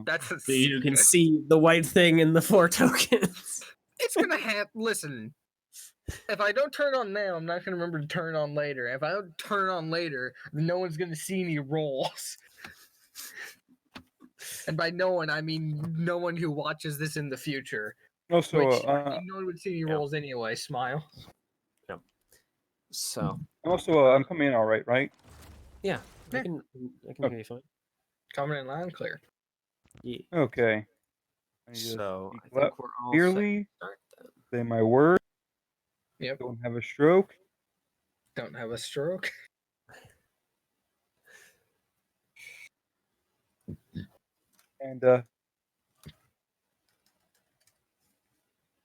That's So you can see the white thing in the 4 tokens. It's gonna happen. Listen, if I don't turn on now, I'm not gonna remember to turn on later. If I don't turn on later, no one's gonna see any rolls. And by no one, I mean no one who watches this in the future. Also, Which I mean, no one would see any rolls anyway. Smile. Yep. So. I'm coming in all right, right? Yeah, I can hear you fine. Coming in loud and clear. Yeah. Okay. So I think we're all clearly set to start then. say my word. Yep. Don't have a stroke. Don't have a stroke. And I'm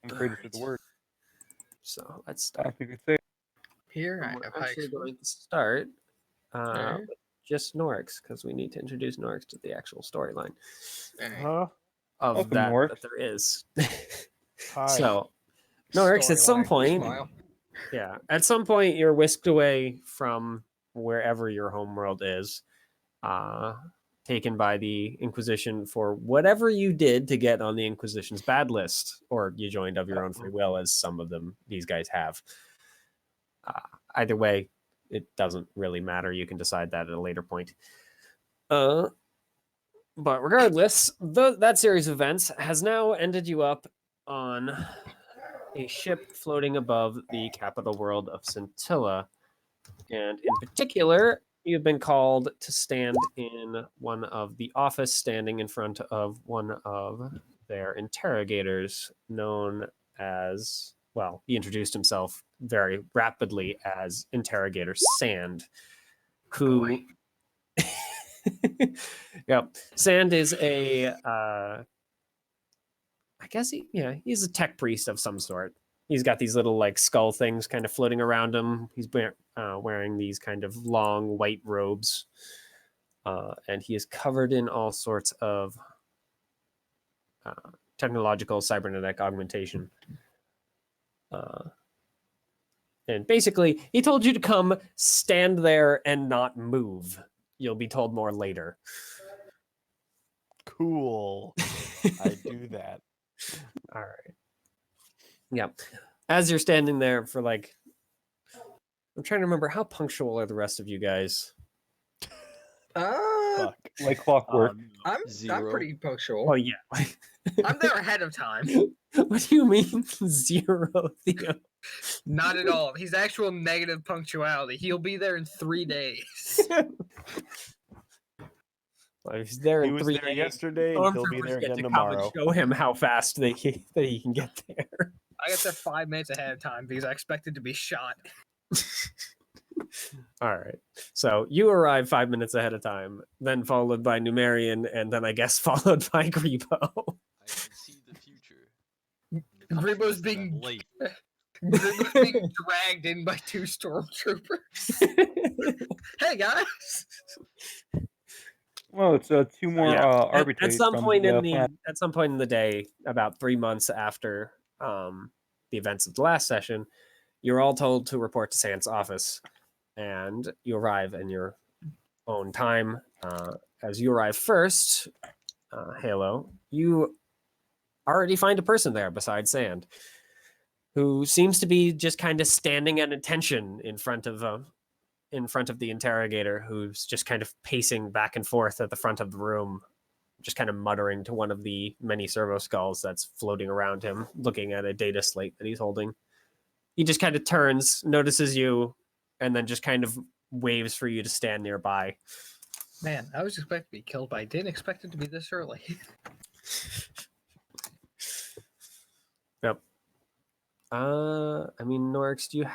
afraid to say the word. So let's I start. don't think we say it. Here I We're have actually high going to start Alright. with just Norix, because we need to introduce Norix to the actual storyline Alright. of that there is. Hi. So Norix, at some point, at some point you're whisked away from wherever your homeworld is, taken by the Inquisition for whatever you did to get on the Inquisition's bad list, or you joined of your own free will, as some of these guys have. Either way, it doesn't really matter. You can decide that at a later point. But regardless, that series of events has now ended you up on a ship floating above the capital world of Scintilla. And in particular, you've been called to stand in one of the office, standing in front of one of their interrogators, known as, well, he introduced himself very rapidly as Interrogator Sand, who... Yep. Sand is I guess he's a tech priest of some sort. He's got these little like skull things kind of floating around him. He's wearing these kind of long white robes, and he is covered in all sorts of technological cybernetic augmentation. And basically, he told you to come stand there and not move. You'll be told more later. Cool. I do that. All right. Yeah. As you're standing there for like, I'm trying to remember, how punctual are the rest of you guys? Like clockwork. I'm pretty punctual. Oh yeah. I'm there ahead of time. What do you mean 0, Theo? Not at all. He's actual negative punctuality. He'll be there in 3 days. Well, he's there in 3 days. Yesterday, and he'll be there again tomorrow. Show him how fast that he can get there. I got there 5 minutes ahead of time because I expected to be shot. All right. So you arrive 5 minutes ahead of time, then followed by Numerian, and then I guess followed by Grebo. I can see the future. Grebo's being late. Grebo's being dragged in by 2 stormtroopers. Hey guys. Well, it's 2 more arbitrates. At some point in the day, about 3 months after the events of the last session, you're all told to report to Sand's office, and you arrive in your own time. As you arrive first, Halo, you already find a person there besides Sand, who seems to be just kind of standing at attention in front of the interrogator, who's just kind of pacing back and forth at the front of the room, just kind of muttering to one of the many servo skulls that's floating around him, looking at a data slate that he's holding. He just kind of turns, notices you, and then just kind of waves for you to stand nearby. Man, I was expecting to be killed, but I didn't expect it to be this early. Yep. I mean, Norix, do you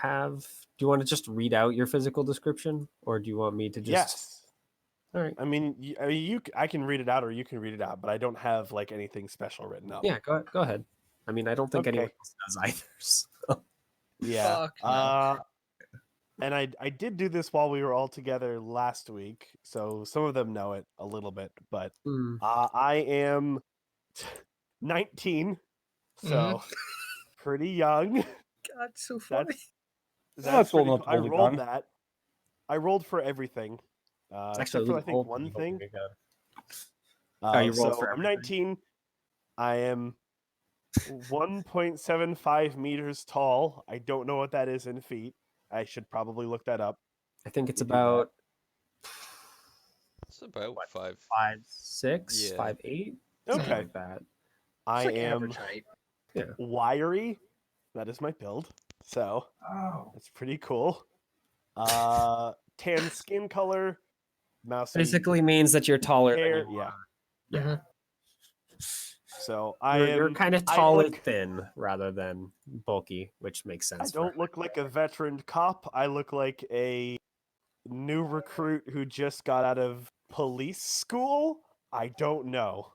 want to just read out your physical description, or do you want me to just... Yes. All right. I mean, I can read it out, or you can read it out, but I don't have like anything special written up. Yeah, go ahead. I mean, I don't think anyone else does either. So. Yeah. Fuck no. And I did do this while we were all together last week, so some of them know it a little bit, but I am 19, so pretty young. God, so funny. That's pretty old enough to I hold a rolled gun. that. I rolled for everything. Except for I think one thing. You rolled for I'm everything. 19. I am 1.75 meters tall. I don't know what that is in feet. I should probably look that up. I think it's You do that. about It's about What? 5. 5'6", Yeah. 5'8", something Okay. like that. I It's like am average height. wiry. That is my build. So that's pretty cool. Tan skin color, mousy Basically means that you're taller hair. than you Yeah. are. Yeah. Mhm. So You're kind of I tall and look- thin rather than bulky, which makes I sense. don't look like a veteran cop. I look like a new recruit who just got out of police school. I don't know.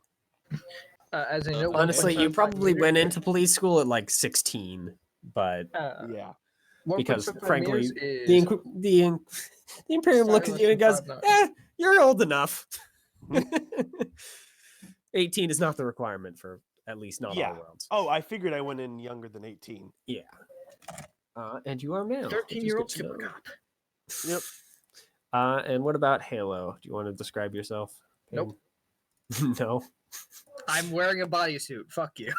As in, you know, Honestly, you 1.75 probably meters- went into police school at like 16, but Yeah. because 1.75 frankly, meters the is the Imperium looks at slightly you less and goes, than 5'9". you're old enough." 18 is not the requirement for at least not Yeah. all worlds. Oh, I figured I went in younger than 18. Yeah. And you are male. 13-year-old super super cop. Yep. And what about Halo? Do you want to describe yourself? Nope. No. I'm wearing a bodysuit. Fuck you.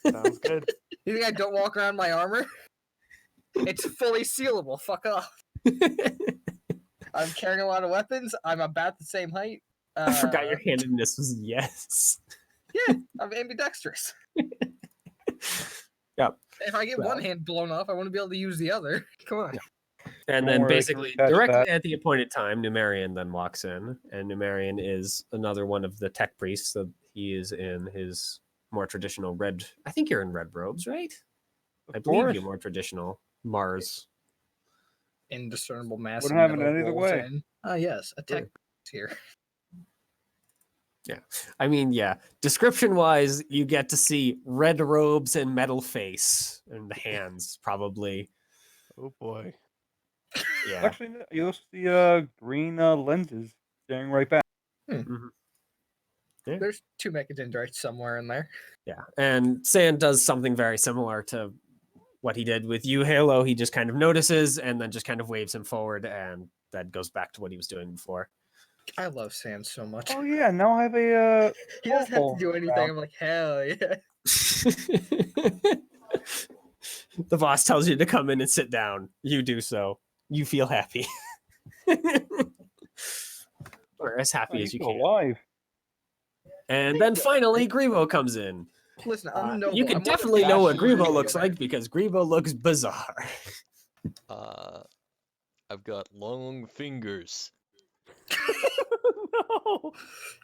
Sounds good. You think I don't walk around my armor? It's fully sealable. Fuck off. I'm carrying a lot of weapons. I'm about the same height. I forgot your handedness was yes. I'm ambidextrous. Yep. If I get one hand blown off, I want to be able to use the other. Come on. And Don't then worry, I can basically attach directly that. at the appointed time, Numerian then walks in, and Numerian is another one of the tech priests. So he is in his more traditional red. I think you're in red robes, right? I believe course. you're more traditional Mars. Indiscernible mass. Wouldn't have it any other way. Yes, attack here. I mean, yeah. Description wise, you get to see red robes and metal face and hands, probably. Oh boy. Yeah. Actually, no, you'll see green lenses staring right back. There's 2 mechadendrites somewhere in there. Yeah. And Sand does something very similar to what he did with you, Halo. He just kind of notices and then just kind of waves him forward, and that goes back to what he was doing before. I love Sam so much. Oh yeah, now I have a He doesn't have to do anything. around. I'm like, hell yeah. The boss tells you to come in and sit down. You do so. You feel happy. Or as happy as you can. alive. And then finally, Grebo comes in. Listen, I'm noble. You I'm can one of the definitely know what fastest Grebo people looks there. like because Grebo looks bizarre. I've got long fingers. No.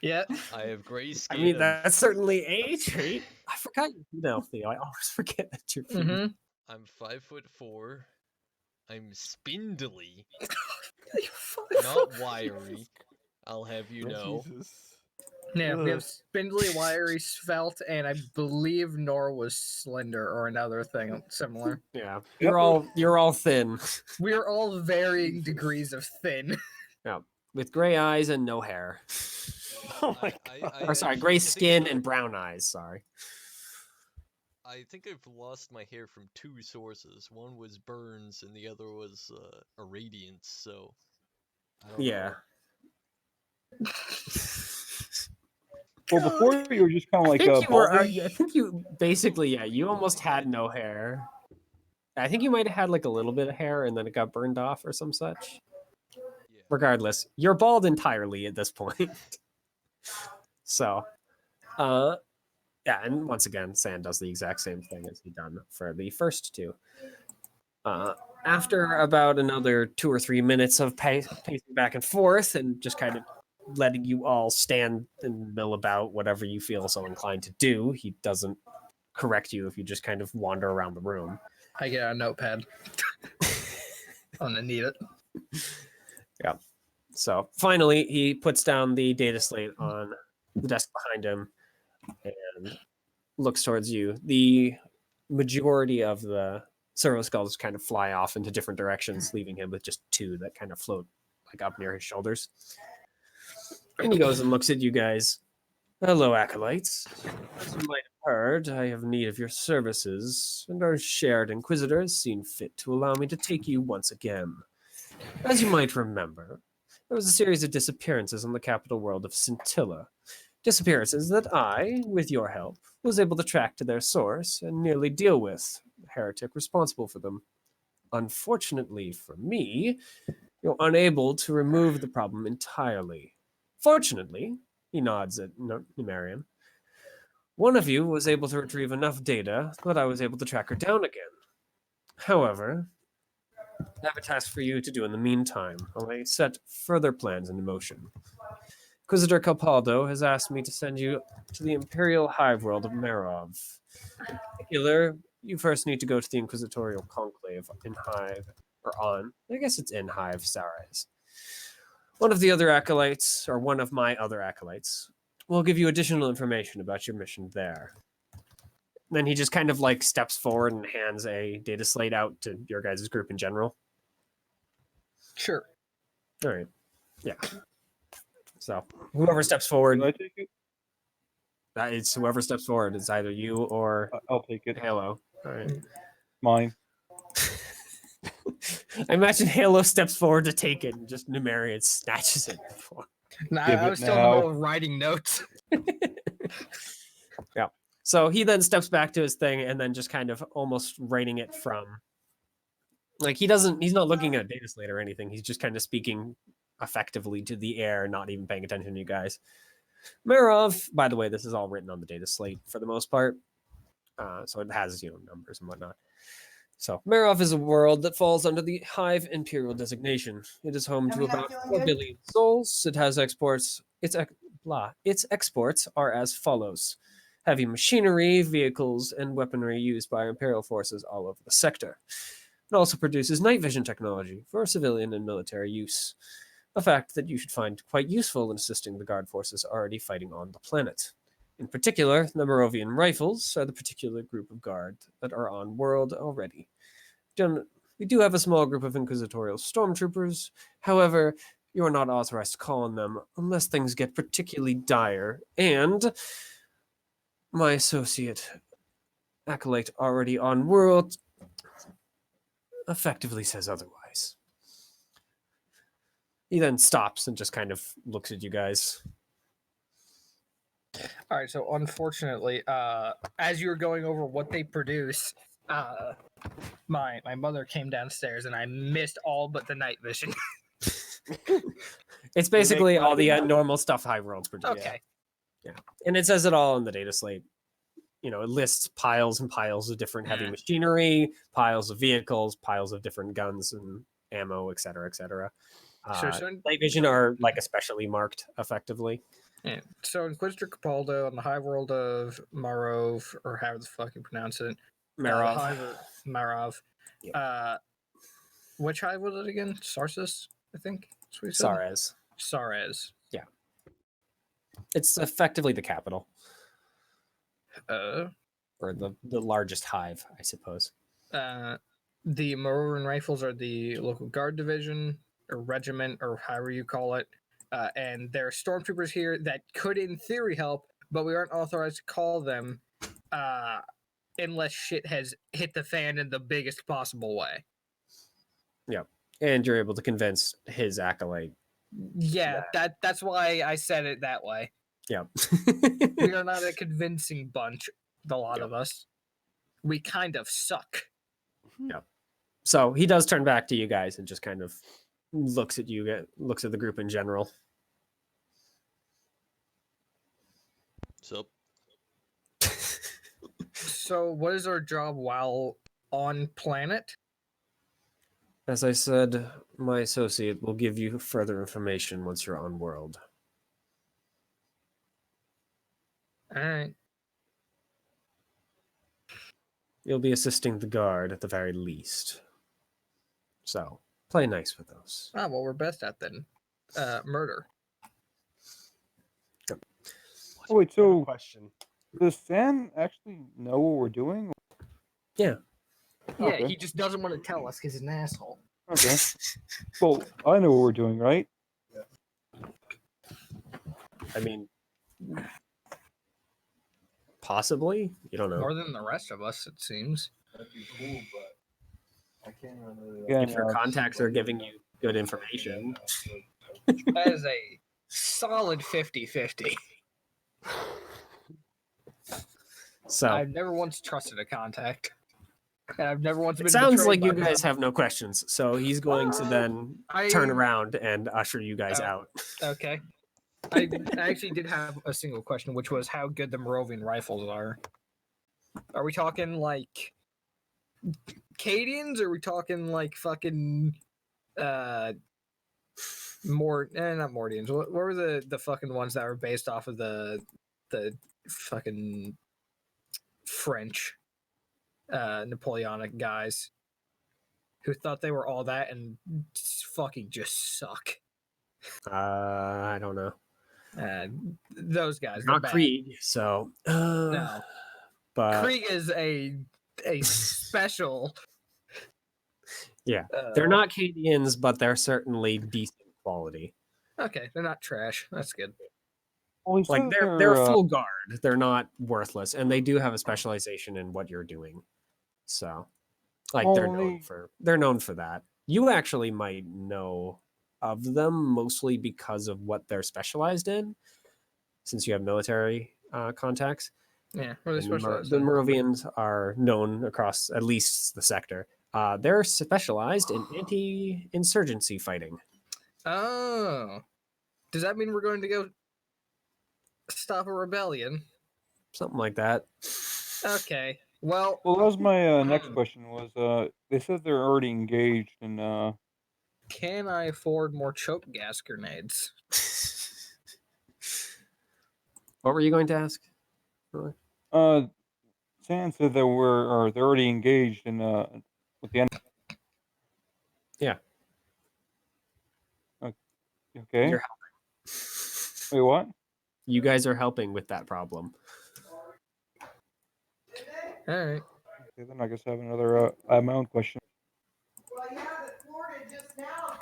Yeah. I have gray I skin. mean, and that's certainly a trait. I forgot you're female, Theo. I always forget that you're female. Mm-hmm. I'm 5'4". I'm spindly, Not not wiry. I'll have you know. Jesus. Yeah, we Ugh. have spindly, wiry, svelte, and I believe Nor was slender or another thing similar. Yeah, you're all thin, We are all varying degrees of thin. with gray eyes and no hair. Oh my I Or sorry, actually- gray I think skin so. and brown eyes. Sorry. I think I've lost my hair from 2 sources. One was burns, and the other was irradiance. So, I don't Yeah. know. Well, before you were just kind of like I think you basically, yeah, you almost had no hair. I think you might have had like a little bit of hair and then it got burned off or some such. Yeah. Regardless, you're bald entirely at this point. So, yeah, and once again, Sand does the exact same thing as he done for the first 2. After about another 2 or 3 minutes of pacing back and forth and just kind of letting you all stand and mill about whatever you feel so inclined to do, he doesn't correct you if you just kind of wander around the room. I get a notepad. I'm gonna need it. Yeah. So finally, he puts down the data slate on the desk behind him and looks towards you. The majority of the servo skulls kind of fly off into different directions, leaving him with just 2 that kind of float like up near his shoulders. And he goes and looks at you guys. Hello, acolytes. As you might have heard, I have need of your services, and our shared inquisitor has seen fit to allow me to take you once again. As you might remember, there was a series of disappearances in the capital world of Scintilla. Disappearances that I, with your help, was able to track to their source and nearly deal with the heretic responsible for them. Unfortunately for me, you're unable to remove the problem entirely. Fortunately, he nods at Numerian, one of you was able to retrieve enough data that I was able to track her down again. However, I have a task for you to do in the meantime, while I set further plans into motion. Inquisitor Capaldo has asked me to send you to the Imperial Hive world of Merov. In particular, you first need to go to the Inquisitorial Conclave in Hive, or on, I guess it's in Hive, Saraz. One of my other acolytes, will give you additional information about your mission there. Then he just kind of like steps forward and hands a data slate out to your guys' group in general. Sure. All right. Yeah. So whoever steps forward, Can I take it? it's whoever steps forward. It's either you or I'll take it. Halo. All right. Mine. I imagine Halo steps forward to take it, and just Numerian snatches it. Nah, Give I it was still in the now. middle of writing notes. Yeah. So he then steps back to his thing and then just kind of almost writing it from. Like he's not looking at a data slate or anything. He's just kind of speaking effectively to the air, not even paying attention to you guys. Merov, by the way, this is all written on the data slate for the most part. So it has, numbers and whatnot. So Merov is a world that falls under the Hive Imperial designation. It is home to about 4 billion souls. It has exports. Its exports are as follows: heavy machinery, vehicles, and weaponry used by Imperial forces all over the sector. It also produces night vision technology for civilian and military use, a fact that you should find quite useful in assisting the Guard forces already fighting on the planet. In particular, the Merovian rifles are the particular group of Guard that are on world already. We do have a small group of Inquisitorial stormtroopers. However, you are not authorized to call on them unless things get particularly dire, and my associate, Acolyte already on world, effectively says otherwise. He then stops and just kind of looks at you guys. All right, so unfortunately, as you were going over what they produce, my mother came downstairs and I missed all but the night vision. It's basically all the normal stuff Hive Worlds produce. Okay. Yeah. And it says it all in the data slate. It lists piles and piles of different heavy machinery, piles of vehicles, piles of different guns and ammo, et cetera, et cetera. Night vision are like especially marked effectively. Yeah. So Inquisitor Capaldo on the Hive world of Marov, or however the fuck you pronounce it. Marov. Yep. Which hive was it again? Sarsis, I think. That's what you said. Saraz. Yeah. It's effectively the capital. Or the largest hive, I suppose. The Merovian rifles are the local guard division or regiment or however you call it. And there are stormtroopers here that could, in theory, help, but we aren't authorized to call them unless shit has hit the fan in the biggest possible way. Yeah, and you're able to convince his acolyte. Yeah, that's why I said it that way. Yeah. We are not a convincing bunch, a lot of us. We kind of suck. Yeah. So he does turn back to you guys and just kind of looks at you, looks at the group in general. Sup? So what is our job while on planet? As I said, my associate will give you further information once you're on world. All right. You'll be assisting the guard at the very least. So, play nice with those. Ah, well, we're best at then. Murder. Oh, wait, so question. does Sam actually know what we're doing? Yeah. Yeah, Okay. he just doesn't want to tell us because he's an asshole. Okay. Well, I know what we're doing, right? I mean, possibly? You don't know. More than the rest of us, it seems. Again, If your contacts are giving you good information. That is a solid 50-50. So I've never once trusted a contact. And I've never once been. It sounds like betrayed you by guys them. have no questions. So he's going to then turn around and usher you guys out. Okay. I actually did have a single question, which was how good the Moravian rifles are. Are we talking like Cadians, or are we talking like fucking not Mordians? What were the fucking ones that were based off of the fucking French Napoleonic guys who thought they were all that and fucking just suck? I don't know. Those guys. Not Krieg, so No. But Krieg is a special. Yeah, they're not Cadians, but they're certainly decent quality. Okay, they're not trash. That's good. Well, Like they're full guard. They're not worthless, and they do have a specialization in what you're doing. So, like they're known for that. You actually might know of them mostly because of what they're specialized in, since you have military contacts. Yeah, really the Moravians are known across at least the sector. They're specialized in anti-insurgency fighting. Oh, does that mean we're going to go stop a rebellion? Something like that. Okay. Well, that was my next question. Was they said they're already engaged in. Can I afford more choke gas grenades? What were you going to ask? San said that they're already engaged in with the enemy. Yeah. Okay. You're helping. Wait, what? You guys are helping with that problem. All right. Okay, then I guess I have another. I have my own question. Well, yeah, but Florida just now.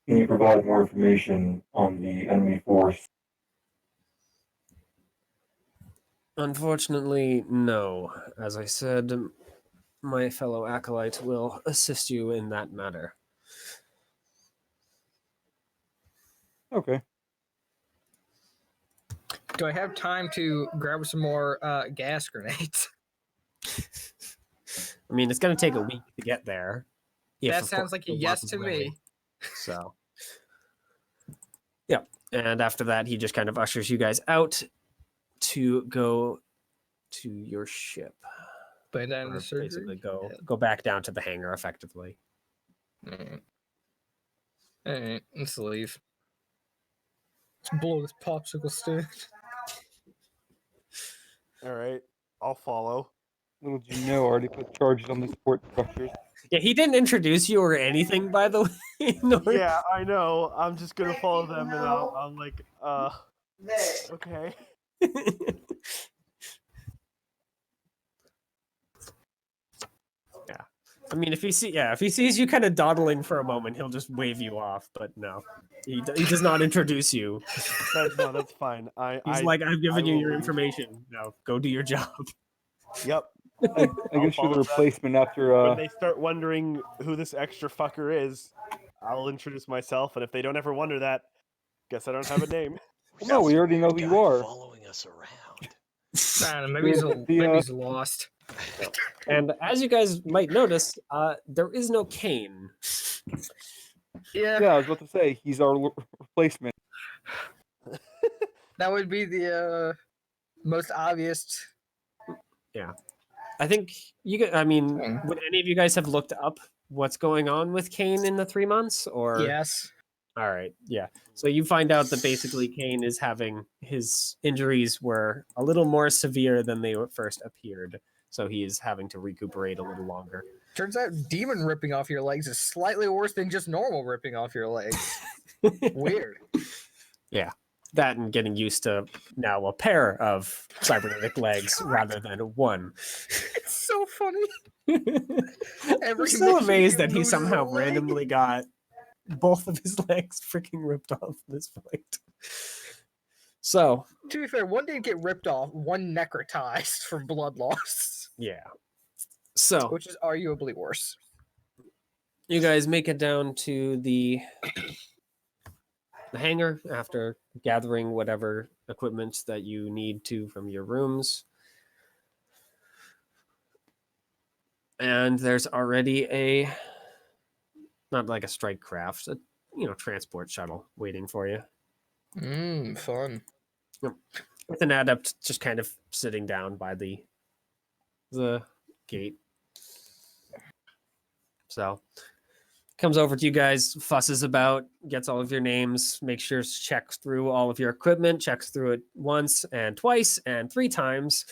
Can you provide more information on the enemy force? Unfortunately, no. As I said, my fellow acolyte will assist you in that matter. Okay. Do I have time to grab some more gas grenades? I mean, it's going to take a week to get there. That sounds like a yes to me. So, yeah. And after that, he just kind of ushers you guys out to go to your ship. But then basically go back down to the hangar effectively. All right, let's leave. Let's blow this popsicle stand. All right, I'll follow. Little do you know, I already put charges on the support structures. Yeah, he didn't introduce you or anything, by the way. Yeah, I know. I'm just gonna follow them, and I'm like, okay. Yeah, I mean, if he sees you kind of dawdling for a moment, he'll just wave you off. But no, he does not introduce you. That's fine. He's like, I've given you your information. Now go do your job. Yep. I guess you're the replacement after. When they start wondering who this extra fucker is, I'll introduce myself, and if they don't ever wonder that, guess I don't have a name. No, we already know who you are. Following us around. I don't know, maybe he's lost. And as you guys might notice, there is no Kane. Yeah, I was about to say he's our replacement. that would be the most obvious. Yeah, I think I mean, would any of you guys have looked up what's going on with Kane in the 3 months? Or Yes. All right, yeah. So you find out that basically Kane is having his injuries were a little more severe than they first appeared. So he is having to recuperate a little longer. Turns out demon ripping off your legs is slightly worse than just normal ripping off your legs. Weird. Yeah. That and getting used to now a pair of cybernetic legs rather than one. It's so funny. I'm so amazed that he somehow randomly got both of his legs freaking ripped off at this point. So, to be fair, one didn't get ripped off, one necrotized from blood loss. Yeah. So, which is arguably worse. You guys make it down to the the hangar after gathering whatever equipment that you need to from your rooms. And there's already not like a strike craft, a transport shuttle waiting for you. Fun. With an adept just kind of sitting down by the gate. So comes over to you guys, fusses about, gets all of your names, makes sure checks through all of your equipment, checks through it once and twice and 3 times.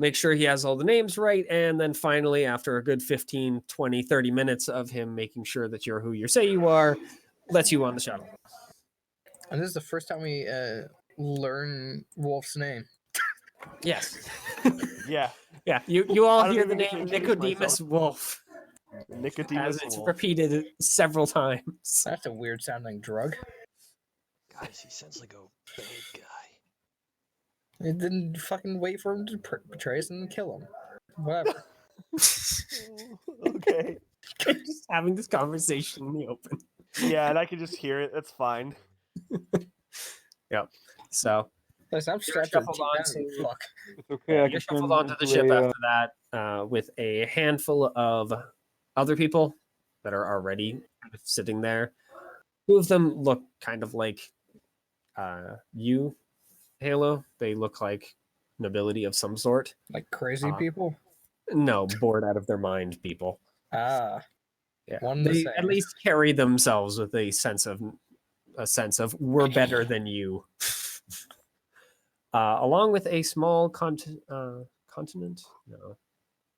Make sure he has all the names right, and then finally, after a good 15, 20, 30 minutes of him making sure that you're who you say you are, lets you on the shuttle. And this is the first time we learn Wolf's name. Yes. Yeah. Yeah, you all I don't hear the even get to name introduce Nicodemus myself. Wolf Nicodemus as it's Wolf. repeated several times. That's a weird sounding drug. Guys, he sounds like a bad guy. It didn't fucking wait for him to betray us and kill him. Whatever. Okay. Just having this conversation in the open. Yeah, and I can just hear it. That's fine. Yep. So Listen, I'm strapped to the shuffled team. onto- Fuck. It's okay. I you're can shuffled turn onto the into ship a, after that with a handful of other people that are already kind of sitting there. 2 of them look kind of like you, Halo. They look like nobility of some sort. Like crazy people? No, bored out of their mind people. Ah. Yeah, One the they same. at least carry themselves with a sense of we're better than you. Along with a small contingent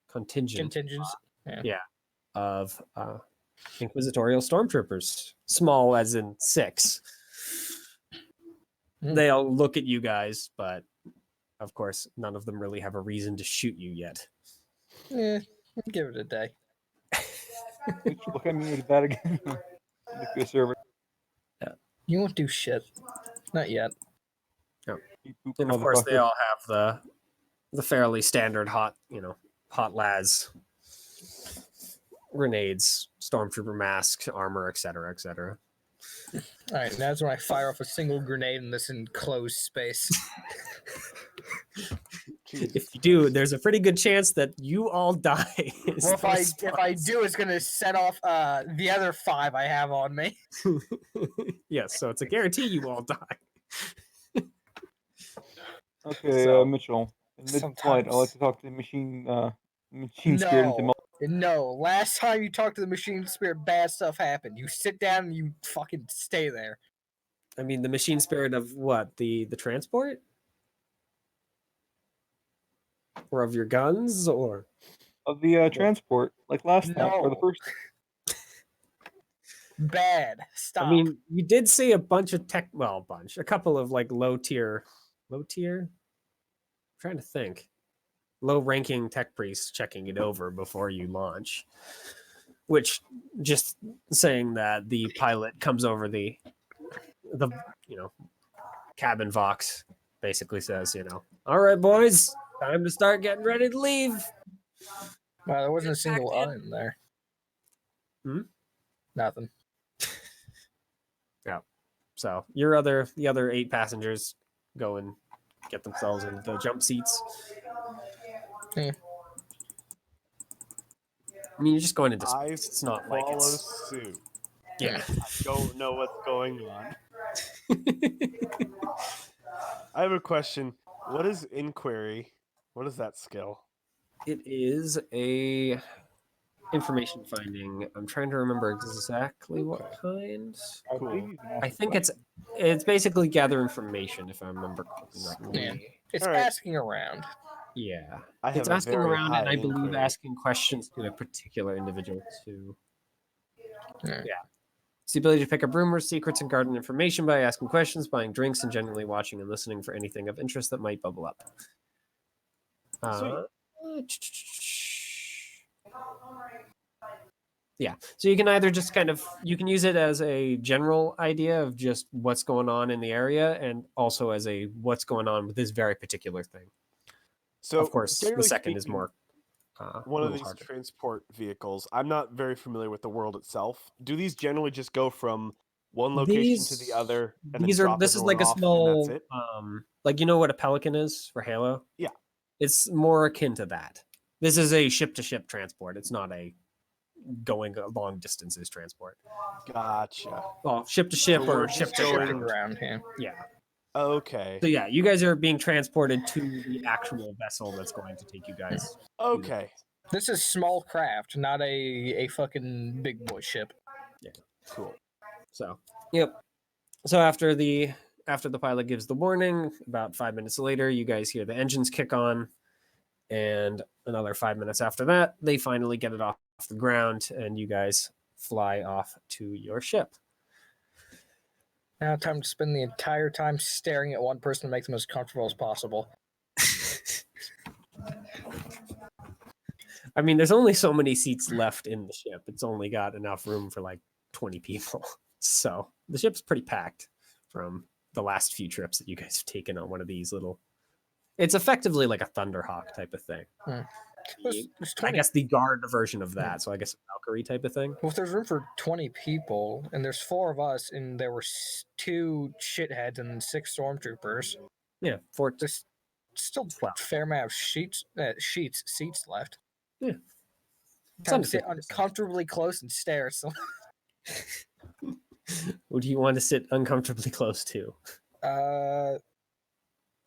Contingents. Yeah. Of inquisitorial stormtroopers, small as in 6. They all look at you guys, but of course, none of them really have a reason to shoot you yet. Give it a day. look at me with that again. Nuclear server. You won't do shit. Not yet. And of course, they all have the fairly standard hot las, grenades, stormtrooper mask, armor, etc., etc. All right, that's when I fire off a single grenade in this enclosed space. If you do, there's a pretty good chance that you all die. Well, if I do, it's gonna set off the other 5 I have on me. Yes, so it's a guarantee you all die. Okay, So, Mitchell. In mid-flight, I'd like to talk to the machine spirit into No, last time you talked to the machine spirit, bad stuff happened. You sit down and you fucking stay there. I mean, the machine spirit of what? The transport? Or of your guns, or of the transport, like last time, or the No. first. Bad. Stop. I mean, you did see a bunch of a couple of like low tier. I'm trying to think. Low ranking tech priests checking it over before you launch. Which just saying that the pilot comes over the cabin vox, basically says, all right, boys, time to start getting ready to leave. Wow, there wasn't a single Back I in there. Nothing. Yeah. So the other 8 passengers go and get themselves in the jump seats. Yeah. I mean, you're just going into I space. It's not like follow it's suit. yeah. I don't know what's going on. I have a question. What is inquiry? What is that skill? It is a information finding. I'm trying to remember exactly what kind. Cool. I think it's basically gather information, if I remember correctly. Yeah. It's All right. asking around. Yeah. I have It's a asking very around and high I believe inquiry. asking questions to a particular individual too. Yeah. It's the ability to pick up rumors, secrets, and garden information by asking questions, buying drinks, and generally watching and listening for anything of interest that might bubble up. Yeah, so you can either just you can use it as a general idea of just what's going on in the area, and also as a what's going on with this very particular thing. So, of course, the generally second is speaking, more one of little these harder. transport vehicles. I'm not very familiar with the world itself. Do these generally just go from one location to the other, and then drop this is like everyone a off, and small that's it? like, you know what a Pelican is for Halo? Yeah. It's more akin to that. This is a ship-to-ship transport. It's not a going long distances transport. Gotcha. Well, ship-to-ship So we're or just ship-to-ship going- around here. Yeah. Okay. So yeah, you guys are being transported to the actual vessel that's going to take you guys. Okay. This is small craft, not a fucking big boy ship. Yeah. Cool. So, yep. So after the pilot gives the warning, about 5 minutes later, you guys hear the engines kick on, and another 5 minutes after that, they finally get it off the ground, and you guys fly off to your ship. Now, time to spend the entire time staring at one person to make them as comfortable as possible. I mean, there's only so many seats left in the ship. It's only got enough room for like 20 people. So the ship's pretty packed from the last few trips that you guys have taken on one of these little. It's effectively like a Thunderhawk type of thing. There's I 20. guess the guard version of that. So I guess a Valkyrie type of thing. Well, if there's room for 20 people, and there's 4 of us, and there were 2 shitheads and 6 stormtroopers, Yeah, for there's still a fair amount of seats left. Yeah. Time to sit uncomfortably close and stare at someone. Who do you want to sit uncomfortably close to? The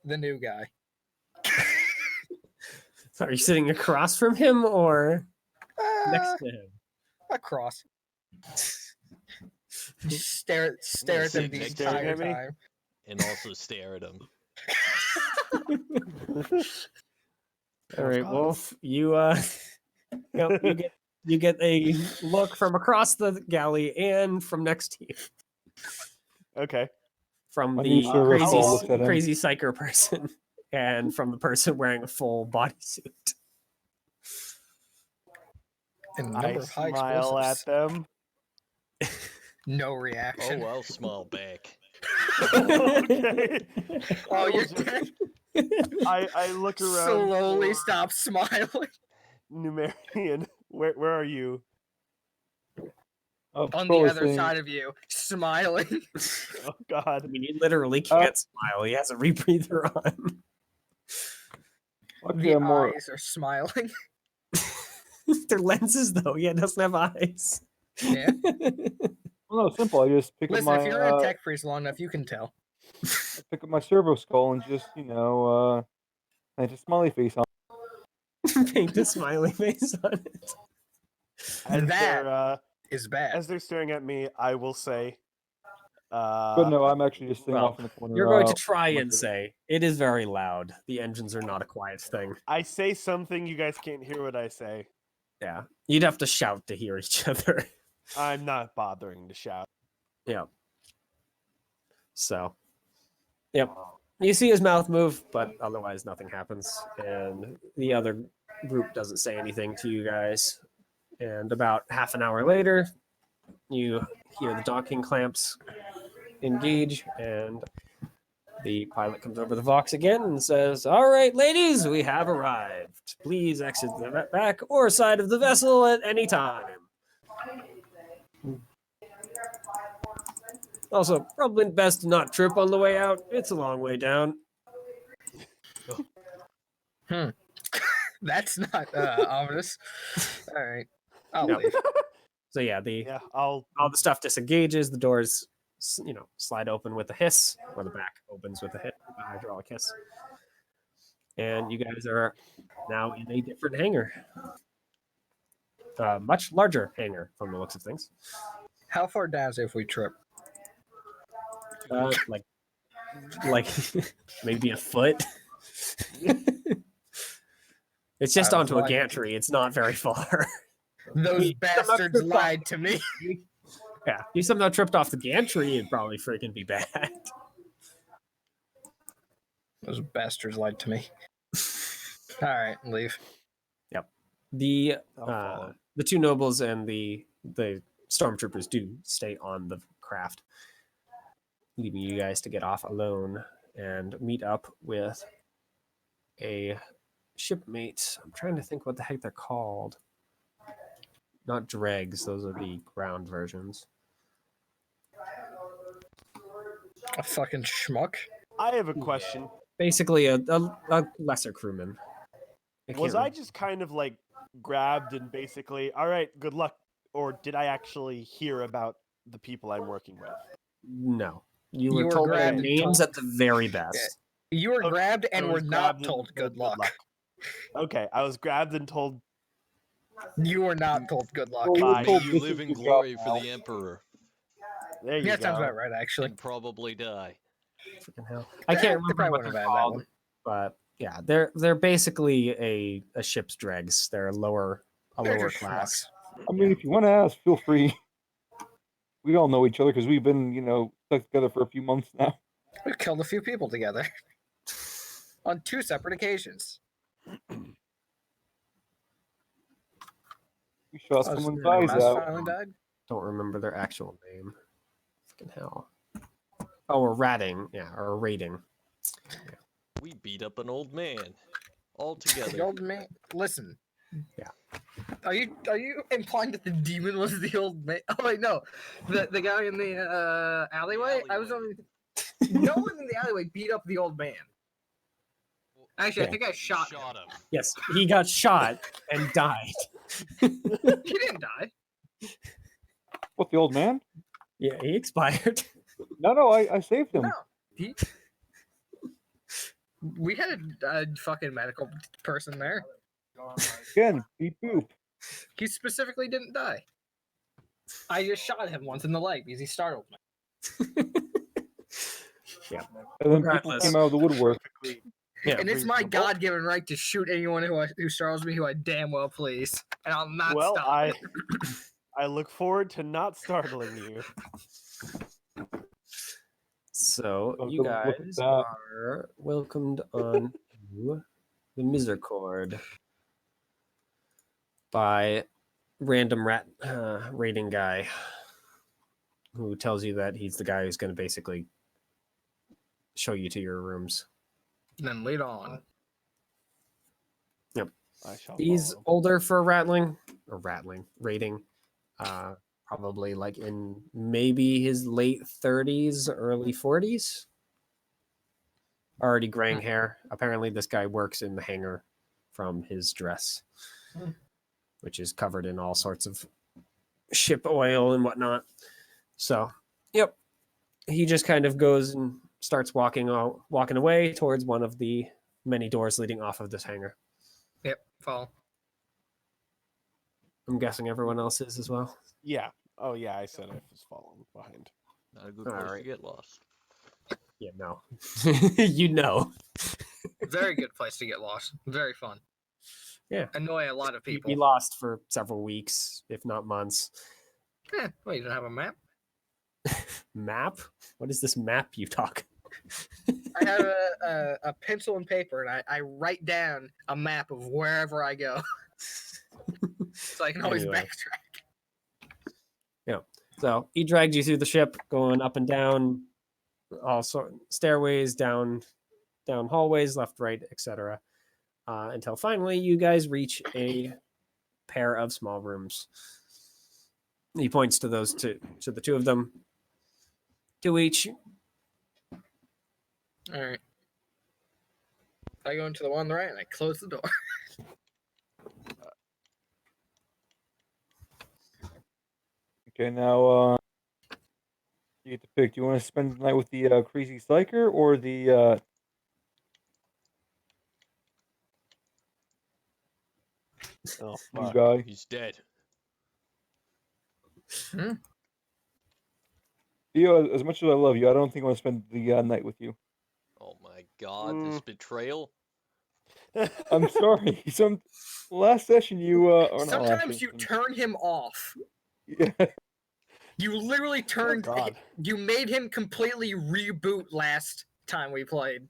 new guy. So are you sitting across from him or next to him? Across. Stare at them the Staring entire at me? time. And also stare at him. All right, Wolf. You yep, you get a look from across the galley and from next to you. Okay. From My the new server call looked at him. crazy psyker person and from the person wearing a full bodysuit. And I number of high smile at explosives. them. No Oh, reaction. I'll smile back. Okay. Oh, you're just- dead. I look around. Slowly for stop smiling. Numerian. Where are you? I was On the probably other saying- side of you, smiling. Oh I God. mean, he literally can't smile. He has a rebreather on. Actually, The I'm more. eyes are smiling. They're lenses, though. Yeah, it doesn't have eyes. Yeah. Well, no, simple. I just pick up Listen, my if you're in tech freeze long enough, you can tell. pick up my servo skull and just paint a smiley face on. Paint a smiley face on it. As That- they're Is bad. as they're staring at me, I will say. But no, I'm actually just sitting well, off in the corner. You're going to try my and servo. say it is very loud. The engines are not a quiet thing. I say something, you guys can't hear what I say. Yeah, you'd have to shout to hear each other. I'm not bothering to shout. Yeah. So, yep. You see his mouth move, but otherwise nothing happens. And the other group doesn't say anything to you guys. And about half an hour later, you hear the docking clamps engage, and the pilot comes over the Vox again and says, "All right, ladies, we have arrived. Please exit the back or side of the vessel at any time. Also, probably best to not trip on the way out. It's a long way down." That's not ominous. All right. I'll No. leave. So yeah, the Yeah, I'll. all the stuff disengages. The doors, slide open with a hiss, or the back opens with a hit, a hydraulic hiss. And you guys are now in a different hangar, much larger hangar from the looks of things. How far down is it if we trip? Like maybe a foot. It's just I was onto a like- gantry. It's not very far. Those You bastards tripped off- lied to me. Yeah, if you somehow tripped off the gantry, it'd probably freaking be bad. Those bastards lied to me. All right, leave. The I'll follow. the two nobles and the stormtroopers do stay on the craft, leaving you guys to get off alone and meet up with a shipmate. I'm trying to think what the heck they're called. Not dregs; those are the ground versions. A fucking schmuck. I have a question. Basically, a lesser crewman. Was I just kind of like grabbed and basically, all right, good luck, or did I actually hear about the people I'm working with? No, you were You were told their grabbed and names told- at the very best. You were Okay, grabbed I and was were not grabbed and told good luck. Okay, I was grabbed and told. You were not told good luck. Well, you were Bye. May told you this live is in your job glory for now. the Emperor There you Yeah, go. sounds about right, actually. and probably die. Freaking hell. I can't They remember probably what wouldn't they're have had that called, one. but yeah, they're basically a ship's dregs. They're a They're lower just class. I mean, if you want to ask, feel free. We all know each other because we've been, stuck together for a few months now. We've killed a few people together on 2 separate occasions. We shot Oh, someone's so eyes Mouse out. finally died. Don't remember their actual name. Freaking hell. Oh, or ratting, yeah, or rating. We beat up an old man. All The together. old man. Listen. Yeah. Are you implying that the demon was the old man? Oh wait, no. The guy in the alleyway. I was only. No one in the alleyway beat up the old man. Actually, I Yeah. think I shot him. him. Yes, he got shot and died. He didn't die. What, the old man? Yeah, he expired. No, I saved him. No. We had a fucking medical person there. Again, beep boop. He specifically didn't die. I just shot him once in the leg because he startled me. Yeah. And then people Regardless. came out of the woodwork. Yeah. And it's my reasonable. God-given right to shoot anyone who startles me who I damn well please, and I'll not Well, stop. I look forward to not startling you. So Oh, you don't look at guys that. are welcomed on to the Misercord by random rating guy who tells you that he's the guy who's going to basically show you to your rooms. Then lead on. I shall He's follow. older for rating. Probably like in maybe his late 30s, early 40s. Already graying hair. Apparently, this guy works in the hangar from his dress, which is covered in all sorts of ship oil and whatnot. So, yep. He just kind of goes and starts walking away towards one of the many doors leading off of this hangar. Yep, fall. I'm guessing everyone else is as well. Yeah. Oh yeah, I said I was following behind. Not a good All place to right. get lost. Yeah, no. You know. Very good place to get lost. Very fun. Yeah. Annoy a lot of You'd people. be lost for several weeks, if not months. Well, you don't have a map. Map? What is this map you talk? I have a pencil and paper, and I write down a map of wherever I go, so I can always Anyway. backtrack. So he dragged you through the ship, going up and down, all stairways, down hallways, left, right, etc. Until finally you guys reach a pair of small rooms. He points to those two, to the two of them, two each. All right. I go into the one on the right, and I close the door. Okay, now you get to pick. Do you want to spend the night with the crazy psyker or the Oh new fuck. guy? He's dead. Theo, as much as I love you, I don't think I want to spend the night with you. Oh my god, this betrayal. I'm sorry. Last session you or not last Sometimes you session. turn him off. Yeah. You literally turned. God. You made him completely reboot last time we played.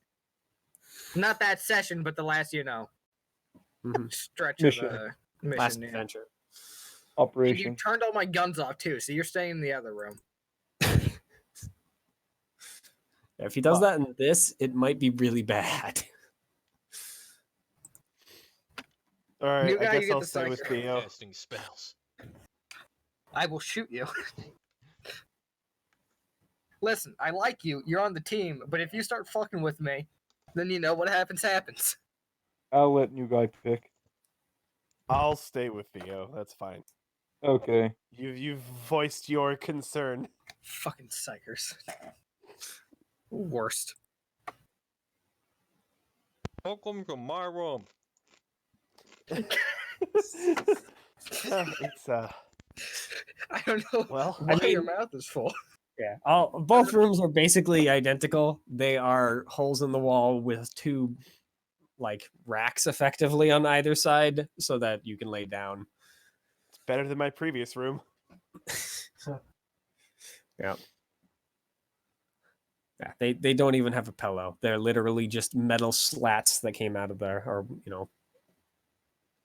Not that session, but the last, Mhm. stretch Mission. of the mission. Last yeah. adventure. And you Operation. turned all my guns off too, so you're staying in the other room. If he does that in this, it might be really bad. All right, New guy, I you guess get I'll the stay with psycho. Theo. Casting spells. I will shoot you. listen, I like you. You're on the team, but if you start fucking with me, then you know what happens. I'll let new guy pick. I'll stay with Theo. That's fine. Okay. You've voiced your concern. Fucking psychers. Worst. Welcome to my room. It's I don't know well, why I mean- your mouth is full. Yeah. Both rooms are basically identical. They are holes in the wall with two like racks effectively on either side so that you can lay down. it's better than my previous room. Yeah. Yeah, they don't even have a pillow. They're literally just metal slats that came out of there, or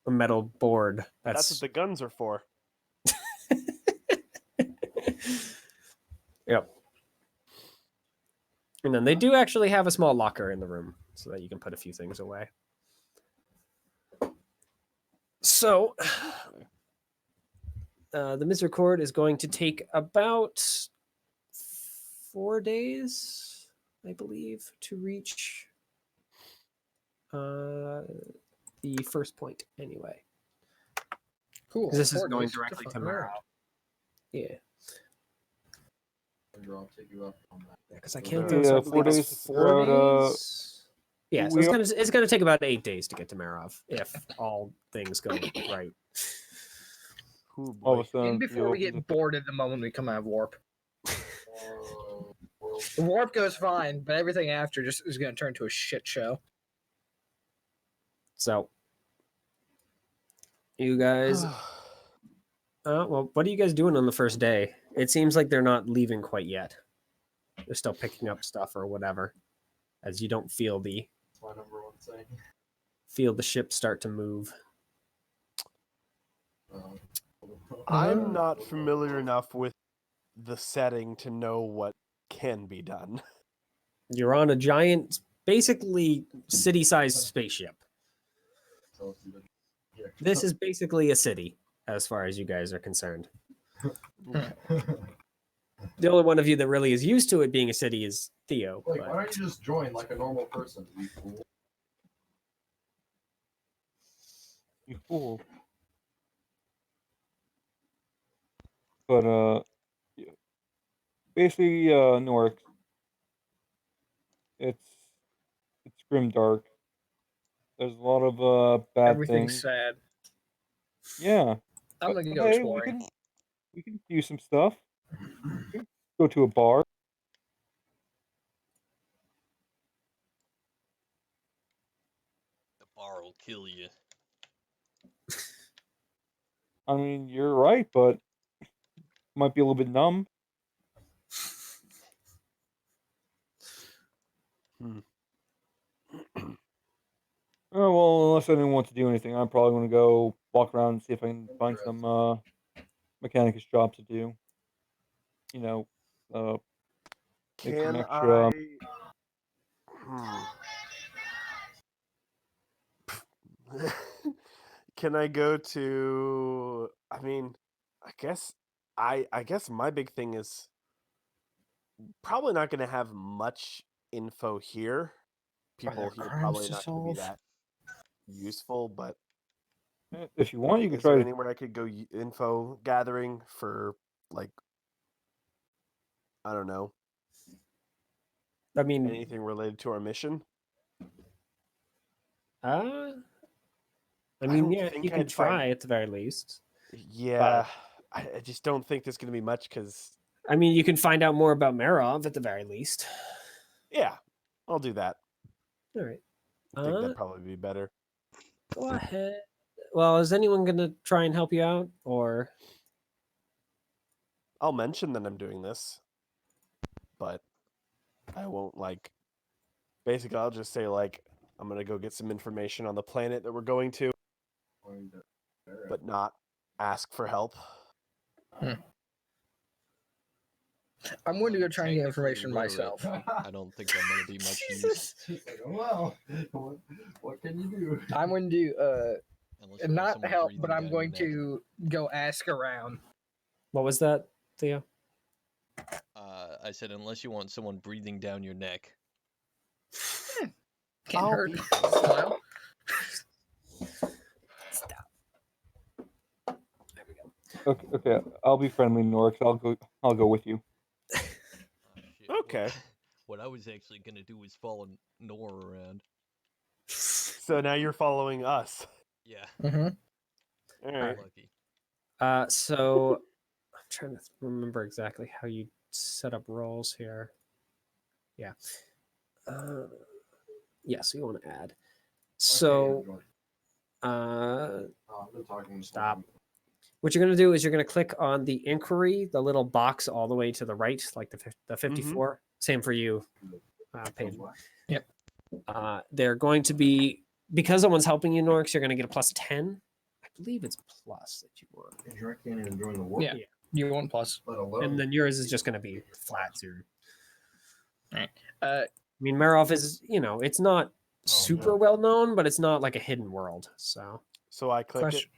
a metal board. That's what the guns are for. Yep. And then they do actually have a small locker in the room so that you can put a few things away. So, the Misericord is going to take about 4 days, I believe, to reach the first point anyway. Cool. 'Cause this is 4 going days. Good directly to fucking Marrow. round. Yeah. I'll take you up on that. Because I can't Yeah, do so I 4 believe it's days 4 throughout, days. Yeah, so we it's gonna take about 8 days to get to Marov if all things go right. Ooh, all boy. of a sudden, And before we Theo get bored at the moment we come out of warp. The warp goes fine, but everything after just is going to turn to a shit show. So, you guys, well, what are you guys doing on the first day? It seems like they're not leaving quite yet. They're still picking up stuff or whatever, as you don't feel the That's my number one thing. ship start to move. I'm not familiar enough with the setting to know what can be done. You're on a giant, basically city-sized spaceship. This is basically a city, as far as you guys are concerned. The only one of you that really is used to it being a city is Theo. Like, but- why don't you just join like a normal person, you fool? You fool. But yeah. Basically, Newark. It's grimdark. There's a lot of bad Everything's things. sad. Yeah. I'm but going to go hey, exploring. we can do some stuff. We can go to a bar. The bar will kill you. I mean, you're right, but might be a little bit numb. Oh, well, unless I didn't want to do anything, I'm probably going to go walk around and see if I can find some mechanicus jobs to do. You know, make some Can extra. Can I go to? I mean, I guess my big thing is probably not going to have much info here. People there here crimes probably to not going to be solve? that useful, but If you want, you can is try there to. anywhere I could go info gathering for, like, I don't know, I mean, anything related to our mission? I I mean, don't yeah, think you can I'd find- try at the very least. Yeah, I just don't think there's going to be much because, I mean, you can find out more about Marov at the very least. yeah, I'll do that. All right. I think that'd probably be better. Go ahead. Well, is anyone going to try and help you out, or? I'll mention that I'm doing this, but I won't, like, basically I'll just say, like, I'm going to go get some information on the planet that we're going to, but not ask for help. I'm going to go try and get Technically information literate. myself. I don't think I'm going to be much use. She's like, well, what can you do? I'm going to Unless you have not someone help, breathing but I'm down going your neck. to go ask around. What was that, Theo? I said unless you want someone breathing down your neck. Can't hurt. be- Smile. Okay. I'll be friendly, Norix. I'll go with you. Oh, shit. Okay. What I was actually gonna do was follow Nora around. So now you're following us. Yeah. Mm-hmm. All right. Lucky. So I'm trying to remember exactly how you set up roles here. Yeah. Yeah, so you want to add. So stop. What you're going to do is you're going to click on the inquiry, the little box all the way to the right, like the 54. Same for you, Peyton. Yep. They're going to be, because someone's helping you, Norix, you're going to get a plus 10. I believe it's plus that you want. I can't even join the work. Yeah. You want plus. And then yours is just going to be flat 0. Right. I mean, Marov is, it's not super well known, but it's not like a hidden world. So I click Question.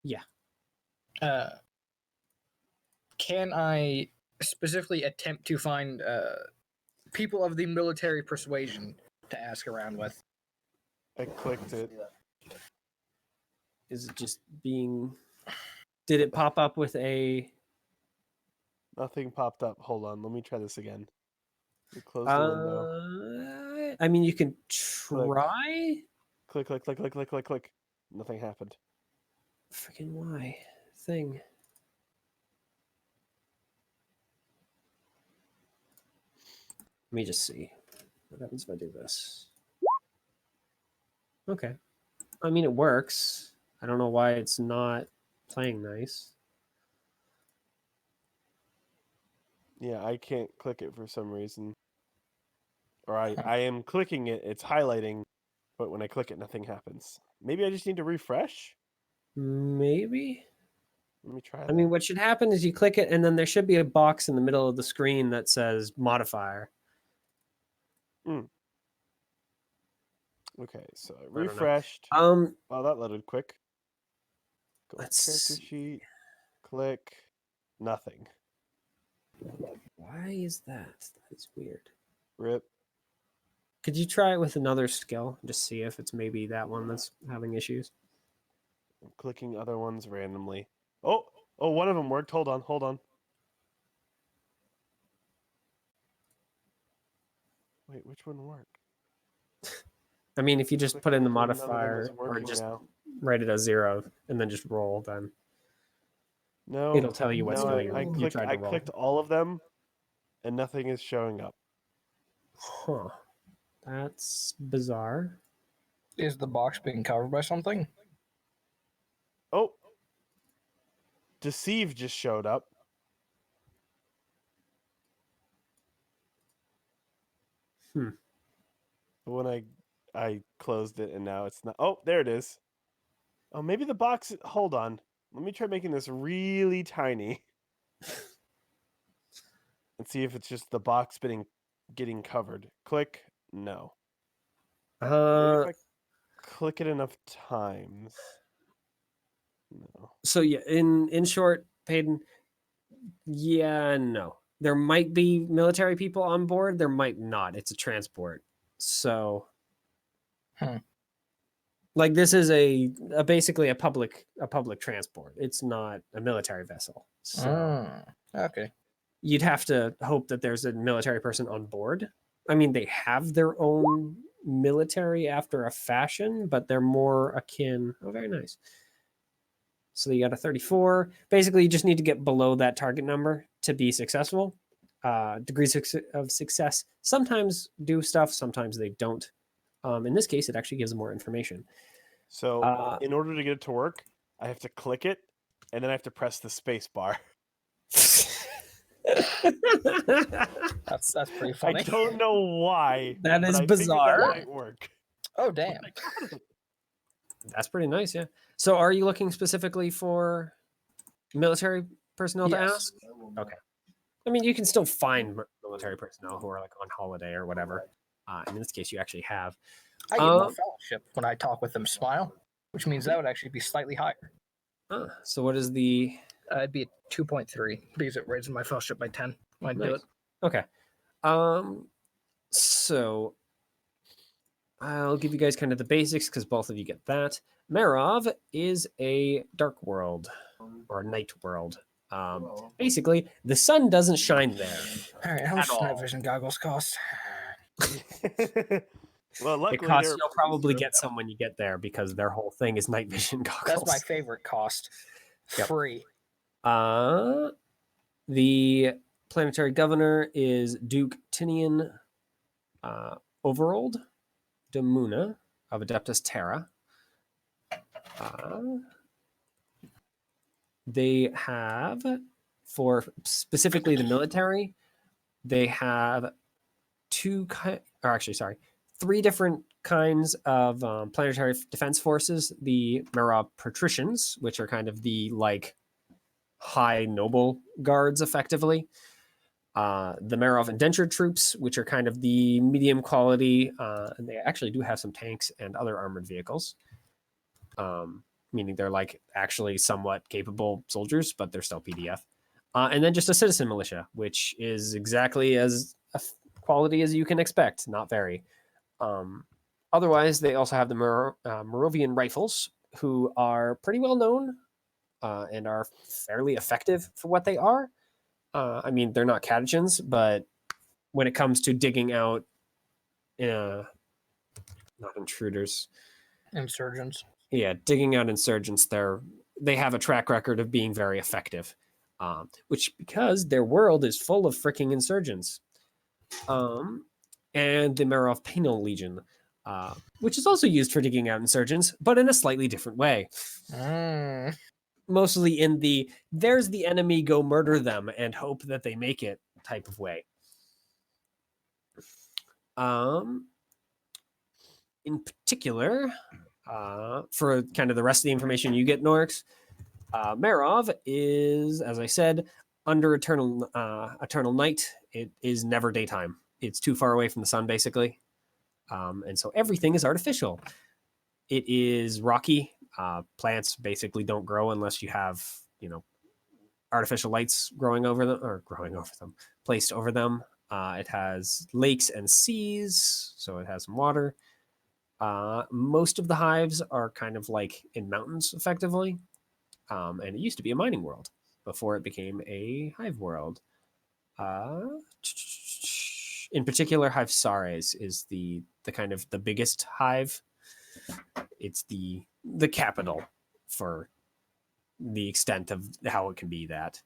Yeah. Can I specifically attempt to find people of the military persuasion to ask around with? it. I clicked it. is it just being? Did it pop up with a? Nothing popped up. Hold on. Let me try this again. We close the window. I mean, you can try. Click. Nothing happened. Freaking why thing? Let me just see what happens if I do this. Okay. I mean, it works. I don't know why it's not playing nice. Yeah, I can't click it for some reason. Or I am clicking it, it's highlighting, but when I click it, nothing happens. Maybe I just need to refresh? Maybe. Let me try I that. mean, what should happen is you click it, and then there should be a box in the middle of the screen that says modifier. Okay, so I don't know. refreshed. Um, Oh, that loaded quick. Go to Let's character see. sheet. Click. Nothing. Why is that? That is weird. Rip. Could you try it with another skill? Just see if it's maybe that one that's having issues. I'm clicking other ones randomly. Oh, one of them worked. Hold on. Wait, which one worked? I mean, if you just put in the Click another one modifier that's or working just now. write it as 0 and then just roll, then No, it'll tell you what skill I you tried to I roll. clicked all of them, and nothing is showing up. Huh. That's bizarre. Is the box being covered by something? Oh, Deceive just showed up. Hmm. But when I closed it and now it's not. Oh, there it is. Oh, maybe the box. Hold on. Let me try making this really tiny and see if it's just the box getting covered. Click. No. Maybe if I click it enough times. No. So yeah, in short, Peyton, yeah, no. There might be military people on board. There might not. It's a transport. So, like this is a basically a public transport. It's not a military vessel. So, Okay. you'd have to hope that there's a military person on board. I mean, they have their own military after a fashion, but they're more akin. Oh, very nice. So you got a 34. Basically, you just need to get below that target number to be successful. Degrees of success sometimes do stuff, sometimes they don't. In this case, it actually gives them more information. So in order to get it to work, I have to click it, and then I have to press the space bar. That's pretty funny. I don't know why. That is but I figured bizarre. That might work. Oh damn. That's pretty nice, yeah. So are you looking specifically for military personnel to Yes. ask? Okay. I mean, you can still find military personnel who are like on holiday or whatever. In this case, you actually have. I get more fellowship when I talk with them. Smile, which means that would actually be slightly higher. So what is the It'd be a 2.3 because it raises my fellowship by 10 when I do Nice. it. Okay. So I'll give you guys kind of the basics because both of you get that. Marov is a dark world or a night world. Basically, the sun doesn't shine there. All right, how much At all. night vision goggles cost? Well, luckily, It costs, they're you'll probably get some when you get there because their whole thing is night vision goggles. That's my favorite cost. Yep. Free. The planetary governor is Duke Tinian Overold de Muna of Adeptus Terra. They have, for specifically the military, they have three different kinds of planetary defense forces. The Marov Patricians, which are kind of the high noble guards, effectively. The Marov Indentured Troops, which are kind of the medium quality, and they actually do have some tanks and other armored vehicles. Meaning they're actually somewhat capable soldiers, but they're still PDF. And then just a citizen militia, which is exactly as quality as you can expect, not very. Otherwise, they also have the Moravian Rifles, who are pretty well known and are fairly effective for what they are. I mean, they're not catechins, but when it comes to digging out, not intruders, Insurgents. Yeah, digging out insurgents, they have a track record of being very effective, which because their world is full of freaking insurgents. And the Marov Penal Legion, which is also used for digging out insurgents, but in a slightly different way. Mostly in the there's the enemy, go murder them and hope that they make it type of way. In particular, for kind of the rest of the information you get, Norix, Marov is, as I said, under eternal night. It is never daytime. It's too far away from the sun, basically. And so everything is artificial. It is rocky. Plants basically don't grow unless you have, artificial lights placed over them. It has lakes and seas, so it has some water. Most of the hives are kind of in mountains, effectively. And it used to be a mining world before it became a hive world. In particular, Hive Sares is the kind of the biggest hive. It's the capital for the extent of how it can be that.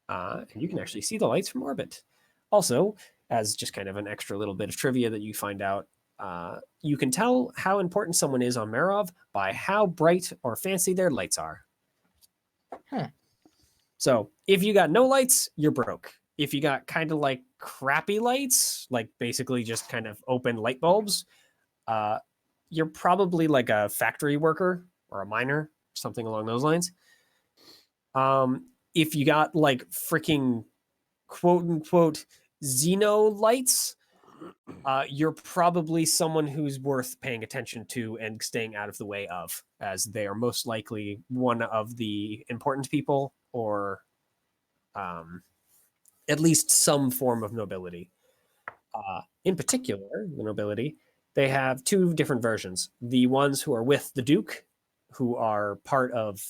And you can actually see the lights from orbit. Also, as just kind of an extra little bit of trivia that you find out, you can tell how important someone is on Marov by how bright or fancy their lights are. So if you got no lights, you're broke. If you got kind of crappy lights, basically just kind of open light bulbs, you're probably a factory worker or a miner, something along those lines. If you got freaking quote unquote Xeno lights, you're probably someone who's worth paying attention to and staying out of the way of, as they are most likely one of the important people or at least some form of nobility. In particular, the nobility, they have two different versions. The ones who are with the Duke, who are part of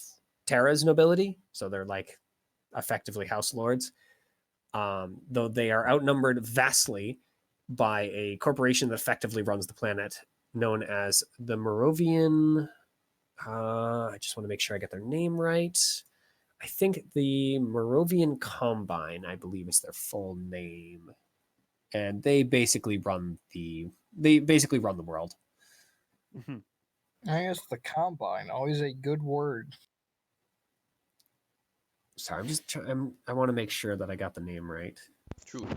Terra's nobility, so they're effectively house lords, though they are outnumbered vastly by a corporation that effectively runs the planet, known as the Moravian. I just want to make sure I get their name right. I think the Moravian Combine, I believe, is their full name, and they basically run the world. I guess the Combine, always a good word. Sorry, I'm just trying. I want to make sure that I got the name right. True.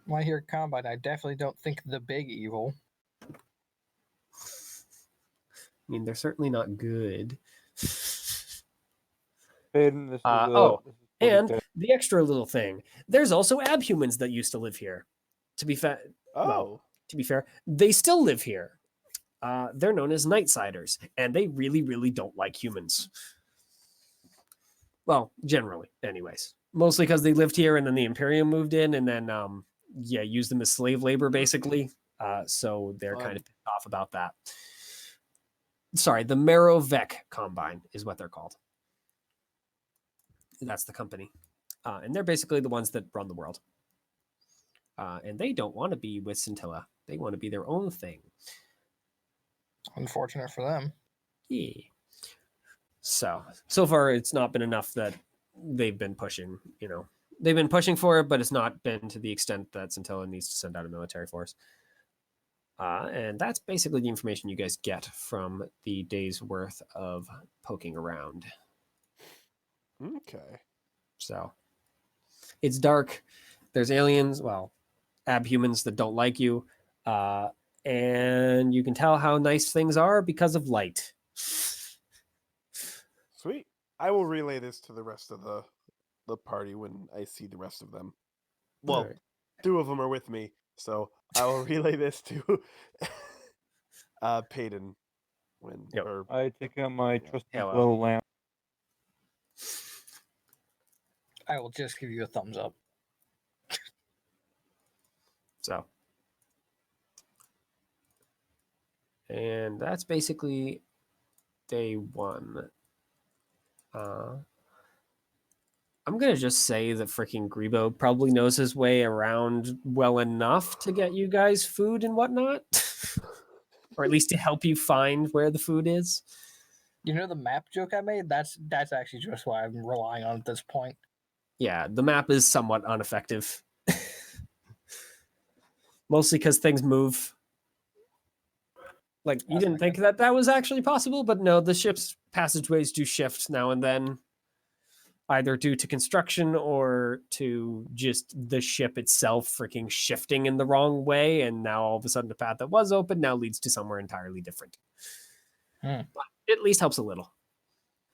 When I hear Combine, I definitely don't think the big evil. I mean, they're certainly not good. And the extra little thing. There's also abhumans that used to live here. To be fair, they still live here. they're known as Nightsiders, and they really, really don't like humans. Well, generally, anyways. Mostly because they lived here and then the Imperium moved in and then, used them as slave labor, basically. So they're kind of pissed off about that. Sorry, the Merovec Combine is what they're called. That's the company. And they're basically the ones that run the world. And they don't want to be with Scintilla. They want to be their own thing. Unfortunate for them. Yeah. So far, it's not been enough that they've been pushing, They've been pushing for it, but it's not been to the extent that Scintilla needs to send out a military force. And that's basically the information you guys get from the day's worth of poking around. Okay. So it's dark. There's aliens, abhumans that don't like you. And you can tell how nice things are because of light. Sweet. I will relay this to the rest of the party when I see the rest of them. Well, Right. 2 of them are with me, so I will relay this to Payton when. Yep. Or I take out my trusty Hello. glow lamp. I will just give you a thumbs up. So. And that's basically day 1. I'm going to just say that freaking Grebo probably knows his way around well enough to get you guys food and whatnot. Or at least to help you find where the food is. You know the map joke I made? That's actually just what I'm relying on at this point. Yeah, the map is somewhat ineffective. Mostly because things move. Like, you didn't think that was actually possible, but no, the ship's passageways do shift now and then. Either due to construction or to just the ship itself freaking shifting in the wrong way, and now all of a sudden the path that was open now leads to somewhere entirely different. But it at least helps a little.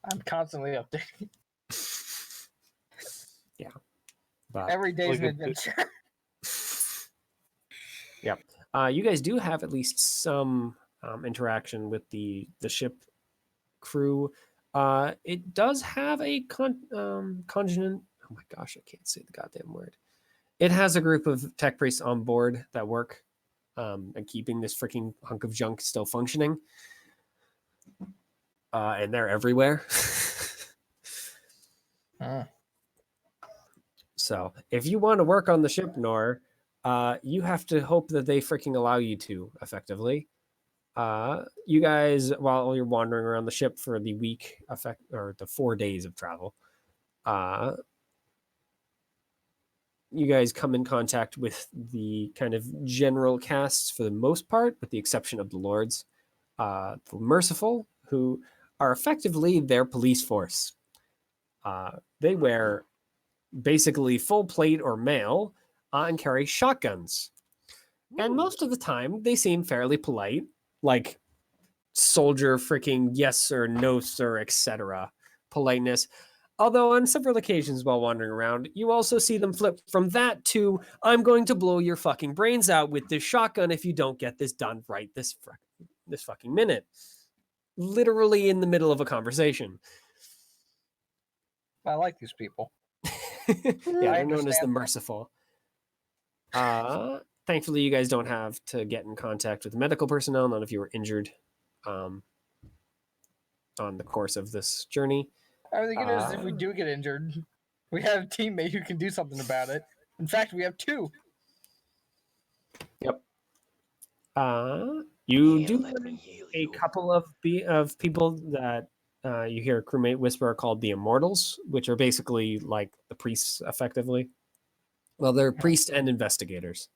I'm constantly updating. Yeah. But every day's an adventure. Yep. You guys do have at least some interaction with the ship crew. It does have a contingent. Oh my gosh, I can't say the goddamn word. It has a group of tech priests on board that work and keeping this freaking hunk of junk still functioning. And they're everywhere. So if you want to work on the ship, Nor, you have to hope that they freaking allow you to effectively. You guys, while you're wandering around the ship for the week or the 4 days of travel, you guys come in contact with the kind of general casts for the most part, with the exception of the Lords, the Merciful, who are effectively their police force. They wear basically full plate or mail and carry shotguns. And most of the time, they seem fairly polite. Like soldier freaking yes or no sir, etc. politeness. Although on several occasions while wandering around, you also see them flip from that to I'm going to blow your fucking brains out with this shotgun if you don't get this done right this fucking minute. Literally in the middle of a conversation. I like these people. Yeah, they're known as the Merciful. Thankfully, you guys don't have to get in contact with medical personnel. None of you were injured on the course of this journey. I think it is if we do get injured, we have a teammate who can do something about it. In fact, we have 2. Yep. You do run a couple of people that you hear a crewmate whisper are called the Immortals, which are basically like the priests, effectively. Well, they're priests and investigators.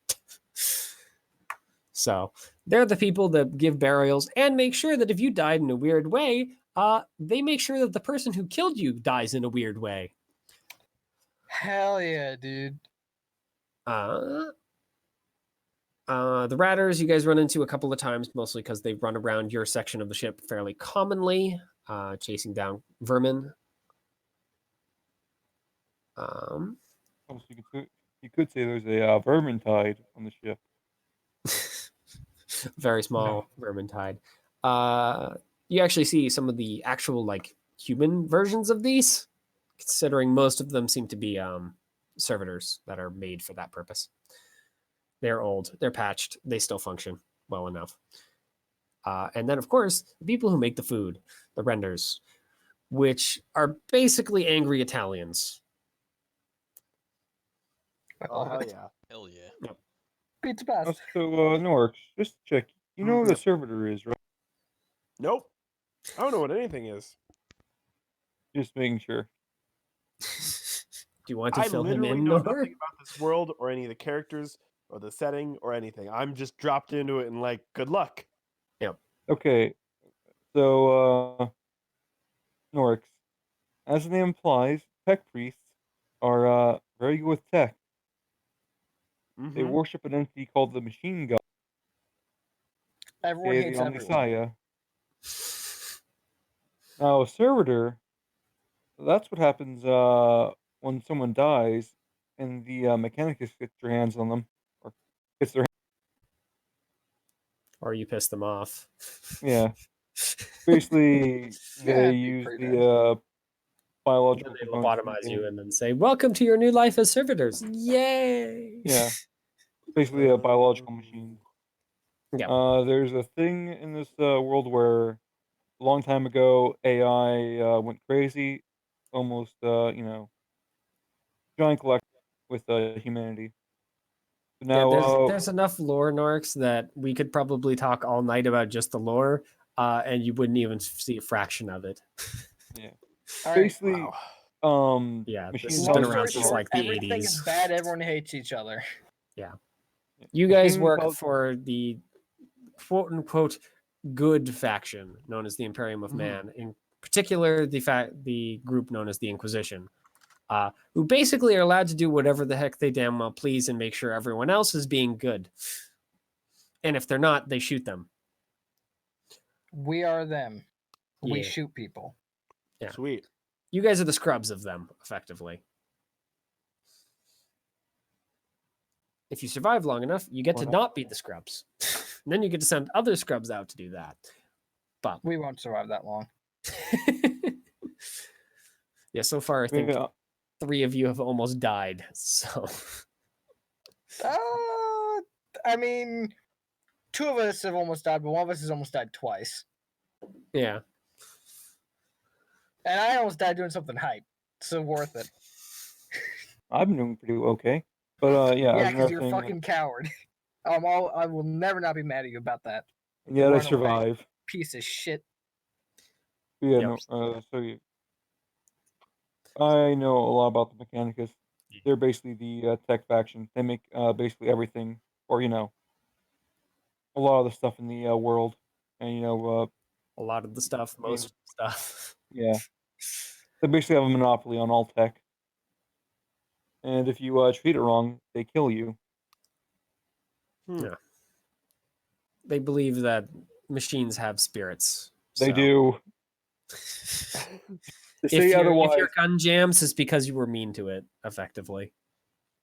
So they're the people that give burials and make sure that if you died in a weird way, they make sure that the person who killed you dies in a weird way. Hell yeah, dude. The Ratters you guys run into a couple of times, mostly because they run around your section of the ship fairly commonly, chasing down vermin. So you could say there's a vermintide on the ship. very small vermintide. You actually see some of the actual like human versions of these, considering most of them seem to be servitors that are made for that purpose. They're old, they're patched, they still function well enough. And then, of course, the people who make the food, the renders, which are basically angry Italians. Oh, hell yeah. Hell yeah. Yep. Pizza pasta. So, Norix, just to check, you know what a servitor is, right? Nope. I don't know what anything is. Just making sure. Do you want to I fill him literally in? know Nor? nothing about this world or any of the characters or the setting or anything. I'm just dropped into it and like, good luck. Okay, so, Norix, as the name implies, tech priests are very good with tech. They Mhm. worship an entity called the Machine God, Everyone the hates everyone. Omnissiah. Now, a servitor, that's what happens when someone dies and the Mechanicus gets their hands on them, or gets their Or you piss them off. yeah. Basically, Yeah, they that'd be use pretty the biological Then they components. lobotomize you and then say, "Welcome to your new life as servitors." Yay! Yeah, basically a biological machine. Yeah. There's a thing in this world where a long time ago AI went crazy, almost giant collective with humanity. But Yeah, now, there's enough lore, Norix, that we could probably talk all night about just the lore, and you wouldn't even see a fraction of it. yeah, All right. basically, Yeah, this machine has been Long around story intelligence. since short, like the everything is 80s. bad. Everyone hates each other. You guys Machine work intelligence- for the quote unquote good faction known as the Imperium of Mhm. Man, in particular the group known as the Inquisition, who basically are allowed to do whatever the heck they damn well please and make sure everyone else is being good. And if they're not, they shoot them. We are them. We Yeah. shoot people. Yeah. Sweet. You guys are the scrubs of them, effectively. If you survive long enough, you get to not be the scrubs. And then you get to send other scrubs out to do that. But We won't survive that long. yeah, so far I think Yeah. 3 of you have almost died. So I mean, 2 of us have almost died, but 1 of us has almost died twice. yeah. And I almost died doing something hype. So worth it. I've been doing pretty okay, but yeah, Yeah, as because you're a another thing, fucking coward. I will never not be mad at you about that. and yet I run away. survive. Piece of shit. Yeah, Yep. I know a lot about the Mechanicus. They're basically the tech faction. They make basically everything, or a lot of the stuff in the world, and A lot of the stuff, most of the stuff. yeah, they basically have a monopoly on all tech. And if you treat it wrong, they kill you. Yeah. They believe that machines have spirits. They so do. They If say otherwise. your gun jams, it's because you were mean to it, effectively.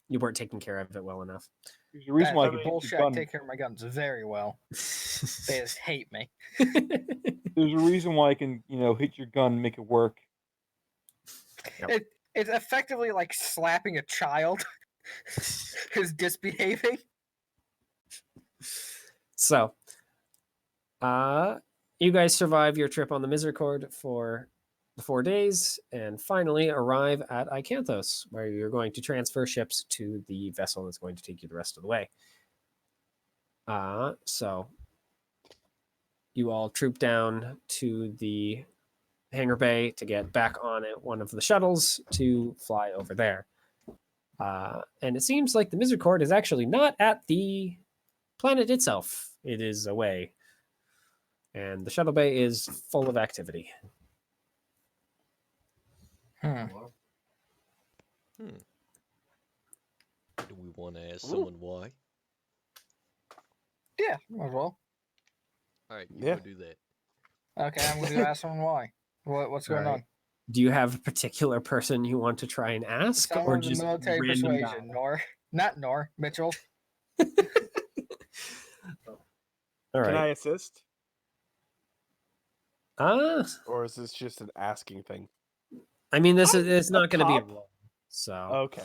You weren't taking care of it well enough. There's a reason why I That's can hit bullshit. your I gun. take care of my guns very well. They just hate me. There's a reason why I can, hit your gun and make it work. Yep. It's effectively like slapping a child who's misbehaving. So, you guys survive your trip on the Misericord for the 4 days and finally arrive at Icanthos, where you're going to transfer ships to the vessel that's going to take you the rest of the way. So you all troop down to the hangar bay to get back on one of the shuttles to fly over there. And it seems like the Misericord is actually not at the planet itself. It is away. And the shuttle bay is full of activity. Do we want to ask someone why? Yeah, might as well. All right, you Yeah. go do that. Okay, I'm going to ask someone why. What's going Alright. on? Do you have a particular person you want to try and ask, Someone or with just military random guy? persuasion. Not Mitchell. Mitchell. Mitchell. All right. Mitchell. All Can right. I assist? Or is this just an asking thing? I mean, it's I'm not a going to be a cop. roll. So Okay.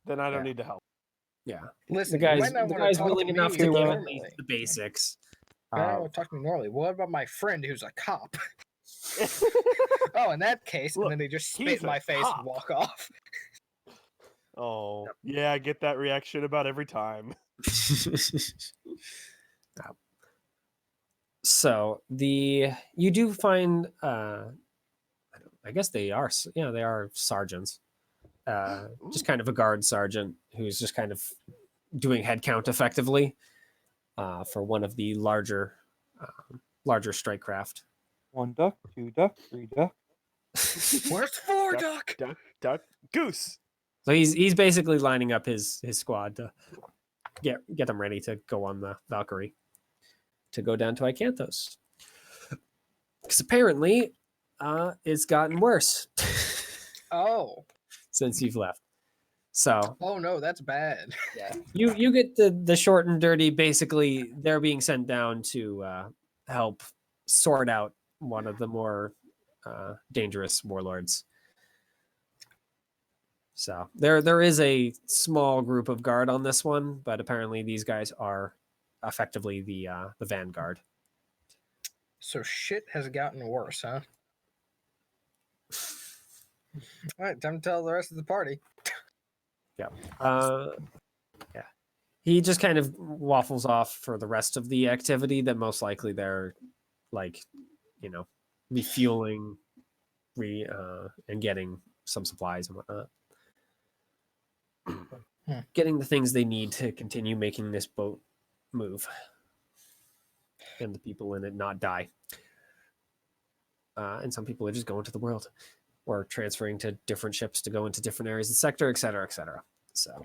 Then I don't Yeah. need to help. yeah, Listen, the you guy's might not the want to guy's talk willing to enough me to give at normally. least the basics. You might not want to talk to me normally. What about my friend who's a cop? Oh, in that case, Look, and then they just spit he's in a my face cop. and walk off. Oh, yeah, I get that reaction about every time. So you do find I guess they are sergeants. Just kind of a guard sergeant who's just kind of doing head count effectively for one of the larger strike craft. 1 duck, 2 duck, 3 duck. Where's 4 duck? Duck, goose. So he's basically lining up his squad to get them ready to go on the Valkyrie to go down to Icanthos. Because apparently it's gotten worse Oh. since you've left. So Oh no, that's bad. yeah, you get the short and dirty. Basically, they're being sent down to help sort out one of the more dangerous warlords. So there is a small group of guard on this one, but apparently these guys are effectively the vanguard. So shit has gotten worse, huh? All right, time to tell the rest of the party. Yeah. Yeah. He just kind of waffles off for the rest of the activity that most likely they're like, refueling, and getting some supplies and whatnot. Getting the things they need to continue making this boat move and the people in it not die. And some people are just going to the world or transferring to different ships to go into different areas of the sector, et cetera, et cetera. So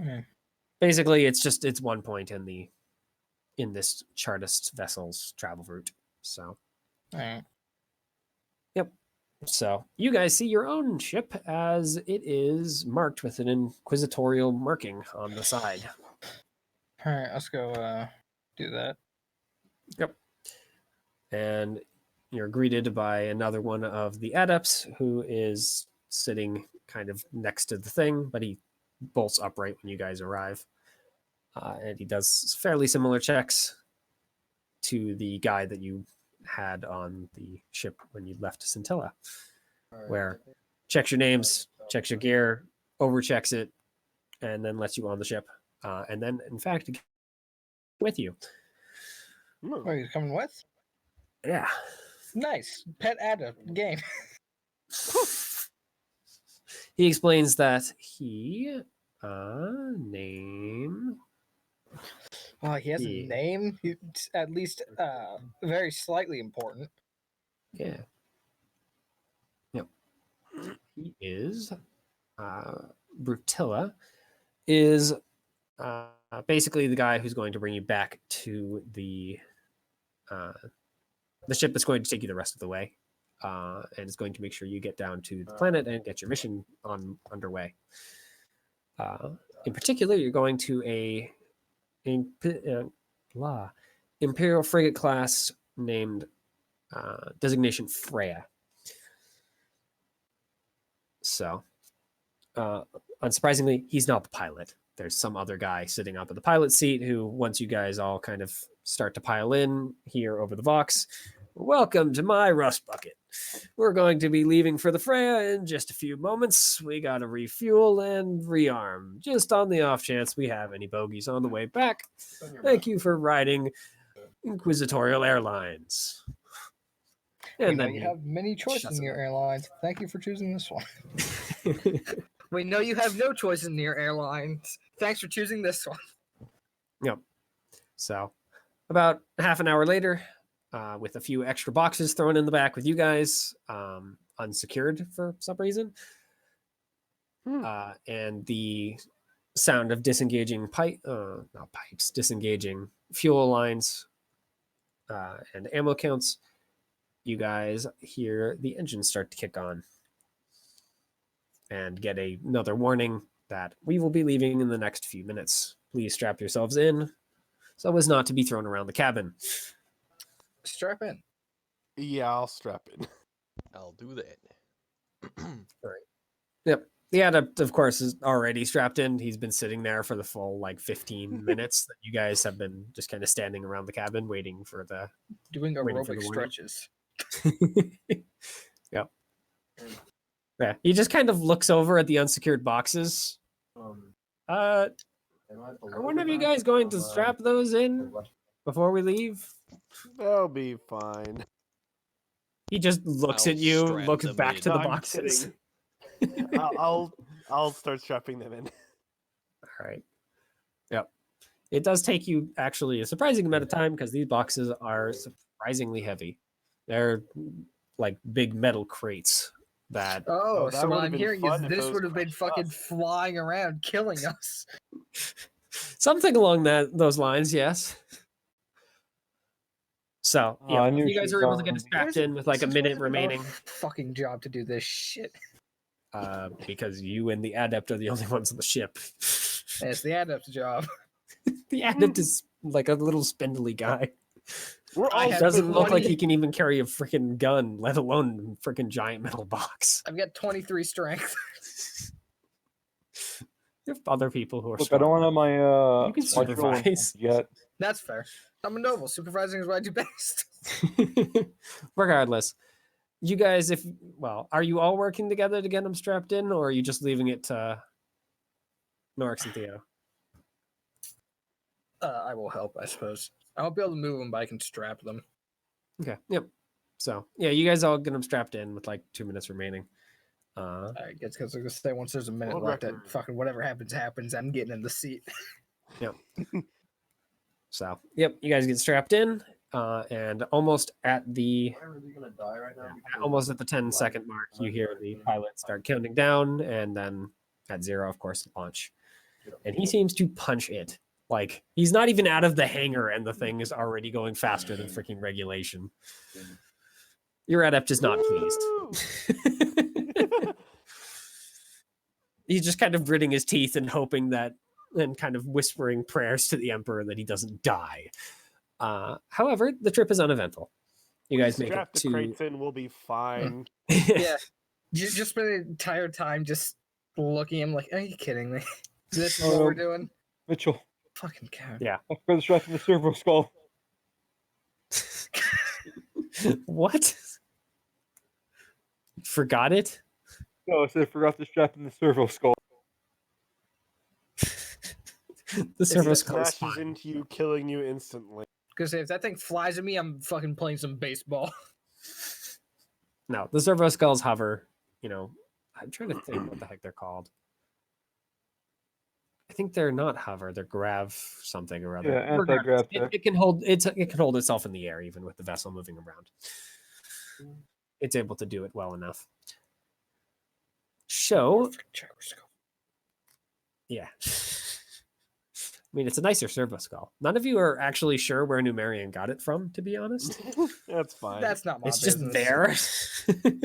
basically it's 1 point in this Chartist vessel's travel route. So Yep. So you guys see your own ship as it is marked with an inquisitorial marking on the side. All right, let's go do that. Yep. And you're greeted by another one of the adepts who is sitting kind of next to the thing, but he bolts upright when you guys arrive. And he does fairly similar checks to the guy that you had on the ship when you left Scintilla, where checks your names, checks your gear, overchecks it, and then lets you on the ship. And then, in fact, with you. Oh, he's coming with? Yeah. Nice. Pet adept game. He explains that he name. Oh, he has a name. He's at least very slightly important. Yeah. Yep. He is Brutilla is basically the guy who's going to bring you back to the ship that's going to take you the rest of the way, and is going to make sure you get down to the planet and get your mission underway. In particular, you're going to a Imperial frigate class named designation Freya. So, unsurprisingly, he's not the pilot. There's some other guy sitting up at the pilot seat who, once you guys all kind of start to pile in here over the Vox, welcome to my rust bucket. We're going to be leaving for the Freya in just a few moments. We got to refuel and rearm, just on the off chance we have any bogeys on the way back. Thank you for riding Inquisitorial Airlines. And then you have many choices in your airlines. Thank you for choosing this one. We know you have no choices in your airlines. Thanks for choosing this one. Yep. So, about half an hour later, with a few extra boxes thrown in the back with you guys, unsecured for some reason, and the sound of disengaging disengaging fuel lines and ammo counts, you guys hear the engines start to kick on and get another warning that we will be leaving in the next few minutes. Please strap yourselves in so as not to be thrown around the cabin. strap in. Yeah, I'll strap in. I'll do that. Yep. The adept, of course, is already strapped in. He's been sitting there for the full 15 minutes that you guys have been just kind of standing around the cabin waiting for the Doing waiting for aerobic the warning. stretches. Yep. Yeah. He just kind of looks over at the unsecured boxes. Are one of you guys going to strap those in before we leave? That'll be fine. He just looks I'll at you, strap looks them back in. to the No, I'm boxes. kidding. I'll start strapping them in. All right. Yep. It does take you actually a surprising amount of time because these boxes are surprisingly heavy. They're like big metal crates that. Oh, that so what would've I'm been hearing fun is if this those would have been crushed fucking us. flying around, killing us. Something along those lines, yes. So yeah, I knew you she guys was are able to on get it the- strapped in with like a This is minute supposed to be our remaining. Fucking job to do this shit. Because you and the adept are the only ones on the ship. And it's the adept's job. The adept is like a little spindly guy. We're I all have Doesn't look like 20 he can even carry a freaking gun, let alone a freaking giant metal box. I've got 23 strength. You have other people who are Look, I don't strong. want my You can my drill supervise. yet. That's fair. I'm a noble. Supervising is what I do best. Regardless, you guys, are you all working together to get them strapped in, or are you just leaving it to Norix and Theo? I will help, I suppose. I won't be able to move them, but I can strap them. Okay. Yep. So yeah, you guys all get them strapped in with 2 minutes remaining. I guess because I'm gonna say once there's a minute World left, record. that fucking whatever happens. I'm getting in the seat. So yep, you guys get strapped in, and almost at the 10-second mark, you hear the pilot start counting down, and then at 0, of course, launch. And he seems to punch it. Like he's not even out of the hangar, and the thing is already going faster than freaking regulation. Your adept is not pleased. He's just kind of gritting his teeth and hoping that, and kind of whispering prayers to the Emperor that he doesn't die. However, the trip is uneventful. You guys make it Strap the to. crates in. We'll be fine. Yeah. Just spend the entire time just looking at him like, are you kidding me? This is what we're doing? Mitchell, Fucking cow. Yeah. I forgot to strap in the servo skull. What? Forgot it? No, I said I forgot to strap in the servo skull. The servo It skull is smashes fine. into you, killing you instantly. Because if that thing flies at me, I'm fucking playing some baseball. No, the servo skulls hover. I'm trying to think what the heck they're called. I think they're not hover; they're grav something or other. Yeah, anti-grav Regardless, tech. it can hold. It can hold itself in the air even with the vessel moving around. It's able to do it well enough. So yeah. I mean, it's a nicer servo skull. None of you are actually sure where Numerian got it from, to be honest. That's fine. That's not my It's business. just there.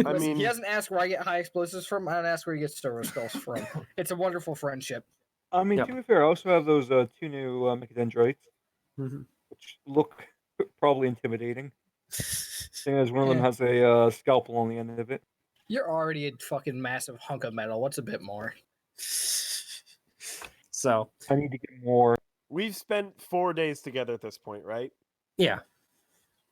I Listen, mean, he doesn't ask where I get high explosives from. I don't ask where he gets servo skulls from. It's a wonderful friendship. I mean, Yep. to be fair, I also have those 2 new Mechadendrites, Mhm. which look probably intimidating. Seeing as one of them Yeah. has a scalpel on the end of it. You're already a fucking massive hunk of metal. What's a bit more? So, I need to get more. we've spent 4 days together at this point, right? yeah.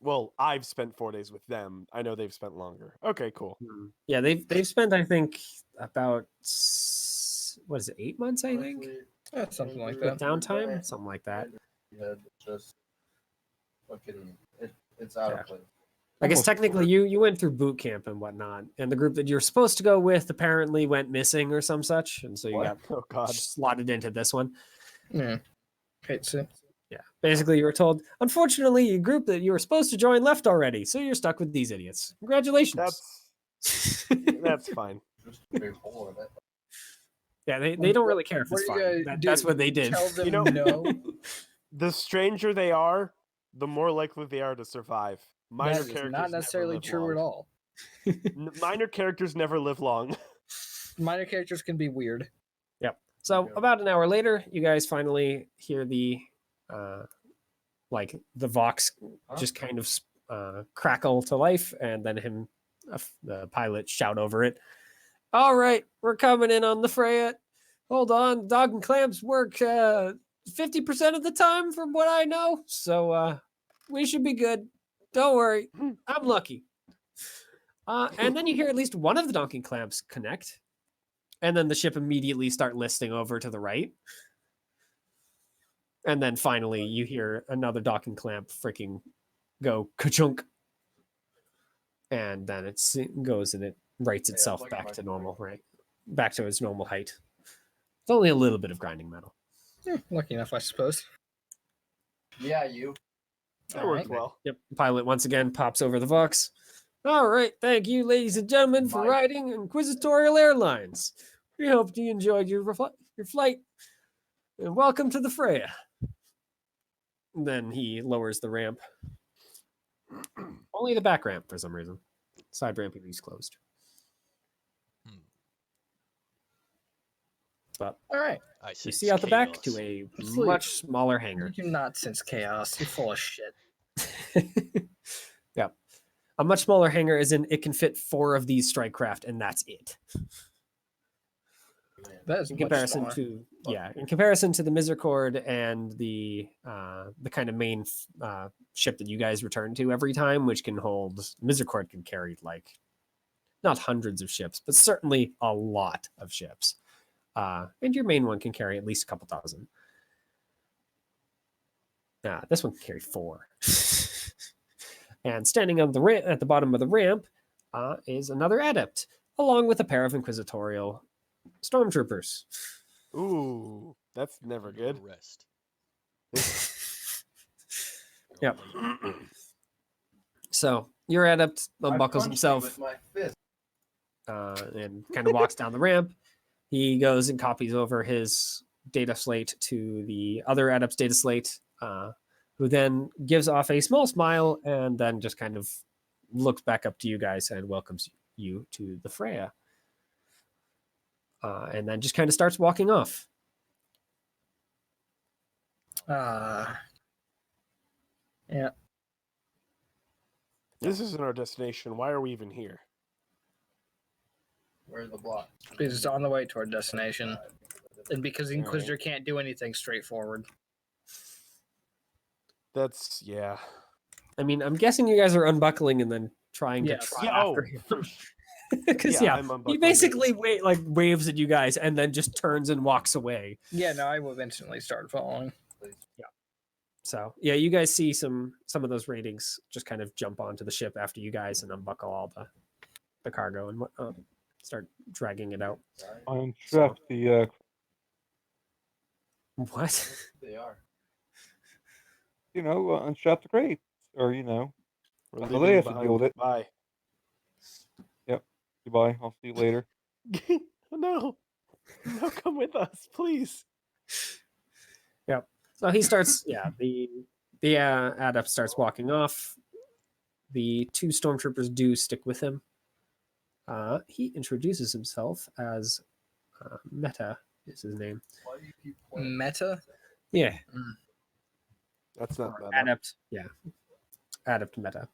Well, I've spent 4 days with them. I know they've spent longer. Okay, cool. Yeah, they've spent, I think, about 8 months, I think? Something like With that. downtime? Something like that. Yeah, just fucking, it's out Yeah. of place. I guess Almost technically you went through boot camp and whatnot, and the group that you're supposed to go with apparently went missing or some such, and so you got Oh God. slotted into this one. Yeah. Okay, so Yeah. Basically, you were told, unfortunately, your group that you were supposed to join left already, so you're stuck with these idiots. Congratulations. That's fine. Just a big hole in it. Yeah, they don't really care if What it's are you fine. gonna That's do? what they did. tell them You know- no. The stranger they are, the more likely they are to survive. Minor That is characters not never necessarily live true long. at all. Minor characters never live long. Minor characters can be weird. So about an hour later, you guys finally hear the the Vox just kind of crackle to life, and then the pilot shout over it. All right, we're coming in on the Freya. Hold on, dog and clamps work 50% of the time from what I know, so we should be good. Don't worry, I'm lucky. And then you hear at least one of the docking clamps connect, and then the ship immediately start listing over to the right. And then finally you hear another docking clamp freaking go ka-chunk. And then it goes and it rights itself back to normal, right? Back to its normal height. It's only a little bit of grinding metal. Lucky enough, I suppose. Yeah, you. That worked well. Yep. Pilot once again pops over the Vox. All right. Thank you, ladies and gentlemen, for riding Inquisitorial Airlines. We hope you enjoyed your flight. And welcome to the Freya. And then he lowers the ramp. Only the back ramp for some reason. Side ramp is closed. But all right, you see out the back to a much smaller hangar. You do not sense chaos. You're full of shit. Yeah, a much smaller hangar is in. It can fit 4 of these strike craft, and that's it. That is in comparison to in comparison to the Misericord and the kind of main ship that you guys return to every time, which can hold Misericord can carry like not hundreds of ships, but certainly a lot of ships. And your main one can carry at least a couple dozen. This one can carry 4. And standing on the at the bottom of the ramp is another adept, along with a pair of inquisitorial stormtroopers. Ooh, that's never good. Rest. Yep. So your adept unbuckles himself and kind of walks down the ramp. He goes and copies over his data slate to the other adept's data slate, who then gives off a small smile and then just kind of looks back up to you guys and welcomes you to the Freya. And then just kind of starts walking off. Yeah. This isn't our destination. Why are we even here? Where's the block? Because it's on the way to our destination. And because the Inquisitor can't do anything straightforward. That's, yeah. I mean, I'm guessing you guys are unbuckling and then trying to try after him. Because he basically waves at you guys and then just turns and walks away. Yeah, no, I will instantly start following. Yeah. So yeah, you guys see some of those ratings just kind of jump onto the ship after you guys and unbuckle all the cargo and start dragging it out. Unstrap the what? They are. Unstrap the crates, or they have to deal with it. Bye. Yep. Goodbye. I'll see you later. No, come with us, please. Yep. So he starts. Yeah. The adept starts walking off. The 2 stormtroopers do stick with him. He introduces himself as Meta is his name. Why do you keep Meta? Yeah. That's not Meta. Adept. Yeah. Adept Meta.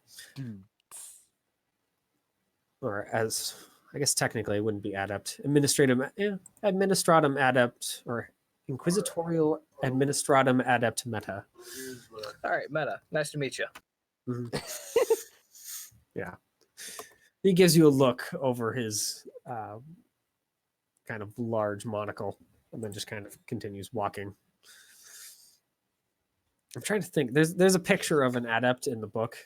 Or as I guess technically it wouldn't be adept. Administratum adept or inquisitorial administratum adept Meta. All right, Meta. Nice to meet you. Mm-hmm. Yeah. He gives you a look over his kind of large monocle and then just kind of continues walking. I'm trying to think. There's a picture of an adept in the book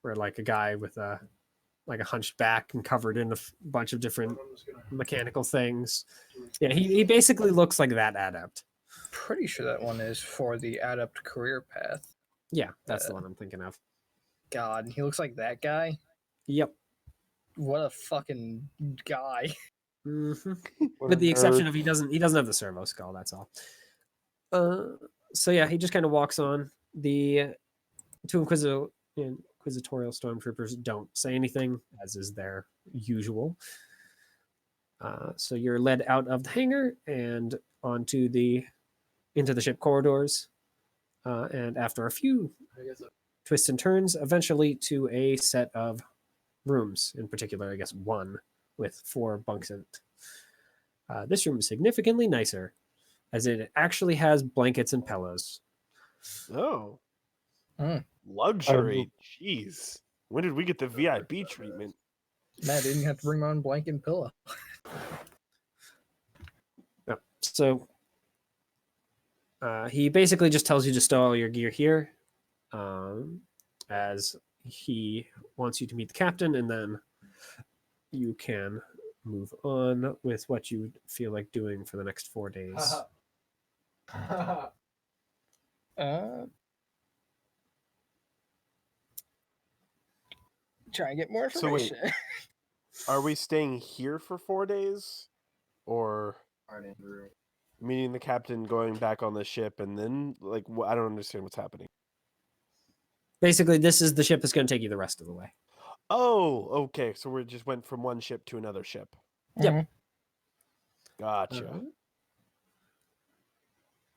where like a guy with a hunched back and covered in a bunch of different mechanical things. Yeah, he basically looks like that adept. Pretty sure that one is for the adept career path. Yeah, that's the one I'm thinking of. God, he looks like that guy. Yep. What a fucking guy. Mm-hmm. With the exception of he doesn't have the servo skull. That's all. So yeah, he just kind of walks on. The 2 inquisitorial stormtroopers don't say anything, as is their usual. So you're led out of the hangar and into the ship corridors. And after a few twists and turns, eventually to a set of rooms, in particular, I guess one with 4 bunks in it. This room is significantly nicer, as it actually has blankets and pillows. Oh. Mm. Luxury. Jeez. When did we get the VIP treatment? Man, I didn't have to bring my own blanket and pillow. So he basically just tells you to stow all your gear here, as he wants you to meet the captain, and then you can move on with what you feel like doing for the next 4 days. Try and get more So wait. information. Are we staying here for 4 days? Or meeting the captain, going back on the ship, and then, like, I don't understand what's happening. Basically, this is the ship that's going to take you the rest of the way. Oh, okay. So we just went from one ship to another ship. Yep. Mhm. Gotcha.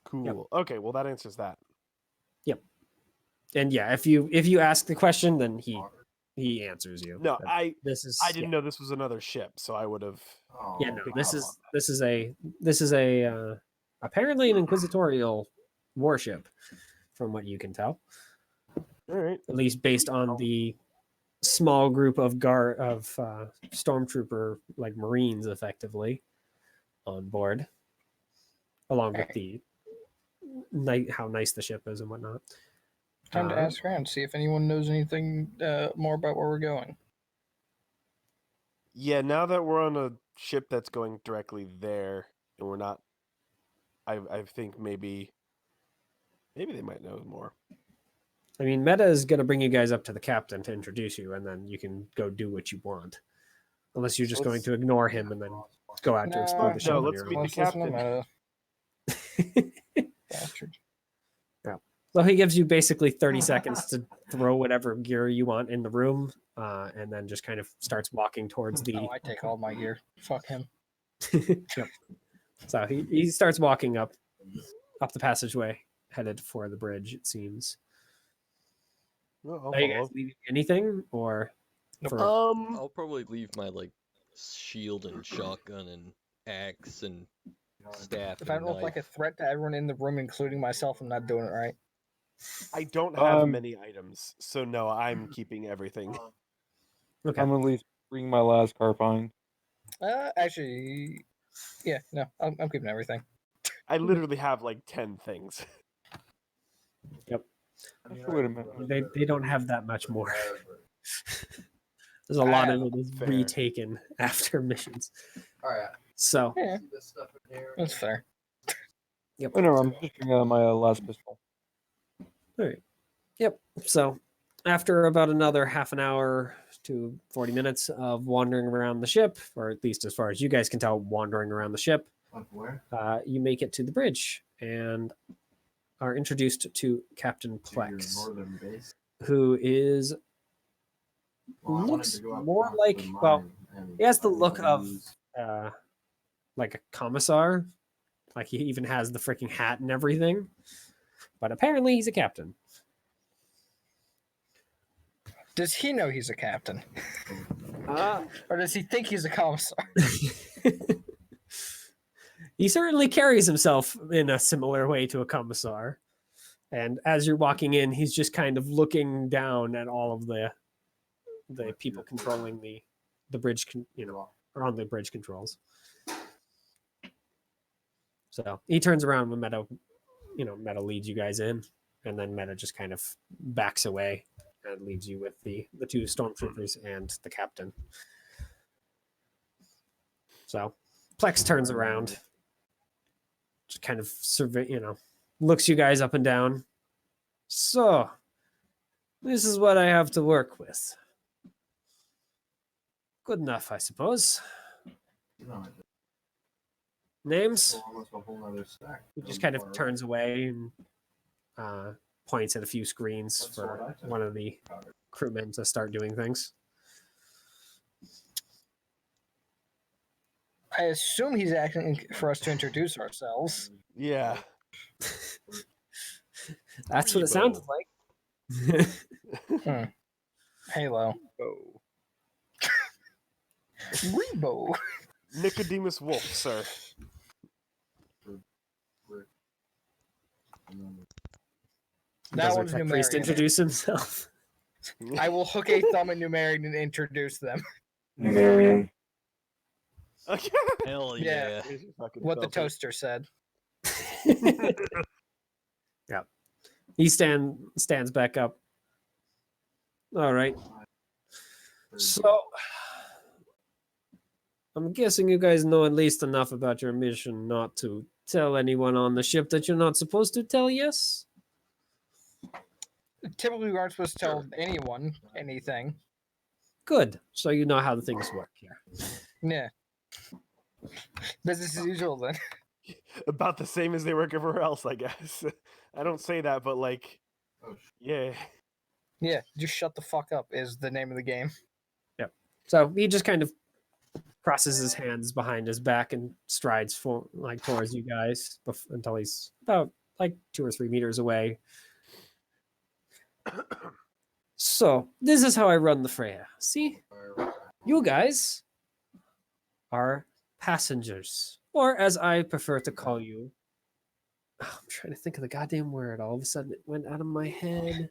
Cool. Yep. Okay, well that answers that. Yep. And yeah, if you ask the question, then he answers you. No, But I I didn't know this was another ship, so I would have. Yeah, no. This is a apparently an inquisitorial warship, from what you can tell. All right. At least based on the small group of stormtrooper like Marines, effectively, on board, along with the how nice the ship is and whatnot. Time to ask around, see if anyone knows anything more about where we're going. Yeah, now that we're on a ship that's going directly there, and we're not, I think maybe they might know more. I mean, Meta is going to bring you guys up to the captain to introduce you, and then you can go do what you want. Unless you're just going to ignore him and then go out to explore the ship. No, on let's your meet own. the captain. Bastard. Yeah. So he gives you basically 30 seconds to throw whatever gear you want in the room, and then just kind of starts walking towards the. Oh, I take all my gear. Fuck him. Yep. So he starts walking up the passageway, headed for the bridge. It seems. Well, Are you guys leaving anything, or? I'll probably leave my shield and shotgun and axe and staff. If I don't look like a threat to everyone in the room, including myself, I'm not doing it right. I don't have many items, so no, I'm keeping everything. Okay. I'm at least bring my last carbine. Actually, yeah, no, I'm keeping everything. I literally have like 10 things. Yep. Wait a minute. They don't have that much more. There's a lot of it is fair. retaken after missions. All right. So Yeah, that's fair. Yep. Oh, no, I'm just bringing out my last pistol. All right. Yep. So after about another half an hour to 40 minutes of wandering around the ship, or at least as far as you guys can tell, wandering around the ship, you make it to the bridge and are introduced to Captain Plex, who is looks more like, well, he has the look of like a commissar, like he even has the freaking hat and everything, but apparently he's a captain. Does he know he's a captain? Or does he think he's a commissar? He certainly carries himself in a similar way to a commissar. And as you're walking in, he's just kind of looking down at all of the people controlling the bridge, or on the bridge controls. So he turns around when Meta leads you guys in, and then Meta just kind of backs away and leaves you with the 2 stormtroopers and the captain. So Plex turns around, just kind of looks you guys up and down. So this is what I have to work with. Good enough, I suppose. Names? He just kind of turns away and points at a few screens for one of the crewmen to start doing things. I assume he's asking for us to introduce ourselves. Yeah. That's what it sounded like. Halo. Oh. Rebo. Nicodemus Wolf, sir. That one's Desert Priest Numerian. introduce himself. I will hook a thumb at Numerian and introduce them. Numerian. Okay. Hell Yeah. yeah. What the toaster said. Yeah. He stands back up. All right. So I'm guessing you guys know at least enough about your mission not to tell anyone on the ship that you're not supposed to tell, yes? Typically, we aren't supposed to tell anyone anything. Good. So you know how the things work here. Yeah. Business as usual then. About the same as they work everywhere else, I guess. I don't say that, but like, yeah. Yeah, just shut the fuck up is the name of the game. Yep. So he just kind of crosses his hands behind his back and strides towards you guys until he's about 2 or 3 meters away. So this is how I run the Freya. See, you guys are passengers, or as I prefer to call you. I'm trying to think of the goddamn word. All of a sudden, it went out of my head.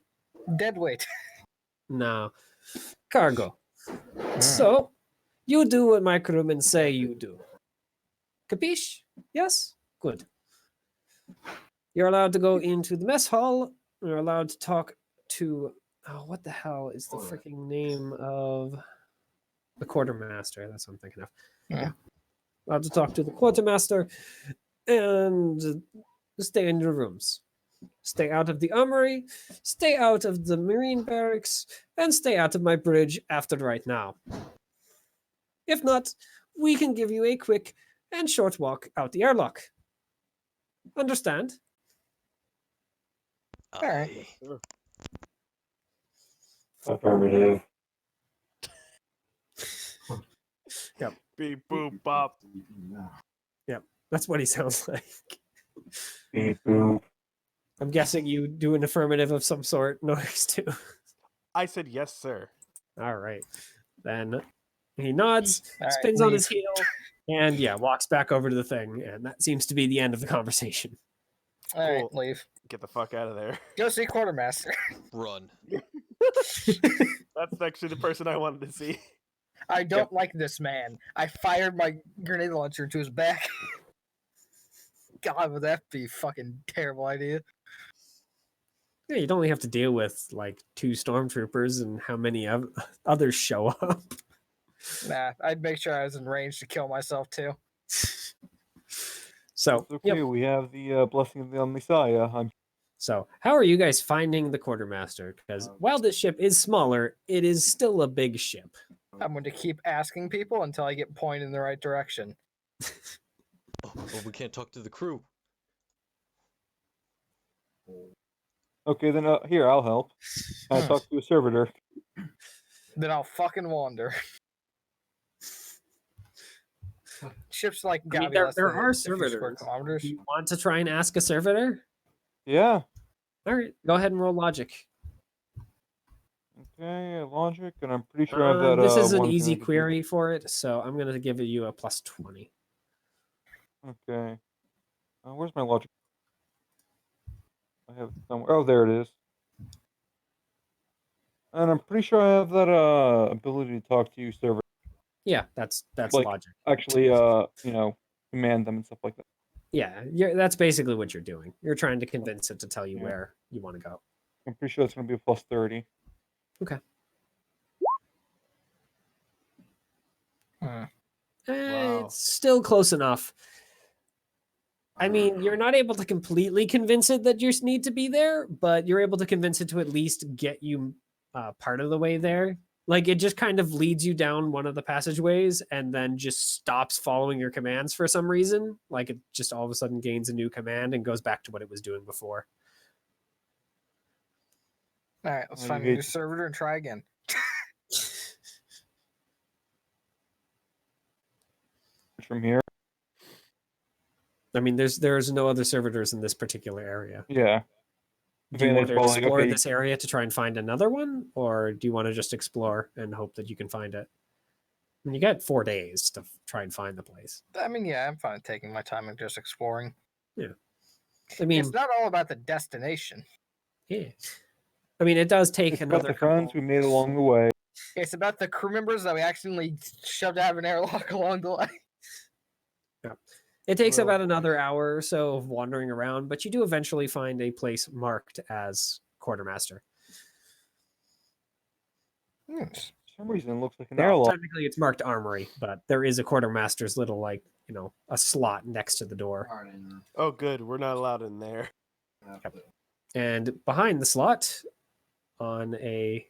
Deadweight. No, cargo. So you do what my crewmen say you do. Capiche? Yes? Good. You're allowed to go into the mess hall. You're allowed to talk to... Oh, what the hell is the freaking name of... The quartermaster. That's what I'm thinking of. Yeah. Allowed to talk to the quartermaster and stay in your rooms. Stay out of the armory, stay out of the marine barracks, and stay out of my bridge after right now. If not, we can give you a quick and short walk out the airlock. Understand? Alright. Affirmative. Yep. Beep boop bop. Yep. That's what he sounds like. Beep boop. I'm guessing you do an affirmative of some sort, Norix too. I said yes, sir. All right. Then he nods, All right, spins on leave. his heel, and walks back over to the thing. And that seems to be the end of the conversation. Alright, Cool. leave. Get the fuck out of there. Go see Quartermaster. Run. That's actually the person I wanted to see. I don't like this man. I fired my grenade launcher to his back. God, would that be a fucking terrible idea? Yeah, you'd only have to deal with 2 stormtroopers and how many others show up. Nah, I'd make sure I was in range to kill myself too. So, It's okay. We have the blessing of the Messiah. So, how are you guys finding the quartermaster? Because while this ship is smaller, it is still a big ship. I'm going to keep asking people until I get pointed in the right direction. Oh, well, we can't talk to the crew. Okay, then here, I'll help. I talk to a servitor. Then I'll fucking wander. Ships gotta be less there than are 50 square servitors. kilometers. Do you want to try and ask a servitor? Yeah. All right, go ahead and roll logic. Okay, logic, and I'm pretty sure I have that. This is an one easy thing query for it, so I'm going to give you a plus 20. Okay. Where's my logic? I have it somewhere. Oh, there it is. And I'm pretty sure I have that ability to talk to you, server. Yeah, that's Like, logic. Actually, command them and stuff like that. Yeah, that's basically what you're doing. You're trying to convince it to tell you where you want to go. I'm pretty sure it's going to be a plus 30. Okay. Wow. It's still close enough. I mean, you're not able to completely convince it that you need to be there, but you're able to convince it to at least get you part of the way there. It just kind of leads you down one of the passageways and then just stops following your commands for some reason. It just all of a sudden gains a new command and goes back to what it was doing before. All right, let's find a new servitor and try again. From here? I mean, there's no other servitors in this particular area. Yeah. Do you want to explore okay, this area to try and find another one, or do you want to just explore and hope that you can find it? I mean, you got 4 days to try and find the place. I mean, yeah, I'm fine taking my time and just exploring. Yeah. I mean, it's not all about the destination. Yeah. I mean, it does take another the friends we made along the way. It's about the crew members that we accidentally shoved out of an airlock along the way. Yeah. It takes about another hour or so of wandering around, but you do eventually find a place marked as quartermaster. For some reason, it looks like an Well, airlock. technically, it's marked armory, but there is a quartermaster's little, like, you know, a slot next to the door. Oh, good. We're not allowed in there. Yep. And behind the slot, on a,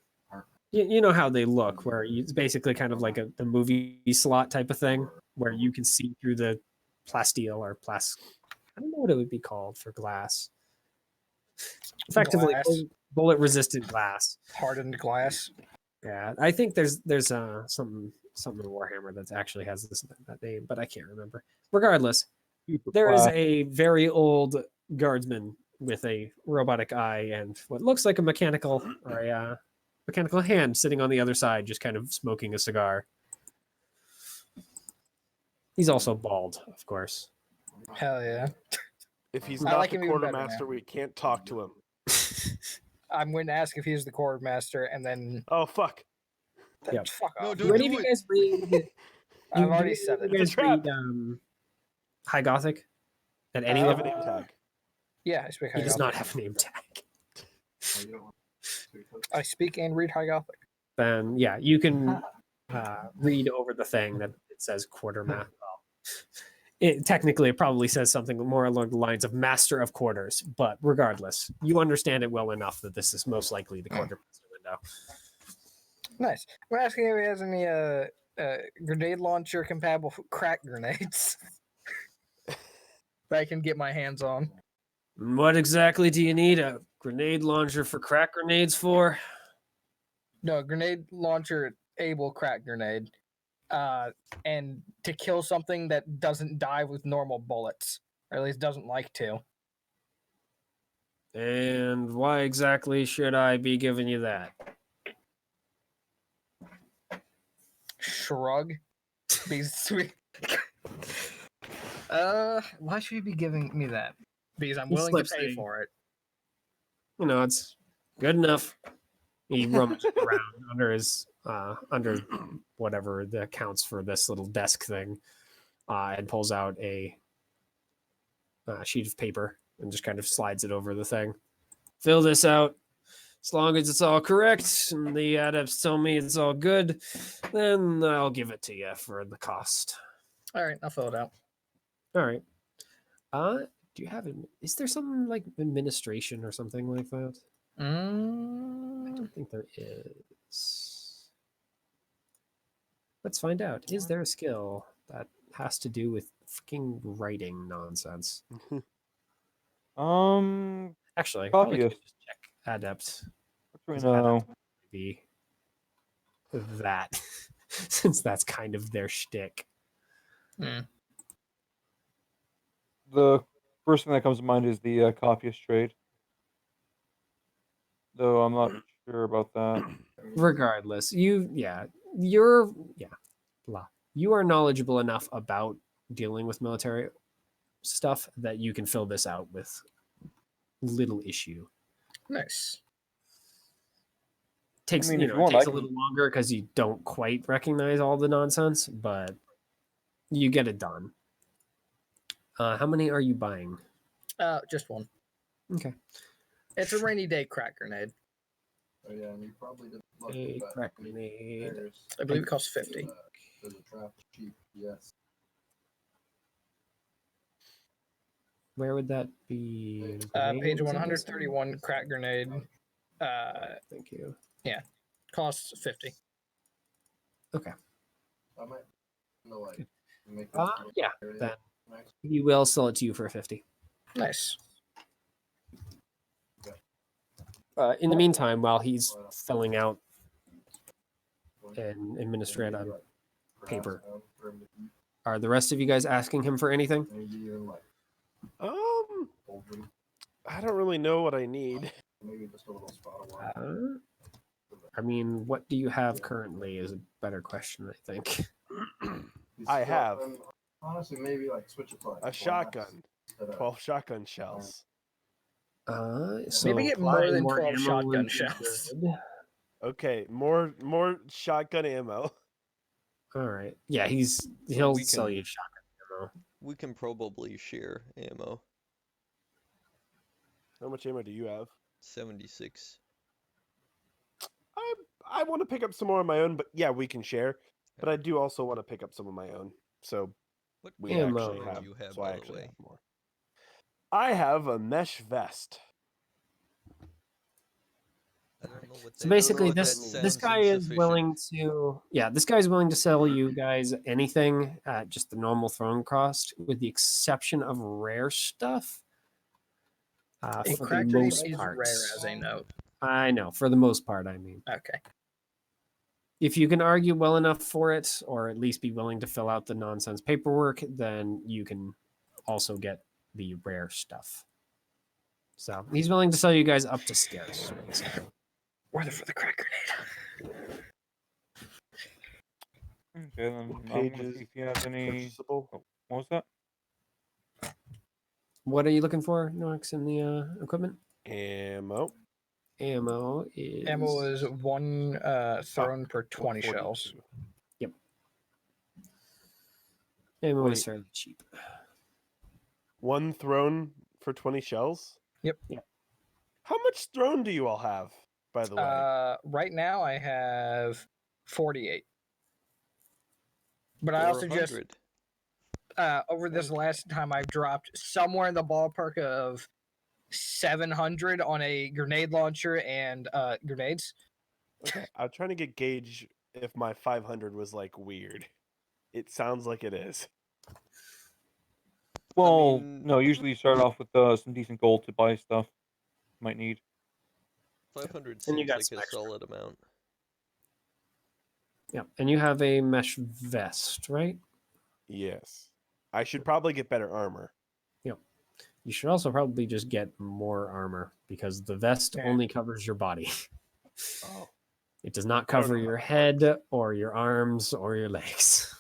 you know how they look, where it's basically kind of like the movie slot type of thing, where you can see through the plasteel or I don't know what it would be called for glass. Effectively, bullet resistant glass. Hardened glass. Yeah, I think there's something in Warhammer that actually has that name, but I can't remember. Regardless, there is a very old guardsman with a robotic eye and what looks like a mechanical hand sitting on the other side, just kind of smoking a cigar. He's also bald, of course. Hell yeah. If he's not the quartermaster, we can't talk to him. I'm going to ask if he's the quartermaster, and then... Oh, fuck. Yep. Fuck off. No, Do any of you guys read... I've already said it. You guys read High Gothic? At any level? Name tag. Yeah, I speak High He does Gothic. not have a name tag. I speak and read High Gothic. Then, yeah, you can read over the thing that it says quartermaster. It probably says something more along the lines of master of quarters, but regardless, you understand it well enough that this is most likely the quartermaster window. Nice. We're asking if he has any grenade launcher compatible crack grenades that I can get my hands on. What exactly do you need a grenade launcher for crack grenades for? No, grenade launcher able crack grenade. And to kill something that doesn't die with normal bullets, or at least doesn't like to. And why exactly should I be giving you that? Shrug. Be sweet. Why should you be giving me that? Because I'm willing to pay for it. You know, it's good enough. He rummages around under his under whatever the counts for this little desk thing, and pulls out a sheet of paper and just kind of slides it over the thing. Fill this out. As long as it's all correct and the adepts tell me it's all good, then I'll give it to you for the cost. All right, I'll fill it out. All right. Do you have is there something like administration or something like that? I don't think there is. Let's find out. Is there a skill that has to do with freaking writing nonsense? Actually, I probably could just check adept. No. Be that, since that's kind of their shtick. The first thing that comes to mind is the copyist trade. Though I'm not sure about that. Regardless, you are knowledgeable enough about dealing with military stuff that you can fill this out with little issue. Nice. Takes it takes a little longer because you don't quite recognize all the nonsense, but you get it done. How many are you buying? Just one. Okay. It's a rainy day crack grenade. Oh yeah, and you probably didn't look A at crack grenade. I believe it costs 50. There's a trap cheap, yes. Where would that be? Page 131, crack grenade. Thank you. Yeah, costs 50. Okay. I might no idea. Yeah, then he will sell it to you for 50. Nice. In the meantime, while he's filling out an administrative paper, are the rest of you guys asking him for anything? I don't really know what I need. Maybe just a little spot of water. I mean, what do you have currently is a better question, I think. I have honestly maybe like switch it to like a shotgun, 12 shotgun shells. So maybe get more applying than 12 ammo shotgun would be shells. good. Okay, more shotgun ammo. All right. Yeah, he'll sell you shotgun ammo. We can probably share ammo. How much ammo do you have? 76. I want to pick up some more of my own, but yeah, we can share. But I do also want to pick up some of my own. So What we ammo actually have. do you have, So by I the actually way? have more. I have a mesh vest. I don't know what So that basically, means. this That this sounds guy is insufficient. willing to this guy's willing to sell you guys anything at just the normal throwing cost, with the exception of rare stuff. A For the cracked grenade most is part, rare as a note. I know. For the most part, I mean, Okay. if you can argue well enough for it, or at least be willing to fill out the nonsense paperwork, then you can also get the rare stuff. So he's willing to sell you guys up to scarce, basically. Or for the crack grenade. Okay, then I want to Pages see if he has any. purchasable. Oh, what was that? What are you looking for, Nox, in the equipment? Ammo. Ammo is Ammo is one thrown per 20 shells. 142. Yep. Ammo is Wait. fairly cheap. One thrown for 20 shells? Yep. How much thrown do you all have, by the way? Right now I have 48. But I also just 400. over this last time I've dropped somewhere in the ballpark of 700 on a grenade launcher and grenades. Okay, I'm trying to get gauge if my 500 was like weird. It sounds like it is. Well, mean- no. Usually you start off with some decent gold to buy stuff. Might need. 500 And you seems got like some a extra. solid amount. Yeah, and you have a mesh vest, right? Yes. I should probably get better armor. You should also probably just get more armor because the vest Yeah. only covers your body. Oh. It does not I don't cover know your how that head or your arms or your legs.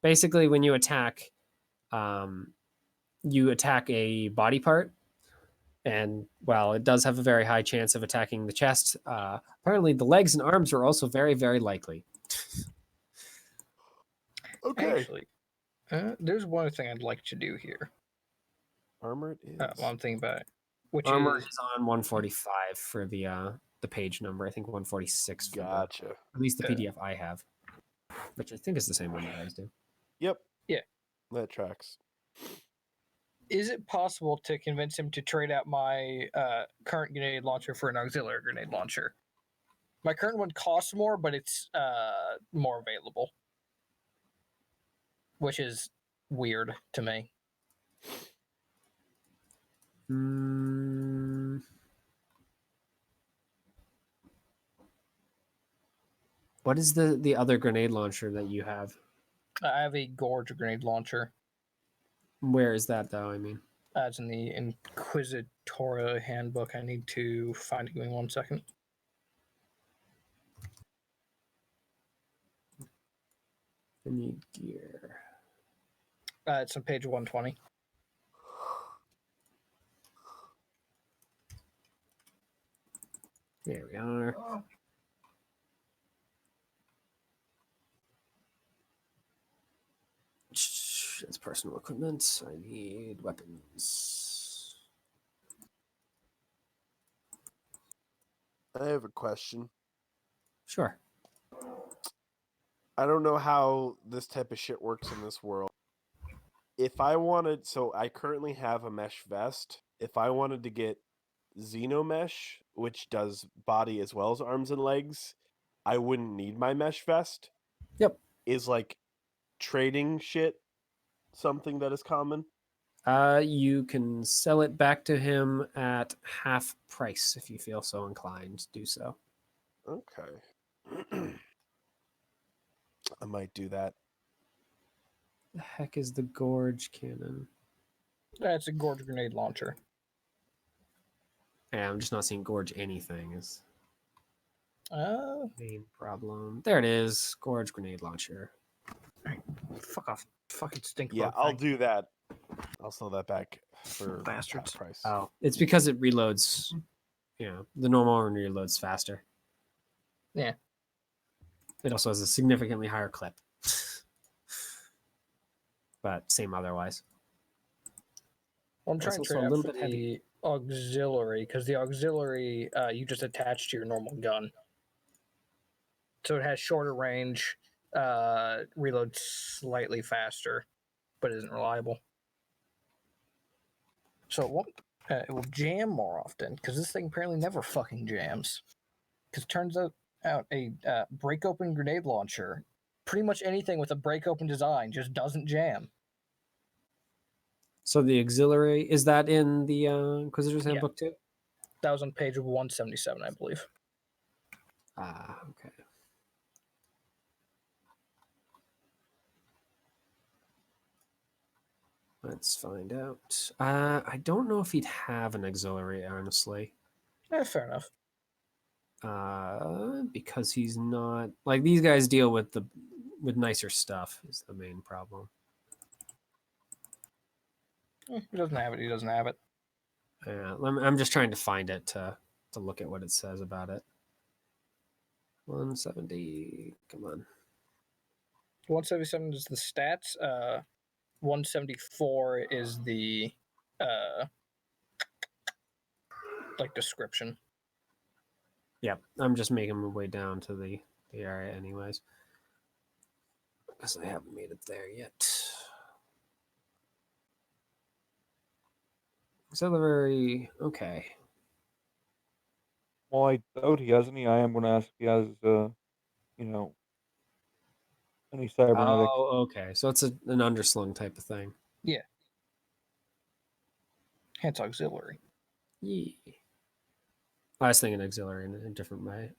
Basically, when you attack a body part, and while it does have a very high chance of attacking the chest, apparently the legs and arms are also very, very likely. Okay. Actually, there's one thing I'd like to do here. Armor it is. Well, I'm thinking about it. Which Armor is is on 145 for the page number. I think 146 for Gotcha. at least the Yeah. PDF I have, which I think is the same one you guys do. Yep. Yeah. That tracks. is it possible to convince him to trade out my current grenade launcher for an auxiliary grenade launcher? My current one costs more, but it's more available, which is weird to me. What is the other grenade launcher that you have? I have a Gorge grenade launcher. Where is that, though? I mean, It's in the Inquisitora handbook. I need to find it. Give me 1 second. I need gear. It's on page 120. There we are. It's personal equipment. I need weapons. I have a question. Sure. I don't know how this type of shit works in this world. If I wanted, so I currently have a mesh vest. If I wanted to get Xenomesh, which does body as well as arms and legs, I wouldn't need my mesh vest. Yep. Is like trading shit something that is common? You can sell it back to him at half price if you feel so inclined to do so. Okay. I might do that. The heck is the Gorge cannon? That's a Gorge grenade launcher. Yeah, I'm just not seeing Gorge anything is main problem. There it is. Gorge grenade launcher. Fuck off. Fucking stink Yeah, bug I'll thing. do that. I'll sell that back for Bastards. half price. Oh, it's because it reloads. The normal one reloads faster. Yeah. It also has a significantly higher clip, but same otherwise. Well, I'm It's trying to also trade a out little for bit heavy. the auxiliary because the auxiliary you just attach to your normal gun, so it has shorter range, reloads slightly faster, but isn't reliable. So it will jam more often because this thing apparently never fucking jams. Because turns out a break open grenade launcher, pretty much anything with a break open design just doesn't jam. So the auxiliary, is that in the Inquisitor's Handbook too? That was on page 177, I believe. Ah, okay. Let's find out. I don't know if he'd have an auxiliary, honestly. Fair enough. Because he's not like these guys deal with nicer stuff is the main problem. He doesn't have it. He doesn't have it. Yeah, I'm just trying to find it to look at what it says about it. 170. Come on. 177 is the stats. 174 is the description. Yep, I'm just making my way down to the area anyways. Because I haven't made it there yet. Auxiliary, okay. Well, I doubt he has any. I am going to ask if he has, any cybernetics. Oh, okay. So it's an underslung type of thing. Yeah. Hence auxiliary. Yeah. I was thinking auxiliary in a different way.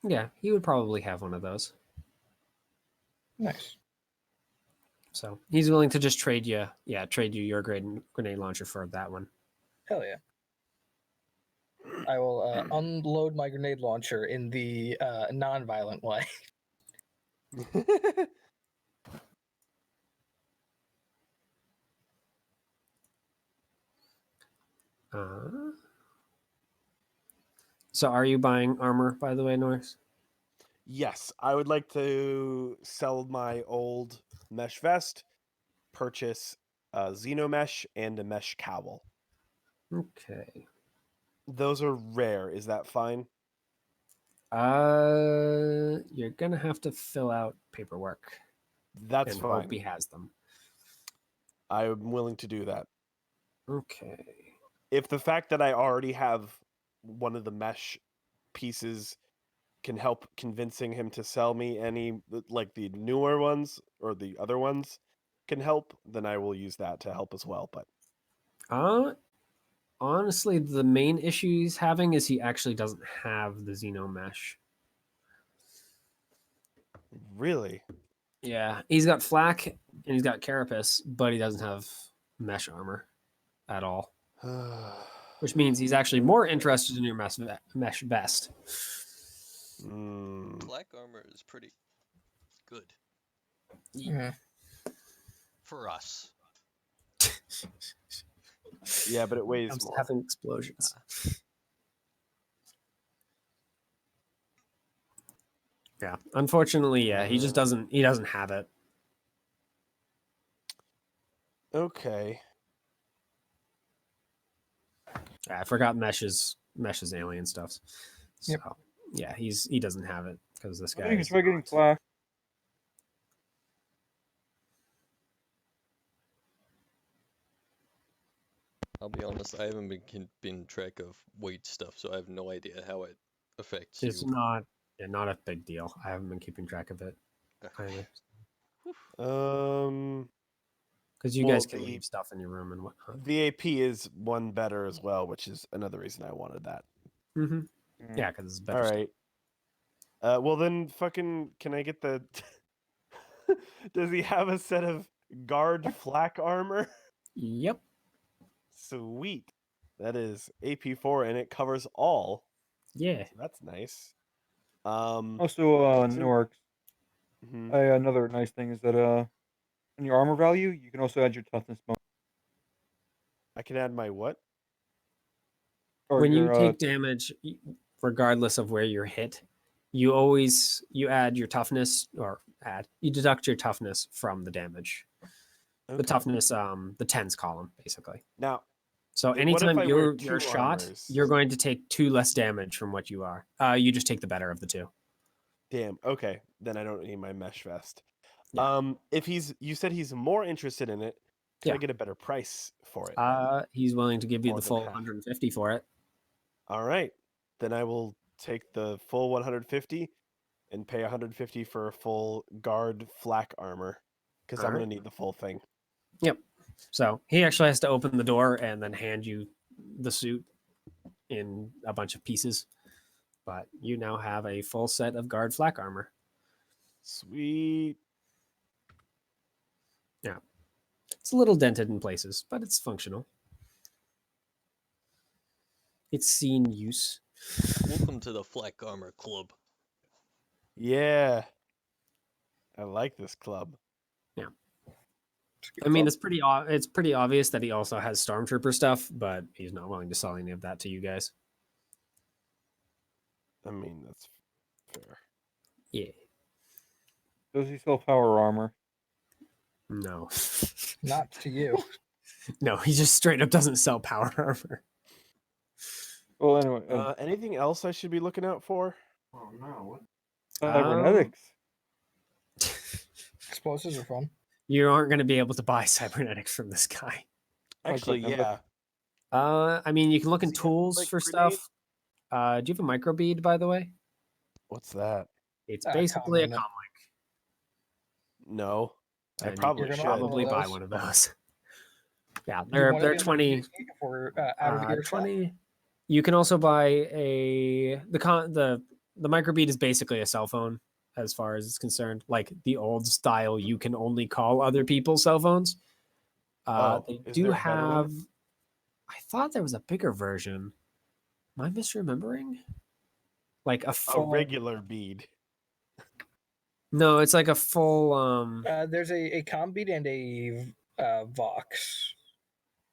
Yeah, he would probably have one of those. Nice. So he's willing to just trade you your grenade launcher for that one. Hell yeah. I will unload my grenade launcher in the non-violent way. So are you buying armor, by the way, Norris? Yes, I would like to sell my old mesh vest, purchase a Xenomesh and a mesh cowl. Okay. Those are rare. Is that fine? You're gonna have to fill out paperwork. That's and fine. Hope he has them. I'm willing to do that. Okay. If the fact that I already have one of the mesh pieces can help convincing him to sell me any, like the newer ones or the other ones can help, then I will use that to help as well. But honestly, the main issue he's having is he actually doesn't have the Xenomesh. Really? Yeah, he's got flak and he's got carapace, but he doesn't have mesh armor at all. Which means he's actually more interested in your mesh vest. Black armor is pretty good. Yeah. For us. Yeah, but it weighs more. Having explosions. Yeah, unfortunately, yeah, he just doesn't have it. Okay. Yeah, I forgot Mesh's alien stuff. So, yep. Yeah, he doesn't have it because this guy. You can try getting flash. I'll be honest, I haven't been track of weight stuff, so I have no idea how it affects It's you. not a big deal. I haven't been keeping track of it either. Because you guys can leave stuff in your room and whatnot. VAP is one better as well, which is another reason I wanted that. Mm-hmm. Yeah, because it's better. All right. Well then, fucking, can I get the? Does he have a set of guard flak armor. Yep. Sweet. That is AP4 and it covers all. Yeah. So that's nice. Also, so- Norks. Mhm. Another nice thing is that in your armor value, you can also add your toughness bonus. I can add my what? Or When you your, take damage, regardless of where you're hit, you add your toughness you deduct your toughness from the damage. The Okay. toughness, the tens column, basically. Now, So what if anytime I wear you're two shot, armors? you're going to take 2 less damage from what you are. You just take the better of the 2. damn. Okay, then I don't need my mesh vest. Yeah. If you said he's more interested in it, can I Yeah. get a better price for it? He's willing to give you More the than full half. 150 for it. All right, then I will take the full 150 and pay 150 for a full guard flak armor because I'm Alright. gonna need the full thing. Yep. So he actually has to open the door and then hand you the suit in a bunch of pieces. But you now have a full set of guard flak armor. Sweet. Yeah. It's a little dented in places, but it's functional. It's seen use. Welcome to the Flak Armor Club. Yeah, I like this club. Yeah. I mean, it's pretty obvious that he also has stormtrooper stuff, but he's not willing to sell any of that to you guys. I mean, that's fair. Yeah. does he sell power armor? No. Not to you. No, he just straight up doesn't sell power armor. Well, anyway, Anything else I should be looking out for? Oh no, what? cybernetics. Explosives are fun. You aren't going to be able to buy cybernetics from this guy. Actually, Okay, yeah. I mean, you can look in Does he have, tools like, for grenades? stuff. Do you have a microbead, by the way? What's that? It's basically a common. comlink. No, I and probably you should. could probably buy those? one of those. Yeah, You they're wanna do 20. for out of earshot? 20. You can also buy the microbead is basically a cell phone as far as it's concerned, like the old style. You can only call other people cell phones. They is do there a better one? have. I thought there was a bigger version. Am I misremembering? Like a A full. regular bead. No, it's like a full. There's a combeat and a Vox.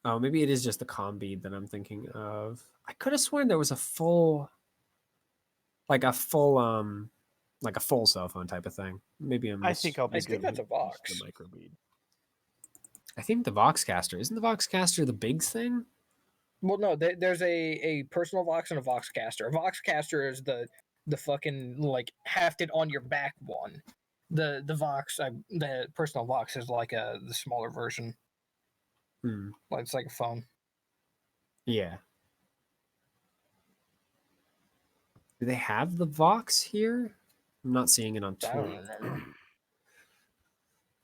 Oh, maybe it is just the comm bead that I'm thinking of. I could have sworn there was a full, like a full cell phone type of thing. Maybe I think I'll be I good. think that's a with Vox. just the micro bead. I think the Voxcaster isn't the Voxcaster the big thing? Well, no, there's a personal Vox and a Voxcaster. A Voxcaster is the fucking like hafted on your back one. The Vox, the personal Vox is like the smaller version. Hmm. Like it's like a phone. Yeah. Do they have the Vox here? I'm not seeing it on I don't tour. remember.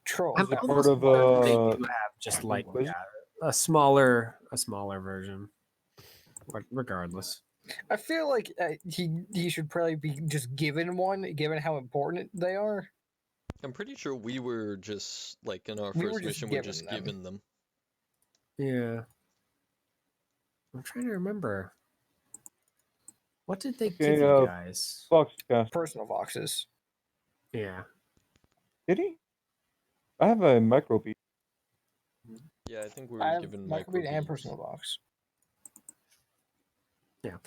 Troll. I'm Is it almost part of, positive they do have just like Inquisitor? a smaller version. Regardless. I feel like he should probably be just given one, given how important they are. I'm pretty sure we were just, like, in our We were first just mission, we're given just them. given them. Yeah. I'm trying to remember. What did they give you guys? Voxcast. Personal Voxes. Yeah. Did he? I have a micro bead. Yeah, I think we I were have given microbead and microbeads. personal Vox. Yeah.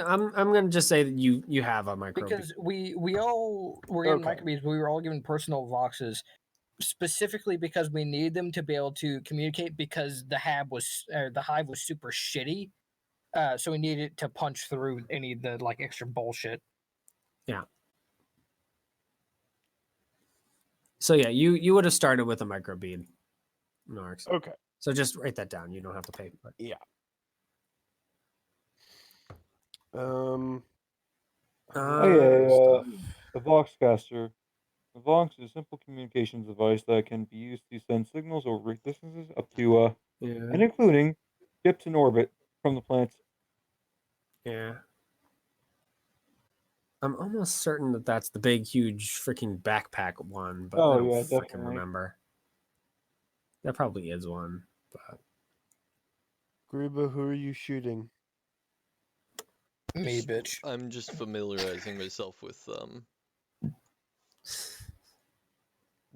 I'm gonna just say that you have a micro Because we all were given Okay. microbeads, but we were all given personal Voxes specifically because we needed them to be able to communicate because the hive was super shitty. So we needed to punch through any of the like extra bullshit. Yeah. So yeah, you would have started with a microbead. Narcs. Okay. So just write that down. You don't have to pay for it. Yeah. The Voxcaster. The Vox is a simple communications device that can be used to send signals over distances up to yeah. and including ships in orbit from the planets. Yeah. I'm almost certain that that's the big, huge, freaking backpack one, but I Oh, don't yeah, freaking definitely. remember. That probably is one. But Gruba, who are you shooting? Me, bitch. I'm just familiarizing myself with the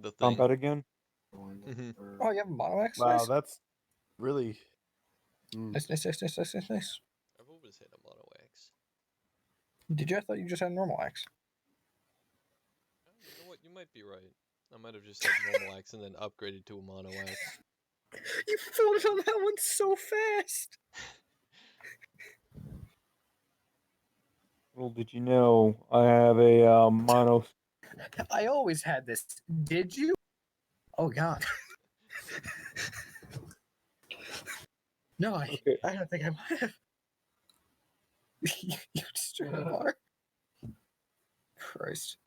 thing. Combat again? Mhm. Oh, you have a mono axe? Wow, Nice. that's really Nice. Nice. I've always had a mono axe. Did you? I thought you just had a normal axe. Oh, you know what? You might be right. I might have just had normal axe and then upgraded to a mono axe. You filled on that one so fast. Well, did you know I have a mono? I always had this. Did you? Oh God. No, Okay. I don't think I might have. You straight up are. Christ.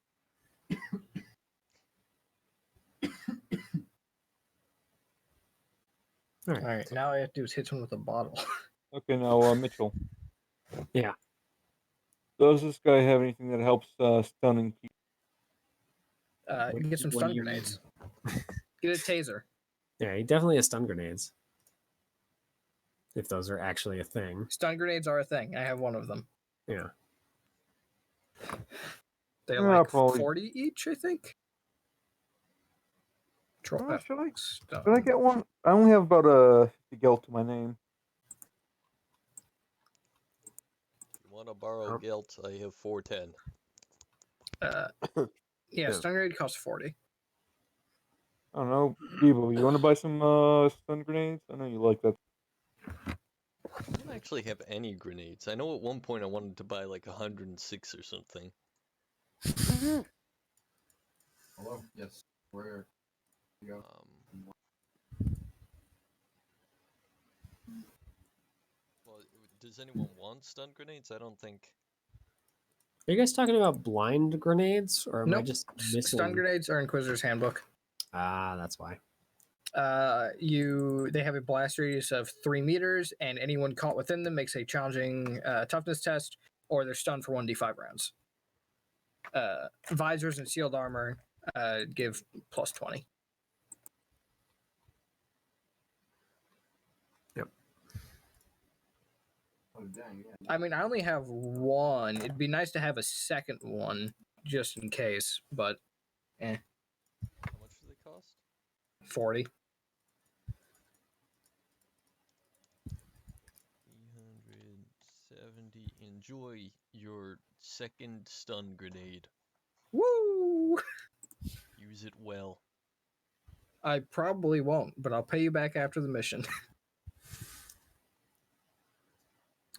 All right, now all I have to do is hit someone with a bottle. Okay, now Mitchell. Yeah. Does this guy have anything that helps stunning people? Get some What stun do you grenades. Get a taser. Yeah, he definitely has stun grenades. If those are actually a thing. Stun grenades are a thing. I have one of them. Yeah. They're Yeah, like probably. 40 each, I think. Should I Stun. get one? I only have about 50 gil to my name. If you want to borrow guilt, I have 410. Yeah, stun grenade costs 40. I don't know. People, you want to buy some stun grenades? I know you like that. I don't actually have any grenades. I know at one point I wanted to buy like 106 or something. Hello? Yes. Where you go? Well, does anyone want stun grenades? I don't think. Are you guys talking about blind grenades, or am I Nope. just missing? Stun grenades are Inquisitor's Handbook. Ah, that's why. They have a blast radius of 3 meters, and anyone caught within them makes a challenging toughness test, or they're stunned for 1d5 rounds. Visors and sealed armor give plus 20. Yep. Oh, dang, yeah. I mean, I only have one. It'd be nice to have a second one just in case, but How much do they cost? 40. 370. Enjoy your second stun grenade. Woo! Use it well. I probably won't, but I'll pay you back after the mission.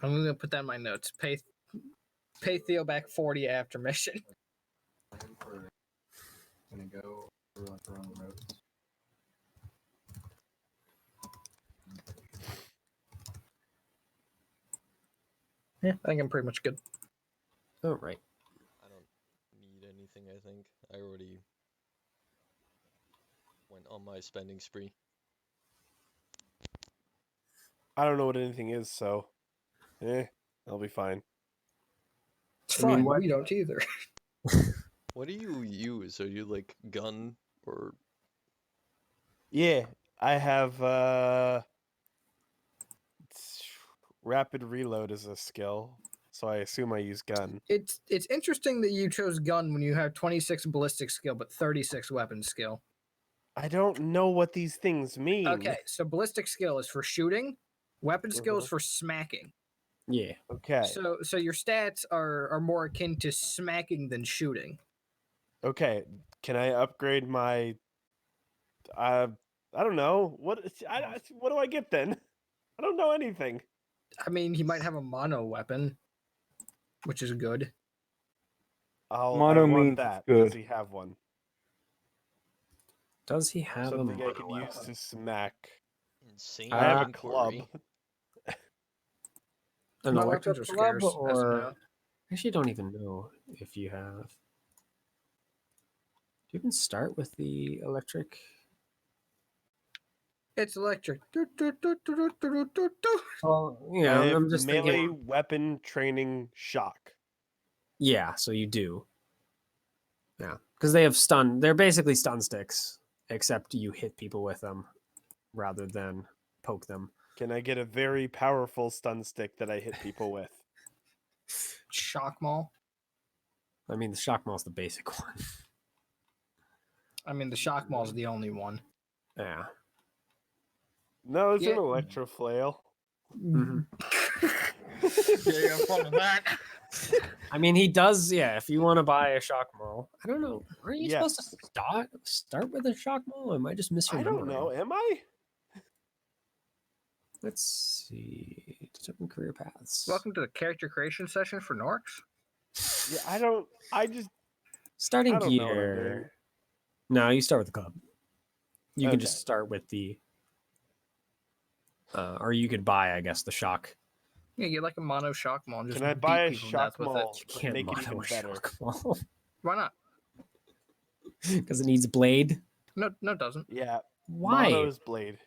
I'm gonna put that in my notes. Pay Theo back 40 after mission. Gonna go around the roads. Yeah, I think I'm pretty much good. Oh, right. I don't need anything, I think. I already went on my spending spree. I don't know what anything is, so I'll be fine. It's fine. We don't either. What do you use? Are you like gun or? Yeah, I have rapid reload as a skill, so I assume I use gun. It's interesting that you chose gun when you have 26 ballistic skill but 36 weapon skill. I don't know what these things mean. Okay, so ballistic skill is for shooting, weapon skill is for smacking. Yeah. Okay. So your stats are more akin to smacking than shooting. Okay. Can I upgrade my? I don't know what do I get then? I don't know anything. I mean, he might have a mono weapon, which is good. Mono means that. good. Does he have one? Does he have Something a I can use to smack? Insane. I have a inquiry. club. an My electric weapons are club, scarce, as of or now. I actually don't even know if you have. Do you even start with the electric? It's electric. Oh, yeah, I have I'm just melee thinking. weapon training shock. Yeah, so you do. Yeah, because they have stun. They're basically stun sticks, except you hit people with them. rather than poke them. Can I get a very powerful stun stick that I hit people with? Shock Maul. I mean, the Shock Maul is the basic one. I mean, the Shock Maul is the only one. Yeah. No, it's Yeah. an Electro Flail. Mhm. Yeah, fun with that. I mean, he does. Yeah, if you want to buy a Shock Maul, I don't know. Are you supposed to Yes. start with a Shock Maul? Am I just misremembering? I don't know. Am I? Let's see. Determine career paths. Welcome to the character creation session for Norks. Yeah, I don't. I just. Starting I don't know what I'm doing. gear. No, you start with the club. You can Okay. just start with the. Or you could buy, I guess, the shock. Yeah, you like a mono Shock Maul. And just Can I beat buy a people to Shock death with it. Maul? You can't Make it mono even a better. shock maul Why not? because it needs a blade. No, it doesn't. Yeah. Why? Mono's blade.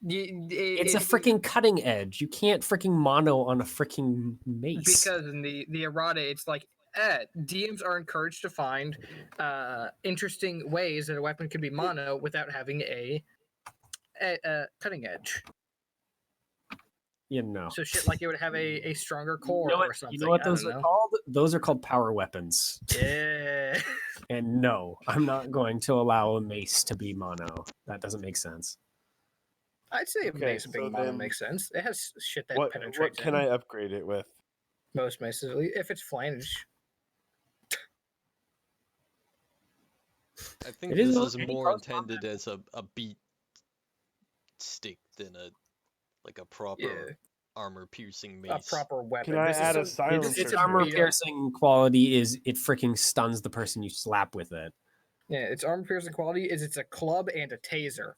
It's a freaking cutting edge. You can't freaking mono on a freaking mace. Because in the errata, it's like DMs are encouraged to find interesting ways that a weapon can be mono without having a cutting edge. You know. So shit like it would have a stronger core or something. You know what I those don't are know. called? Those are called power weapons. Yeah. And no, I'm not going to allow a mace to be mono. That doesn't make sense. I'd say Okay, mace being so mono then makes sense. It has shit that What penetrates. can in. I upgrade it with? Most maces, if it's flange. I think It is this not is any more close intended as a beat stick than a proper armor piercing mace. A proper weapon. Can I This is add a so- silencer? Its to armor it? beat up. piercing quality is it freaking stuns the person you slap with it. Yeah, its armor piercing quality is it's a club and a taser.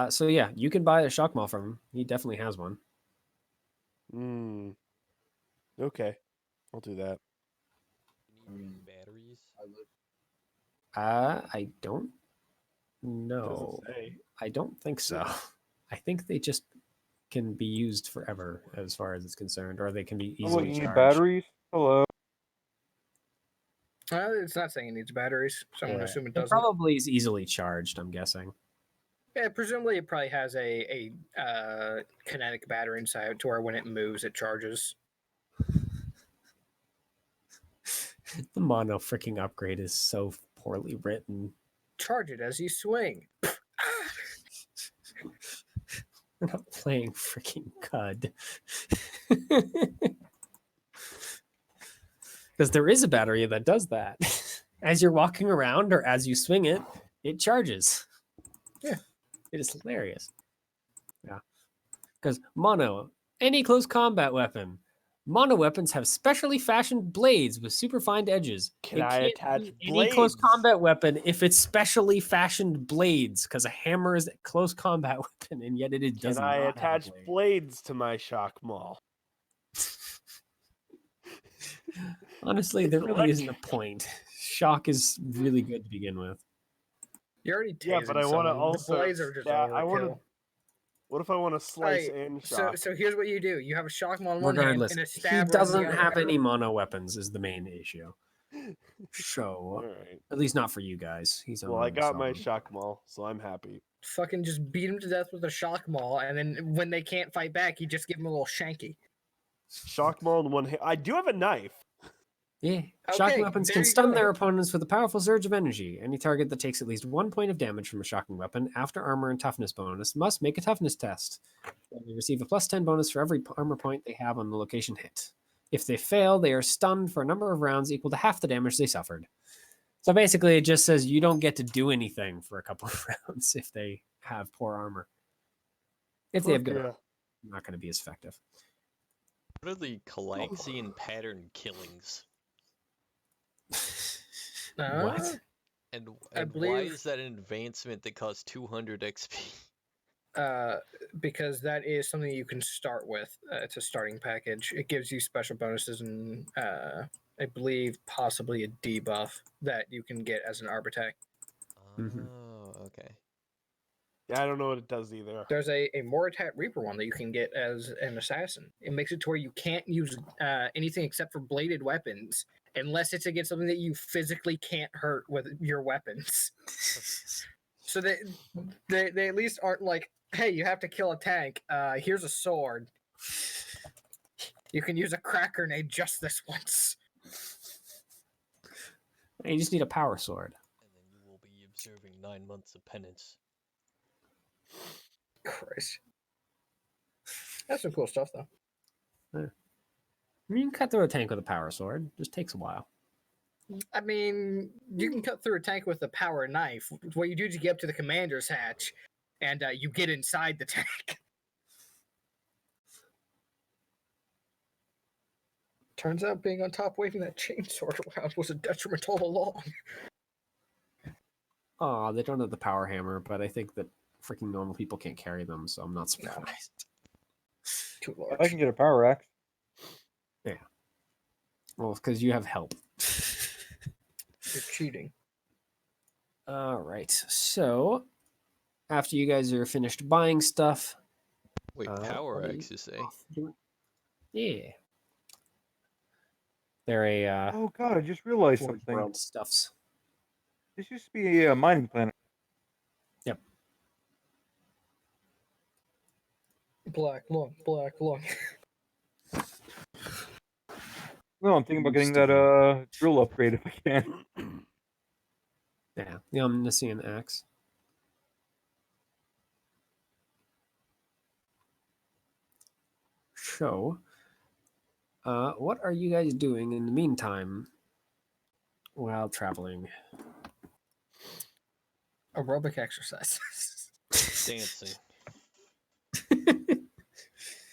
So yeah, you can buy a shock maul from him. He definitely has one. Okay, I'll do that. You need new batteries. I don't know. Doesn't say. I don't think so. I think they just can be used forever as far as it's concerned, or they can be Oh, easily you need charged. batteries? Hello. It's not saying it needs batteries, so I'm gonna assume it It doesn't. probably is easily charged, I'm guessing. Yeah, presumably it probably has a kinetic battery inside to where when it moves, it charges. The mono freaking upgrade is so poorly written. Charge it as you swing. We're not playing freaking CUD. Because there is a battery that does that. As you're walking around or as you swing it, it charges. Yeah. It is hilarious. Yeah. Because mono, any close combat weapon. Mono weapons have specially fashioned blades with superfined edges. Can It I can't attach be any close blades? combat weapon if it's specially fashioned blades? Because a hammer is a close combat weapon, and yet it does Can not I have a attach blade. blades to my shock maul? Honestly, there really Like- isn't a point. Shock is really good to begin with. You're already Yeah, tasing but I want to someone. also. The blades are just Yeah, I want to. overkill. What if I want to slice Alright, and So shock? so here's what you do. You have a shock maul on one hand Regardless, and a he stab. on the doesn't other. have any mono weapons is the main issue. So, All right. at least not for you guys. He's Well, I unwilling to got sell my them. shock maul, so I'm happy. Fucking just beat him to death with a shock maul, and then when they can't fight back, you just give him a little shanky. Shock maul in one hand. I do have a knife. Yeah, shocking Okay, weapons there can you stun go. their opponents with a powerful surge of energy. Any target that takes at least 1 point of damage from a shocking weapon after armor and toughness bonus must make a toughness test. They receive a +10 bonus for every armor point they have on the location hit. If they fail, they are stunned for a number of rounds equal to half the damage they suffered. So basically, it just says you don't get to do anything for a couple of rounds if they have poor armor. If they have good armor, not going to be as effective. What are the Calaxian pattern killings? What? And, I and why believe- is that an advancement that costs 200 XP? Because that is something you can start with. It's a starting package. It gives you special bonuses and I believe possibly a debuff that you can get as an Arbitech. Mhm. Oh, okay. Yeah, I don't know what it does either. There's a Moritat Reaper one that you can get as an assassin. It makes it to where you can't use anything except for bladed weapons unless it's against something that you physically can't hurt with your weapons. So they at least aren't like, hey, you have to kill a tank. Here's a sword. You can use a crack grenade just this once. You just need a power sword. And then you will be observing 9 months of penance. Christ. That's some cool stuff, though. Yeah. I mean, you can cut through a tank with a power sword. It just takes a while. I mean, you can cut through a tank with a power knife. What you do is you get up to the commander's hatch, and you get inside the tank. Turns out being on top waving that chainsaw around was a detriment all along. Oh, they don't have the power hammer, but I think that freaking normal people can't carry them, so I'm not surprised. Too large. I can get a power axe. Yeah. Well, because you have help. You're cheating. All right. So, after you guys are finished buying stuff... Wait, power axe, you say? Yeah. They're a... Oh god, I just realized something. World stuffs. This used to be a mining planet. Yep. Black lung. No, I'm thinking about getting that drill upgrade if I can. Yeah, the Omniscient Axe. So, what are you guys doing in the meantime while traveling? Aerobic exercises. Dancing.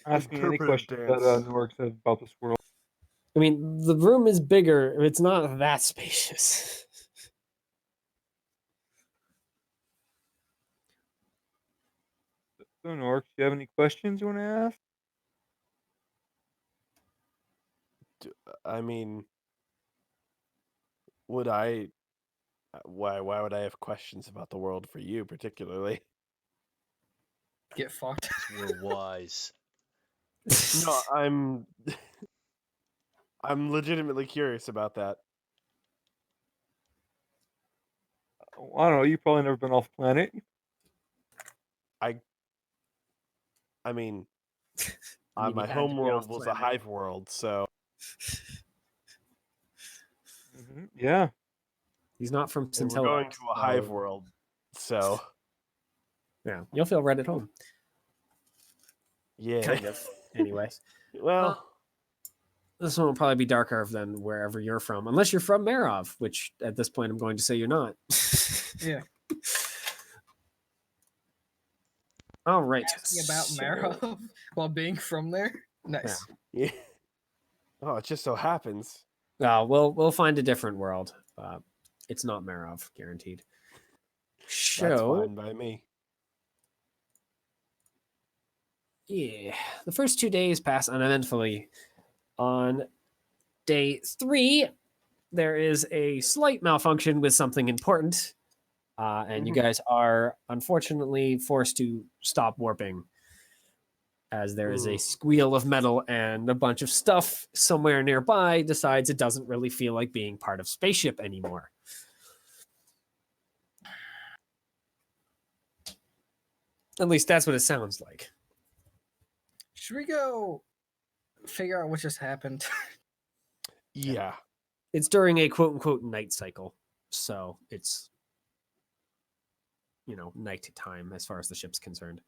Asking any questions that Nork says about this world. I mean, the room is bigger. It's not that spacious. So, Nork, do you have any questions you want to ask? I mean, why would I have questions about the world for you particularly? Get fucked. We're wise. No, I'm legitimately curious about that. I don't know. You've probably never been off planet. I mean, you my had to home be world off was a planet. hive world, so Yeah. He's not from we're Scintilla. going to a hive world, so Yeah, you'll feel right at home. yeah. Kind of. Anyways. Well, This one will probably be darker than wherever you're from, unless you're from Marov, which at this point I'm going to say you're not. Yeah. All right. Asking about Marov while being from there. Nice. yeah. Oh, it just so happens. We'll find a different world. It's not Marov, guaranteed. That's fine by me. Yeah. The first 2 days pass uneventfully. On day 3, there is a slight malfunction with something important. And you guys are unfortunately forced to stop warping as there is a squeal of metal and a bunch of stuff somewhere nearby decides it doesn't really feel like being part of spaceship anymore. At least that's what it sounds like. Should we go figure out what just happened? Yeah. It's during a quote-unquote night cycle. So it's, night time as far as the ship's concerned.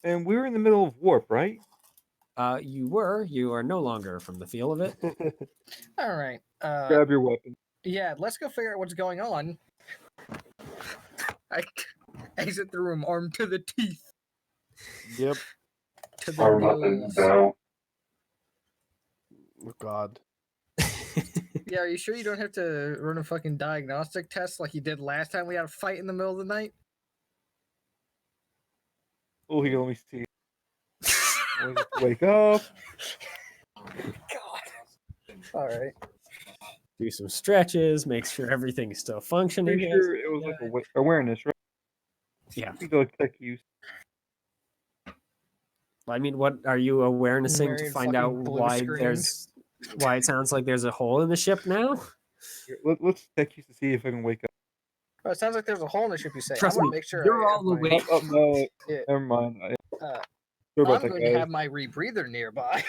And we were in the middle of warp, right? You are no longer from the feel of it. All right. Grab your weapon. Yeah, let's go figure out what's going on. I exit the room armed to the teeth. Yep. To the Our weapons gills. now. Oh God. Yeah, are you sure you don't have to run a fucking diagnostic test like you did last time we had a fight in the middle of the night? Oh, here, let me see. Wake up. God. All right. Do some stretches, make sure everything's still functioning. Pretty sure it was like awareness, right? Yeah. Like tech use. I mean, what are you awarenessing to Myriad find out fucking blue why screens. why it sounds like there's a hole in the ship now? Let's tech use to see if I can wake up. Oh, it sounds like there's a hole in the ship. You say. Trust I'm gonna me, make sure you're I have all my, awake. No, Yeah. never mind. Uh, Sorry about I'm that, going to guys. have my rebreather nearby.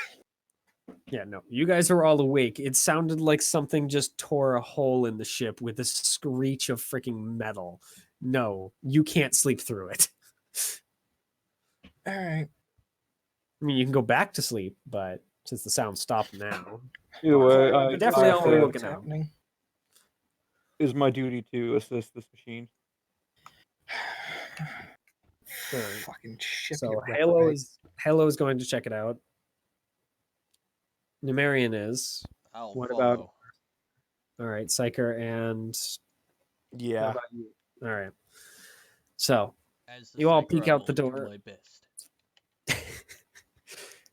Yeah, no, you guys are all awake. It sounded like something just tore a hole in the ship with a screech of freaking metal. No, you can't sleep through it. All right. I mean, you can go back to sleep, but since the sound stopped now, Either way, But definitely just all figure out woken what's up. happening. It's my duty to assist this machine. Alright. Fucking ship. so you Halo reprobate. is going to check it out. Numerian is. I'll What follow. about- All right, Psyker and what Yeah. about you? All right. So As the you all psyker, peek I out the will do door. my best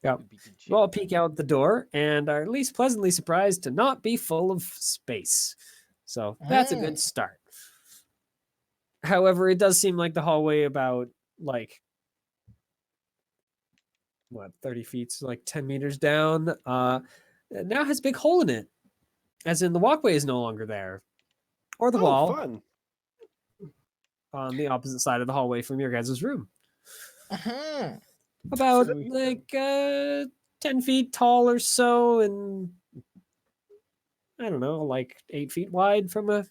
Yeah. to beat the You all chip. peek out the door and are at least pleasantly surprised to not be full of space. So that's a good start. However, it does seem like the hallway about like 30 feet, so like 10 meters down, now has a big hole in it. As in the walkway is no longer there. Or the wall Fun. on the opposite side of the hallway from your guys' room. Mhm. About Sweet. like 10 feet tall or so, and I don't know, like 8 feet wide from a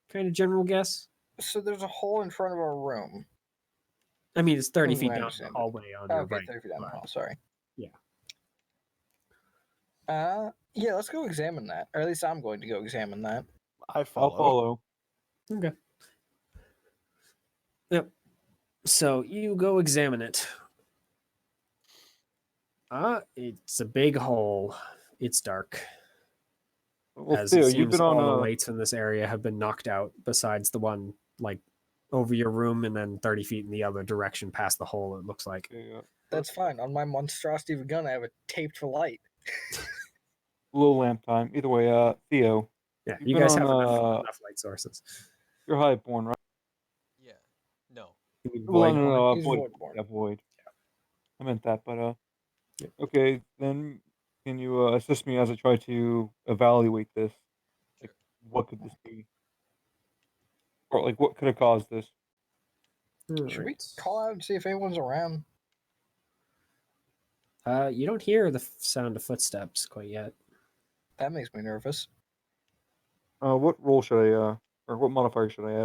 kind of general guess. So there's a hole in front of our room. I mean, it's 30 From feet what I down the understand. hallway on your Okay, right. 30 feet down the but- hall. Sorry. Yeah. Yeah, let's go examine that. Or at least I'm going to go examine that. I I'll follow. follow. Okay. Yep. So you go examine it. It's a big hole. It's dark. Well, As Theo, it you've seems been all the on lights in this area have been knocked out, besides the one like over your room and then 30 feet in the other direction past the hole, it looks like. That's fine. On my monstrosity of a gun, I have a taped light. low lamp time. Either way, Theo, Yeah, You've you been guys on, have enough light sources. you're Highborn, right? Yeah. No. Well, Void. no, He's Void. Voidborn. Yeah, Void. I meant that, but Yep. okay. Then can you assist me as I try to evaluate this? Like, what could this be? Or like, what could have caused this? Should we call out and see if anyone's around? You don't hear the sound of footsteps quite yet. That makes me nervous. What role should I or what modifier should I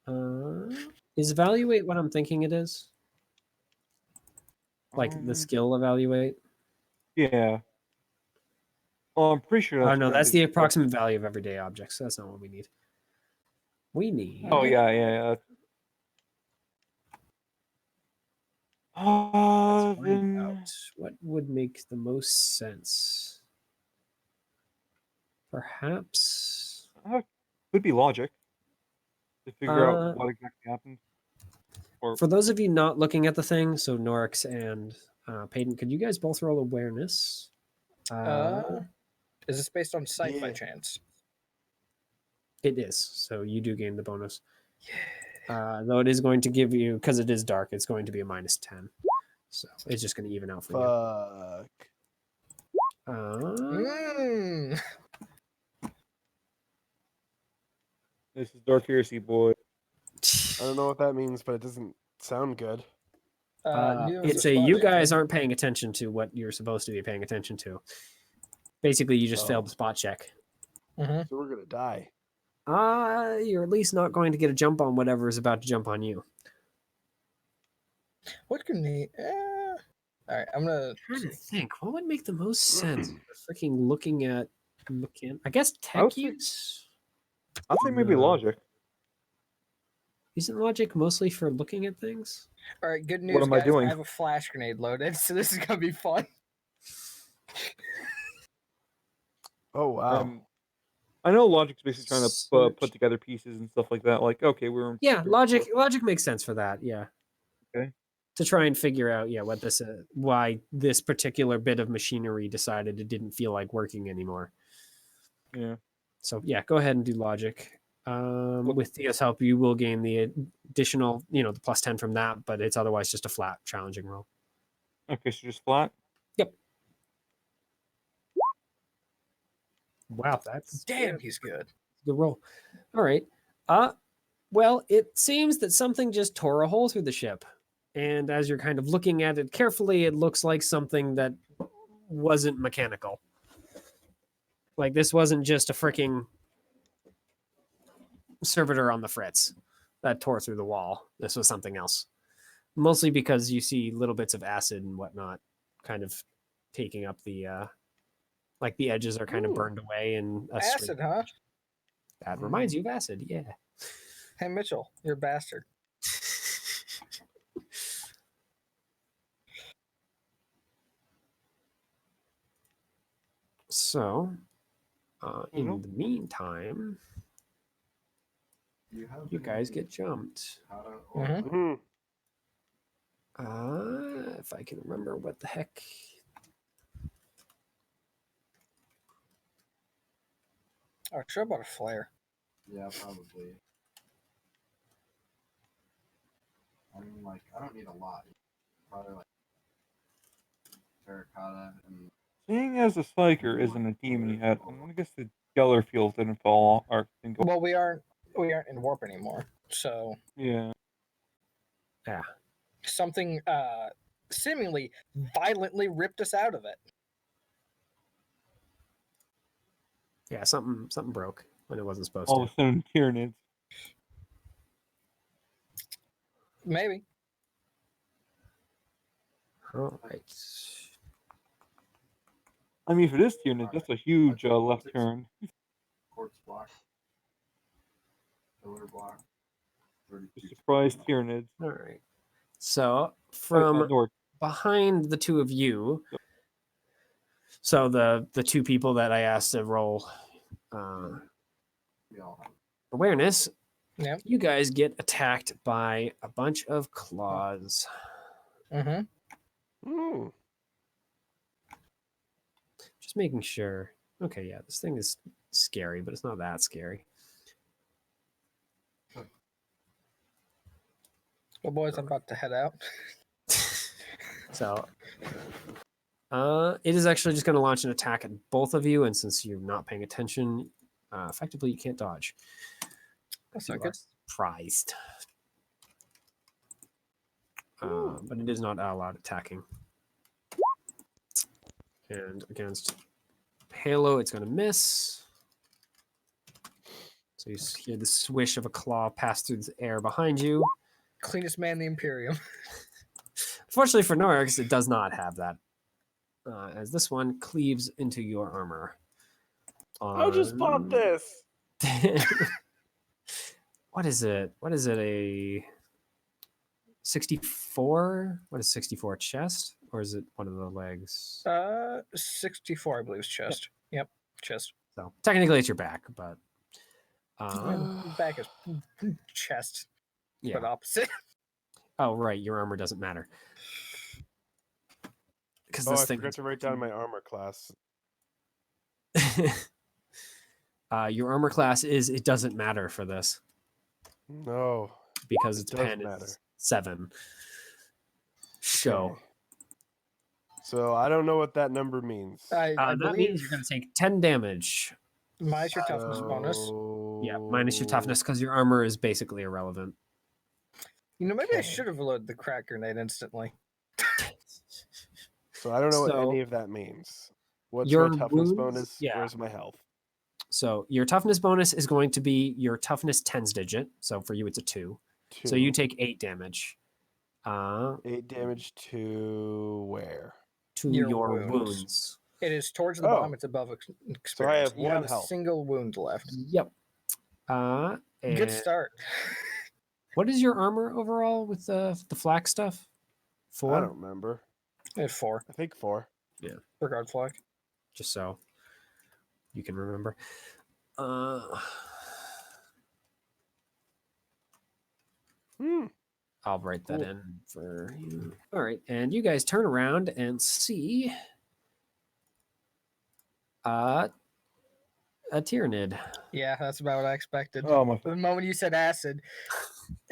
add? Is evaluate what I'm thinking it is? Like the skill evaluate? Yeah. Well, I'm pretty sure Oh that's. no, that's currently- the approximate value of everyday objects. That's not what we need. We need. Oh yeah. Let's find Then out what would make the most sense. Perhaps. could be logic to figure Uh, out what exactly happened. Or For those of you not looking at the thing, so Norix and Peyton, could you guys both roll awareness? Is this based on sight by Yeah. chance? It is. So you do gain the bonus. Though it is going to give you, because it is dark, it's going to be a -10. So it's just going to even out for Fuck. you. Mm. this is Dark Heresy, boy. I don't know what that means, but it doesn't sound good. Neither was It's the a spot you check guys thing. aren't paying attention to what you're supposed to be paying attention to. Basically, you just failed Oh. the spot check. Mhm. So we're gonna die. You're at least not going to get a jump on whatever is about to jump on you. What can the? All right, I'm gonna. I'm trying to think. What would make the most sense? Freaking looking at I guess I tech would say- use. I'd say maybe No. logic. Isn't logic mostly for looking at things? All right, good news, What am I guys. doing? I have a flash grenade loaded, so this is gonna be fun. Oh wow. I know logic's basically trying to Search. put together pieces and stuff like that. Like, okay, we're Yeah, logic makes sense for that. Yeah. Okay. To try and figure out, what this, why this particular bit of machinery decided it didn't feel like working anymore. Yeah. So yeah, go ahead and do logic. With Theo's help, you will gain the additional, the +10 from that, but it's otherwise just a flat challenging roll. Okay, so just flat? Yep. Wow, that's Damn, he's good. good roll. All right. Well, it seems that something just tore a hole through the ship. And as you're kind of looking at it carefully, it looks like something that wasn't mechanical. Like this wasn't just a freaking servitor on the fritz that tore through the wall. This was something else. Mostly because you see little bits of acid and whatnot kind of taking up the like the edges are kind of burned away and Acid, huh? That reminds you of acid, yeah. Hey Mitchell, you're a bastard. So, in the meantime, you guys get jumped. If I can remember what the heck. Oh, sure about a flare. Yeah, probably. I mean, like, I don't need a lot. Probably like terracotta and. Seeing as the Psyker isn't a demon yet, I'm gonna guess the Geller field didn't fall or didn't go. Well, we aren't in warp anymore, so Yeah. Something seemingly violently ripped us out of it. Yeah, something broke when it wasn't supposed All to. of a sudden, Tyranids. Maybe. All right. I mean, for this Tyranid, that's a huge left turn. Quartz block. Pillar block. Surprise Tyranids. All right. So from north. behind the two of you, so the two people that I asked to roll awareness, yep. You guys get attacked by a bunch of claws. Mm-hmm. Just making sure. Okay, yeah, this thing is scary, but it's not that scary. Well, boys, I'm about to head out. So, it is actually just going to launch an attack at both of you, and since you're not paying attention, effectively you can't dodge. That's You not are good. surprised. But it is not allowed attacking. And against Halo, it's going to miss. So you hear the swish of a claw pass through the air behind you. Cleanest man in the Imperium. Fortunately for Norix, it does not have that. As this one cleaves into your armor. I just bought this. What is it? What is it? A 64? What is 64? Chest? Or is it one of the legs? 64, I believe, is chest. Yep, chest. So technically it's your back, but back is chest, yeah. but opposite. Oh, right. Your armor doesn't matter. Because I forgot to write down my armor class. Your armor class is it doesn't matter for this. No. Because its pen is 7. Show. Okay. So I don't know what that number means. I that means you're going to take 10 damage. Minus your toughness bonus. Yeah, minus your toughness because your armor is basically irrelevant. You know, maybe I should have loaded the crack grenade instantly. So I don't know what any of that means. What's your toughness bonus? Yeah. Where's my health? So your toughness bonus is going to be your toughness tens digit. So for you, it's a 2. So you take 8 damage. 8 damage to where? To your wounds. It is towards the bottom. It's above experience. So I have you one have health. A single wound left. Yep. Good start. What is your armor overall with the flak stuff? 4? I don't remember. It's 4. I think 4. Yeah. Regard flak. Just so you can remember. I'll write that in for you. All right, and you guys turn around and see a Tyranid. Yeah, that's about what I expected. Oh my! The moment you said acid.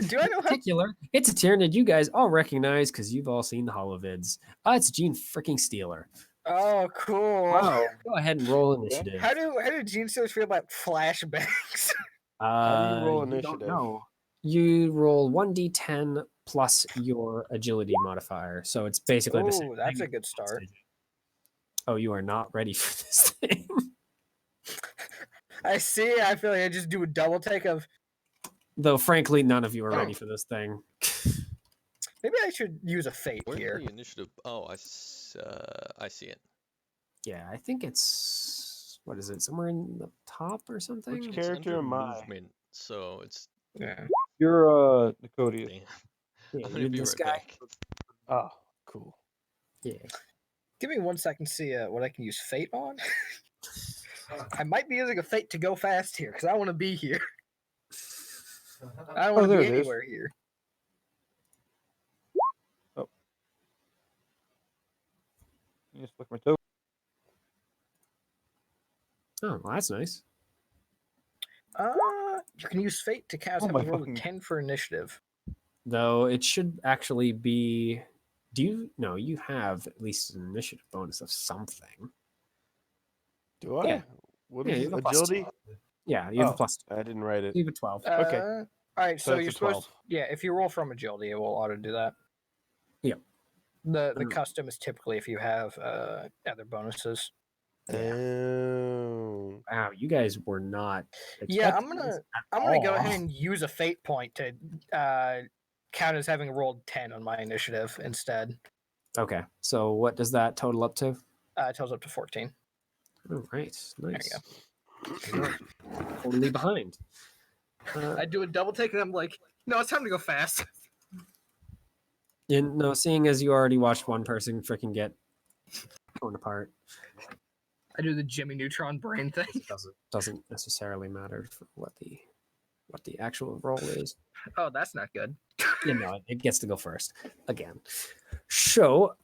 Do I know how? Particular, it's a Tyranid you guys all recognize because you've all seen the holovids. It's Gene freaking Stealer. Oh, cool. Wow. Go ahead and roll initiative. How do Gene Stealers feel about flashbangs? How do you roll Don't initiative? know. You roll 1d10 plus your agility modifier. So it's basically the same Oh, that's thing. a good start. Oh, you are not ready for this thing. I see. I feel like I just do a double take of. Though, frankly, none of you are ready for this thing. Maybe I should use a fate Where's here. the initiative? Oh, I see it. Yeah, I think it's... What is it? Somewhere in the top or something? Which It's character under am I? movement, so it's Yeah. You're Nicodius. damn. Yeah, I'm gonna you're be this right guy. back. Oh, cool. Yeah. Give me 1 second to see what I can use fate on. I might be using a fate to go fast here because I want to be here. I don't want to there be it is. anywhere here. Just look my toe. Oh, well, that's nice. You can use fate to cast Oh, have my a roll of fucking- 10 for initiative. Though it should actually be... Do you... No, you have at least an initiative bonus of something. Do I? Yeah. What Yeah, is you it? have a plus Agility? Yeah, you have a Oh. plus. I didn't write it. You have a 12. Okay. All right, So so it's you're a supposed 12. yeah, if you roll from agility, it will auto do that. Yep. The Mm. custom is typically if you have other bonuses. Oh. Wow, you guys were not... Yeah, expecting this at I'm gonna go all. ahead and use a fate point to count as having rolled 10 on my initiative instead. Okay, so what does that total up to? It tells up to 14. Oh, right, nice. you You're totally behind. I do a double take and I'm like, no, it's time to go fast. And no, seeing as you already watched one person freaking get torn apart, I do the Jimmy Neutron brain thing. it doesn't necessarily matter for what the actual roll is. Oh, that's not good. You know, it gets to go first again. So,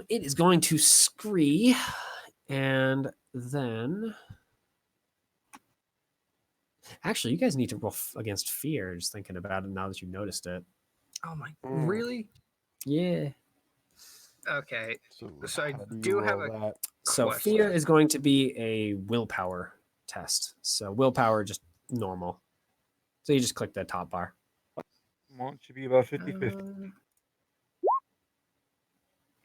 it is going to scree, and then actually, you guys need to roll against fear. Just thinking about it now that you noticed it. Oh my, Mm. really? Yeah. Okay. So I how you do have roll that? So question. fear is going to be a willpower test. So willpower just normal. So you just click the top bar. Well, it should be about 50-50.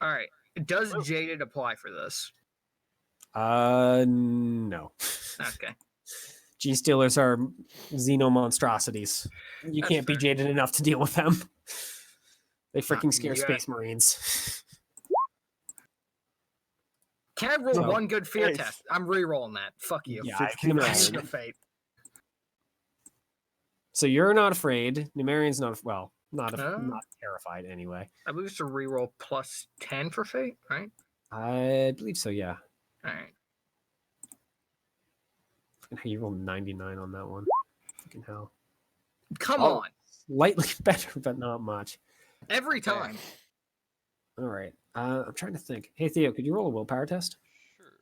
All right. Does Jaded apply for this? No. Okay. Gene Stealers are xenomonstrosities. You That's can't be fair. jaded enough to deal with them. They freaking scare you got- space marines. Can I roll No. one good fear Nice. test? I'm re-rolling that. Fuck you. Yeah, I can 69. I imagine. need a fate. So you're not afraid. Numerian's not not Oh. not terrified anyway. I believe it's a re-roll plus 10 for fate, right? I believe so. Yeah. All right. You rolled 99 on that one. Fucking hell. Come Oh. on. Slightly better, but not much. Every time. All right. I'm trying to think. Hey Theo, could you roll a willpower test? Sure.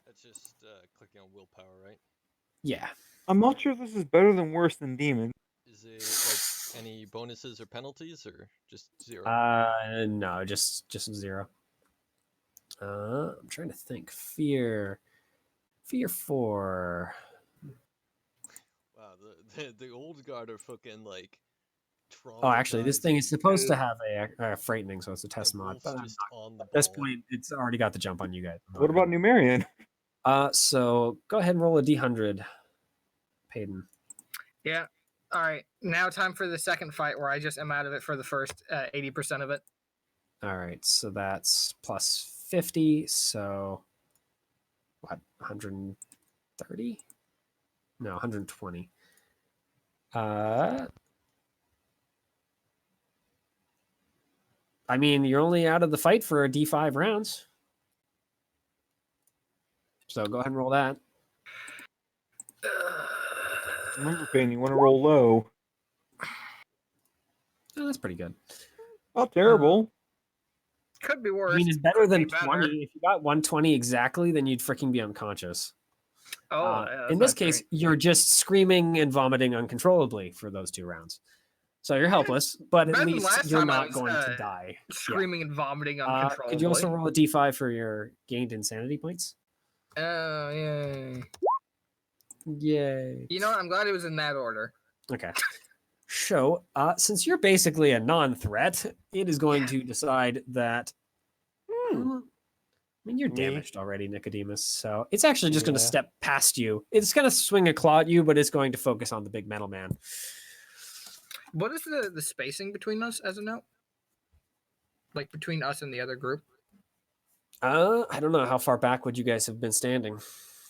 That's just clicking on willpower, right? Yeah. I'm not sure if this is better than worse than Demon. Is it like any bonuses or penalties or just 0? No, just 0. I'm trying to think. Fear 4. Wow, the old guard are fucking like. Oh, actually, this thing is traumatizing, supposed to have a frightening, so it's a test and mod. Wolf's But just on the at this ball. point, it's already got the jump on you guys. I'm not What about gonna- Numerian? So go ahead and roll a d100, Payton. Yeah. All right. Now time for the second fight where I just am out of it for the first 80% of it. All right, so that's plus 50. So what? 130? No, 120. I mean, you're only out of the fight for a D5 rounds. So go ahead and roll that. Remember, Payne, you want to roll low. Oh, that's pretty good. Not terrible. Could be worse. I mean, it's better Could than be better. 20. If you got 120 exactly, then you'd freaking be unconscious. Oh, yeah, in this case, you're just screaming and vomiting uncontrollably for those 2 rounds. So you're helpless, but at least you're not going to die. Screaming and vomiting uncontrollably. Could you also roll a d5 for your gained insanity points? Oh, yay. Yay. You know what? I'm glad it was in that order. Okay. So, since you're basically a non-threat, it is going to decide that... I mean, you're damaged already, Nicodemus, so it's actually just going to step past you. It's going to swing a claw at you, but it's going to focus on the big metal man. What is the spacing between us as a note? Like between us and the other group? I don't know. How far back would you guys have been standing?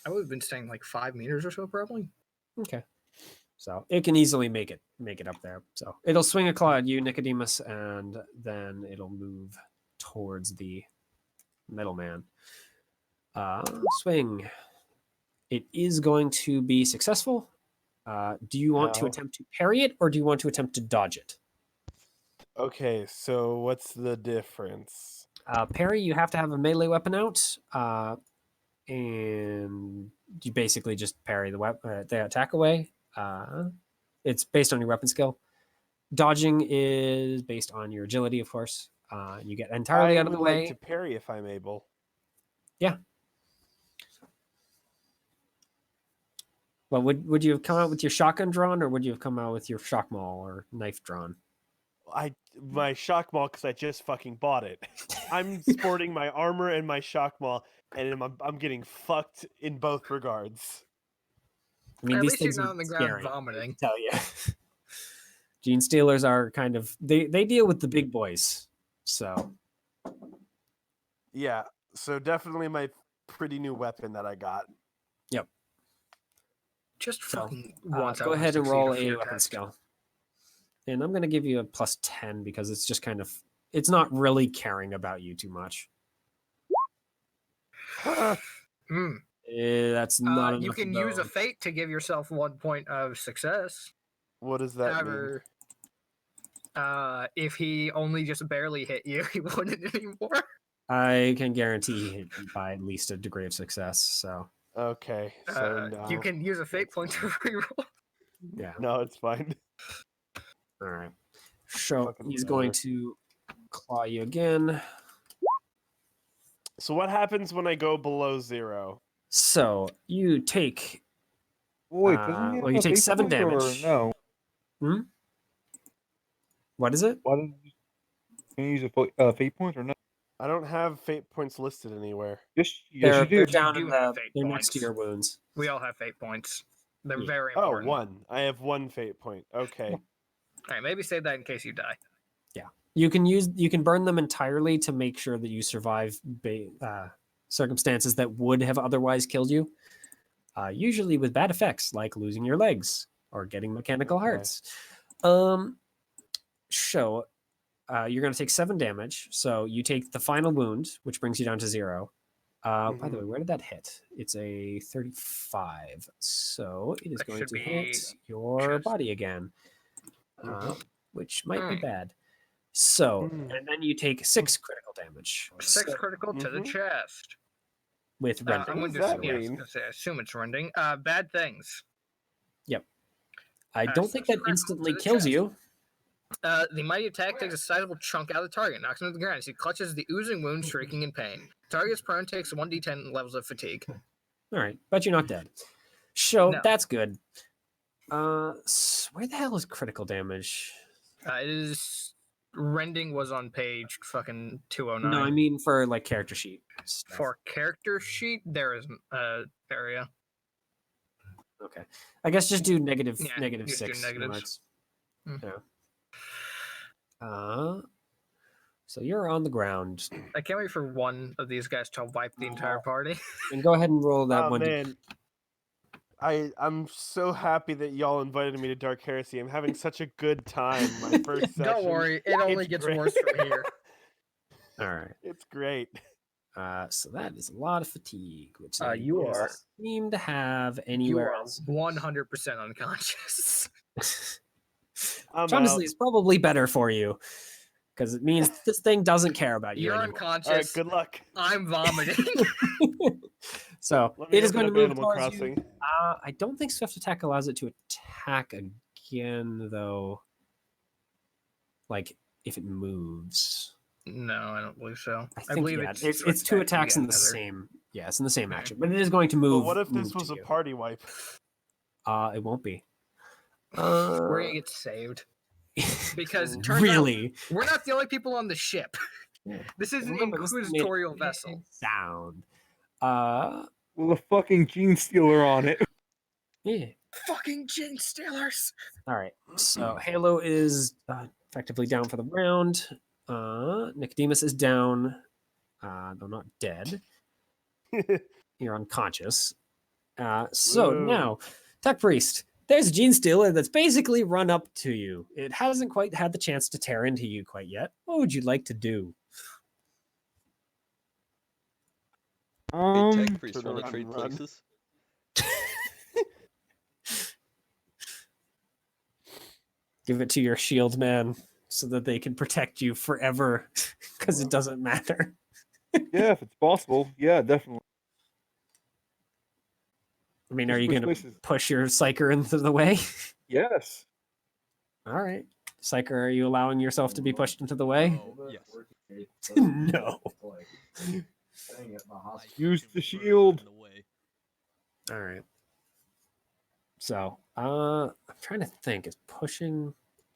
I would have been staying like 5 meters or so, probably. Okay. So it can easily make it up there. So it'll swing a claw at you, Nicodemus, and then it'll move towards the middleman. Swing. It is going to be successful. Do you want to attempt to parry it, or do you want to attempt to dodge it? Okay, so what's the difference? Parry, you have to have a melee weapon out, and you basically just parry the attack away. It's based on your weapon skill. Dodging is based on your agility, of course. You get entirely out of the way. Like to parry if I'm able. Yeah. Well, would you have come out with your shotgun drawn, or would you have come out with your shock maul or knife drawn? My shock maul, because I just fucking bought it. I'm sporting my armor and my shock maul, and I'm getting fucked in both regards. I mean, at these least things you're are not on the ground scary, vomiting. I tell you. Gene Stealers are kind of they deal with the big boys, so yeah. So definitely my pretty new weapon that I got. Yep. Just fucking go ahead and roll a weapon skill. And I'm going to give you a plus 10 because it's just kind of, it's not really caring about you too much. That's not enough. You can use a fate to give yourself 1 point of success. What does that mean? If he only just barely hit you, he wouldn't anymore. I can guarantee he hit you by at least a degree of success, so. Okay, so no. You can use a fate point to reroll. Yeah. No, it's fine. All right. So he's going to claw you again. So what happens when I go below 0? So you take. Wait, you take 7 damage. No. What is it? Why didn't can you use a fate point or no? I don't have fate points listed anywhere. Yes, they're you do. down in they're next to your wounds. We all have fate points. They're Yeah. very Oh, important. 1. I have 1 fate point. Okay. All right, maybe save that in case you die. Yeah, you can burn them entirely to make sure that you survive circumstances that would have otherwise killed you. Usually with bad effects like losing your legs or getting mechanical hearts. You're going to take 7 damage. So you take the final wound, which brings you down to 0. By the way, where did that hit? It's a 35. So it is going to hit your body again, which might be bad. So, and then you take 6 critical damage. 6 critical to the chest. With rending. I'm going to assume it's rending. Bad things. Yep. I don't think that instantly kills you. The mighty attack takes a sizable chunk out of the target, knocks him to the ground as he clutches the oozing wound, shrieking in pain. Target's prone, takes 1d10 levels of fatigue. All right, but you're not dead. That's good. Where the hell is critical damage? It is rending was on page fucking 209. No, I mean for like character sheet stuff. For character sheet, there is area. Okay, I guess just do negative just 6. Do negatives. Yeah. So you're on the ground. I can't wait for one of these guys to wipe the entire party. And go ahead and roll that one. Man. I'm so happy that y'all invited me to Dark Heresy. I'm having such a good time. My first session. Don't worry, it only gets worse from here. All right. It's great. So that is a lot of fatigue, which you are seem to have anywhere else. 100% unconscious. Which honestly is probably better for you. because it means this thing doesn't care about you You're anymore. unconscious. All right, good luck. I'm vomiting. So Let me it is open going to up move Animal towards you. Crossing. I don't think Swift Attack allows it to attack again, though. Like, if it moves. No, I don't believe so. I think believe it's two attacks in the same. Yeah, it's in the same action, but it is going to move. But what if this move was to a you. party wipe? It won't be. We're gonna get saved because it turns really, out we're not the only people on the ship. This is an remember, this is an inquisitorial vessel. sound. With a fucking gene stealer on it. Yeah. Fucking gin stealers. All right. So Halo is effectively down for the round. Nicodemus is down, though not dead. You're unconscious. So Whoa. now, Tech Priest, there's a gene stealer that's basically run up to you. It hasn't quite had the chance to tear into you quite yet. What would you like to do? Hey, Tech Priest, turn want to around trade and run. places? Give it to your shield man so that they can protect you forever, because it doesn't matter. Yeah, if it's possible. Yeah, definitely. I mean, Just are you switch going to places. push your Psyker into the way? Yes. All right. Psyker, are you allowing yourself to be pushed into the way? Oh, yes. No. Use the shield. In the way. All right. So, I'm trying to think. Is pushing?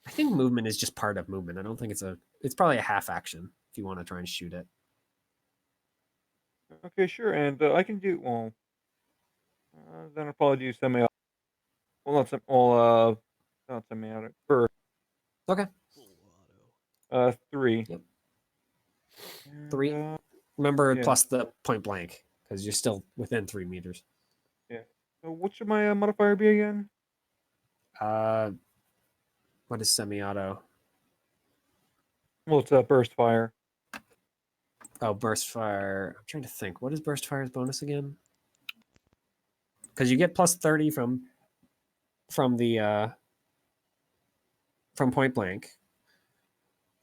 I think movement is just part of movement. I don't think it's probably a half action if you want to try and shoot it. Okay, sure. And I can do, well, then I'll probably do semi. Well, not semi-auto. First, Okay. Full auto. 3. Yep. And, 3. Remember, yeah. plus the point blank, because you're still within 3 meters. So what should my modifier be again? What is semi-auto? Well, it's burst fire. Oh, burst fire. I'm trying to think. What is burst fire's bonus again? Because you get plus 30 from the from point blank.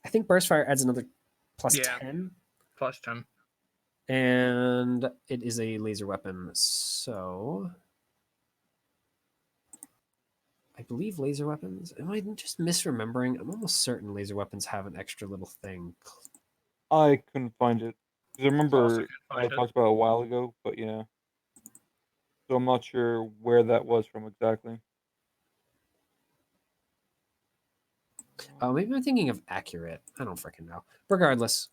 I think burst fire adds another plus Yeah. 10. Plus 10. And it is a laser weapon, so I believe laser weapons. Am I just misremembering? I'm almost certain laser weapons have an extra little thing. I couldn't find it. Because I remember couldn't I find it. talked about it a while ago, but yeah. So I'm not sure where that was from exactly. Oh, maybe I'm thinking of accurate. I don't freaking know. Regardless,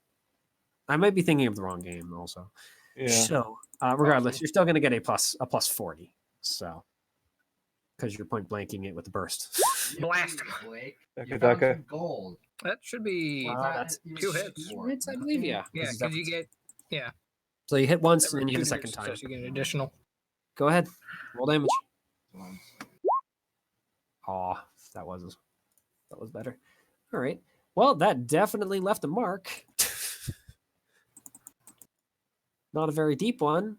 I might be thinking of the wrong game also. Yeah. So, regardless, you're still going to get a plus 40. So, because you're point blanking it with the burst. Blast him. Blake. Daka You found Daka. some gold. That should be That's 2 hits. Hits, I believe. Yeah. Yeah, because you get So you hit once every and then you hit a 2 second hits, time. plus you get an additional. Go ahead. Roll damage. Ones. Aw, that was better. All right. Well, that definitely left a mark. Not a very deep one.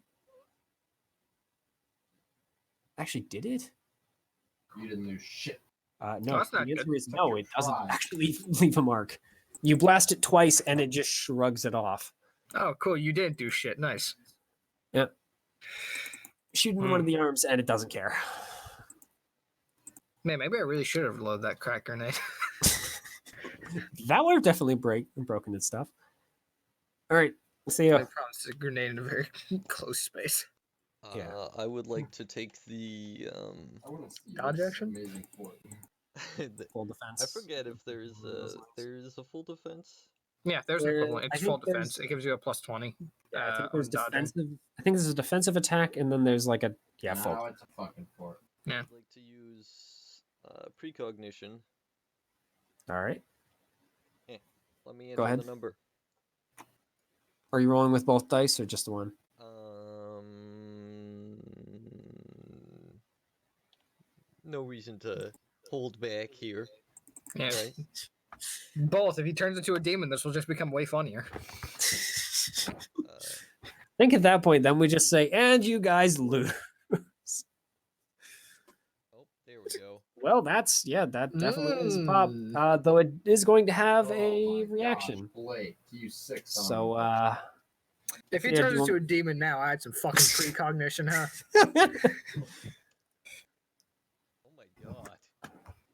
Actually, did it? You didn't lose shit. No, that's not the answer good. is no, it doesn't Try. actually leave a mark. You blast it twice and it just shrugs it off. Oh, cool. You didn't do shit. Nice. Yep. Shooting one of the arms and it doesn't care. Man, maybe I really should have loaded that crack grenade. That would have definitely broken its stuff. All right. See I ya. promised a grenade in a very close space. Yeah. I would like to take the I wouldn't see Dodge this action? amazing fort. Full defense. I forget if there's a full defense. Yeah, there's an equivalent. I It's full think there's- defense. It gives you a plus 20. Yeah, I think on there's dodging. defensive. I think there's a defensive attack, and then there's like a full. Now it's a fucking fort. Yeah. I'd like to use precognition. All right. Let me in Go on ahead. the number. Are you rolling with both dice or just the one? No reason to hold back here. Yeah. Right. Both. If he turns into a demon, this will just become way funnier. I think at that point, then we just say, "And you guys lose." Oh, there we go. Well, that definitely is a pop. Though it is going to have a reaction. Blake, you sick son So, if he yeah, turns do you into a want- demon now, I had some fucking precognition, huh? Oh my god.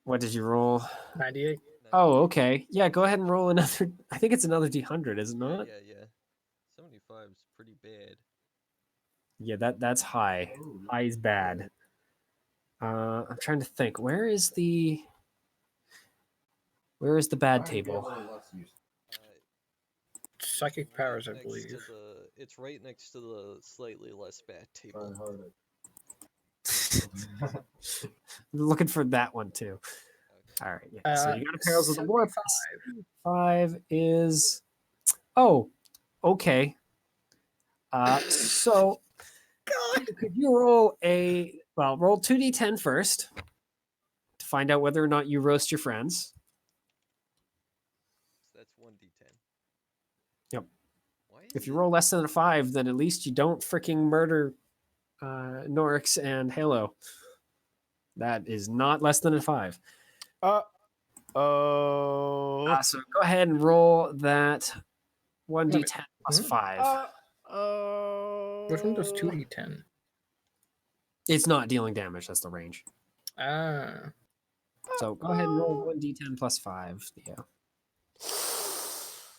what did you roll? 98. Oh, okay. Yeah, go ahead and roll another. I think it's another D100, is it not? Yeah. 75 is pretty bad. Yeah, that's high. High is bad. I'm trying to think. Where is the bad table? Psychic powers, I next believe. to it's right next to the slightly less bad table. Looking for that one too. All right. Yeah. So you got a Perils of the Warp. 5 is. Oh, okay. So could you roll roll 2d10 first to find out whether or not you roast your friends. So that's 1d10. Yep. Why If is you it- roll less than a 5, then at least you don't freaking murder Norix and Halo. That is not less than a 5. Oh. So go ahead and roll that 1d10 plus 5. Which one does 2d10? It's not dealing damage. That's the range. Ah. So go ahead and roll 1d10 plus 5. Yeah.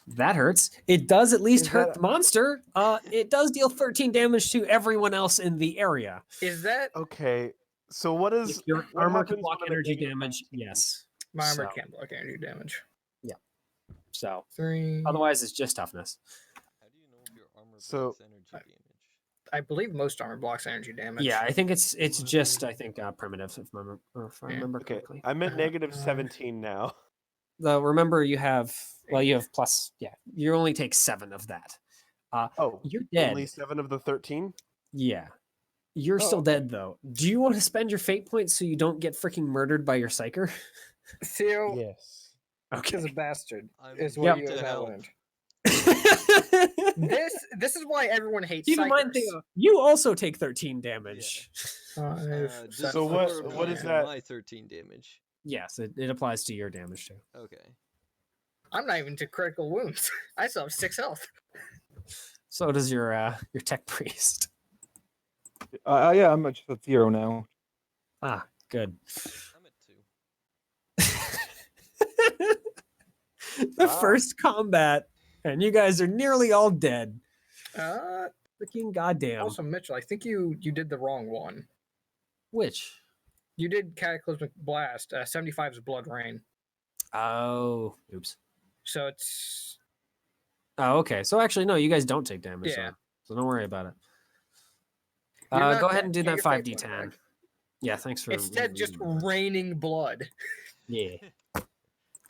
That hurts. It does at least hurt the monster. It does deal 13 damage to everyone else in the area. Is that okay? So what is If your what armor can happens block when I'm energy negative damage? 19? Yes. my armor So- can't block energy damage? Yeah. So 3. otherwise, it's just toughness. How do you know if your armor So- blocks energy damage? I believe most armor blocks energy damage. Yeah, I think it's just primitive if I remember Okay, correctly. I'm at negative 17 now. Though remember you have plus you only take 7 of that. Oh, You're dead. only 7 of the 13. Yeah. You're Oh, still okay. dead though. Do you want to spend your fate points so you don't get freaking murdered by your psyker? Theo Yes. Okay. is a bastard. I'm Is here what you to have now help. learned. This is why everyone hates Keep in mind, psychers. Theo, you also take 13 damage. 5, This So is what- for what me is and that? My 13 damage. Yes, it applies to your damage too. Okay. I'm not even to critical wounds. I still have 6 health. So does your tech priest. Yeah, I'm just at 0 now. Ah, good. I'm at 2. The Wow. first combat, and you guys are nearly all dead. Uh, Freaking goddamn. also, Mitchell, I think you did the wrong one. Which? You did Cataclysmic Blast. 75 is Blood Rain. Oh, oops. So it's Oh, okay. So actually, no, you guys don't take damage. Yeah. So don't worry about it. You're not Go ahead dead. and do Get that your fate 5d10. point back. Yeah, thanks for. instead just reading that. raining blood. Yeah.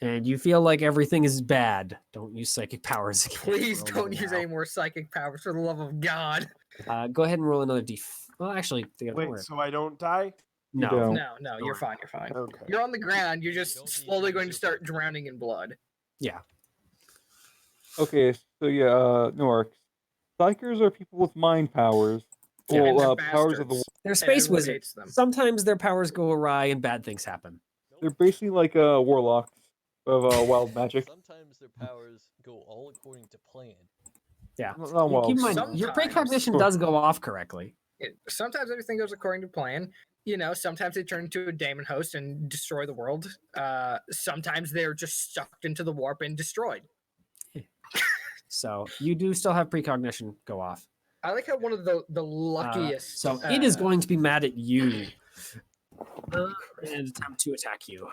And you feel like everything is bad. Don't use psychic powers again. Please Roll don't another use now. any more psychic powers for the love of God. Go ahead and roll another d. Well, actually, don't Wait, worry. so I don't die? No. don't. No, you're fine. You're fine. Okay. You're on the ground. You're You just don't need to slowly use going to your start fate. drowning in blood. Yeah. Okay, so yeah, Norix. Psychers are people with mind powers. Yeah. And Well, they're powers of the. bastards. They're And space everyone wizards. hates them. Sometimes their powers go awry and bad things happen. They're basically like warlocks of wild magic. Sometimes their powers go all according to plan. Yeah. Not You wild. keep in mind, your Sometimes. precognition does go off correctly. Sometimes everything goes according to plan. You know, sometimes they turn into a daemon host and destroy the world. Sometimes they're just sucked into the warp and destroyed. So you do still have precognition go off. I like how one of the luckiest. So it is going to be mad at you and attempt to attack you.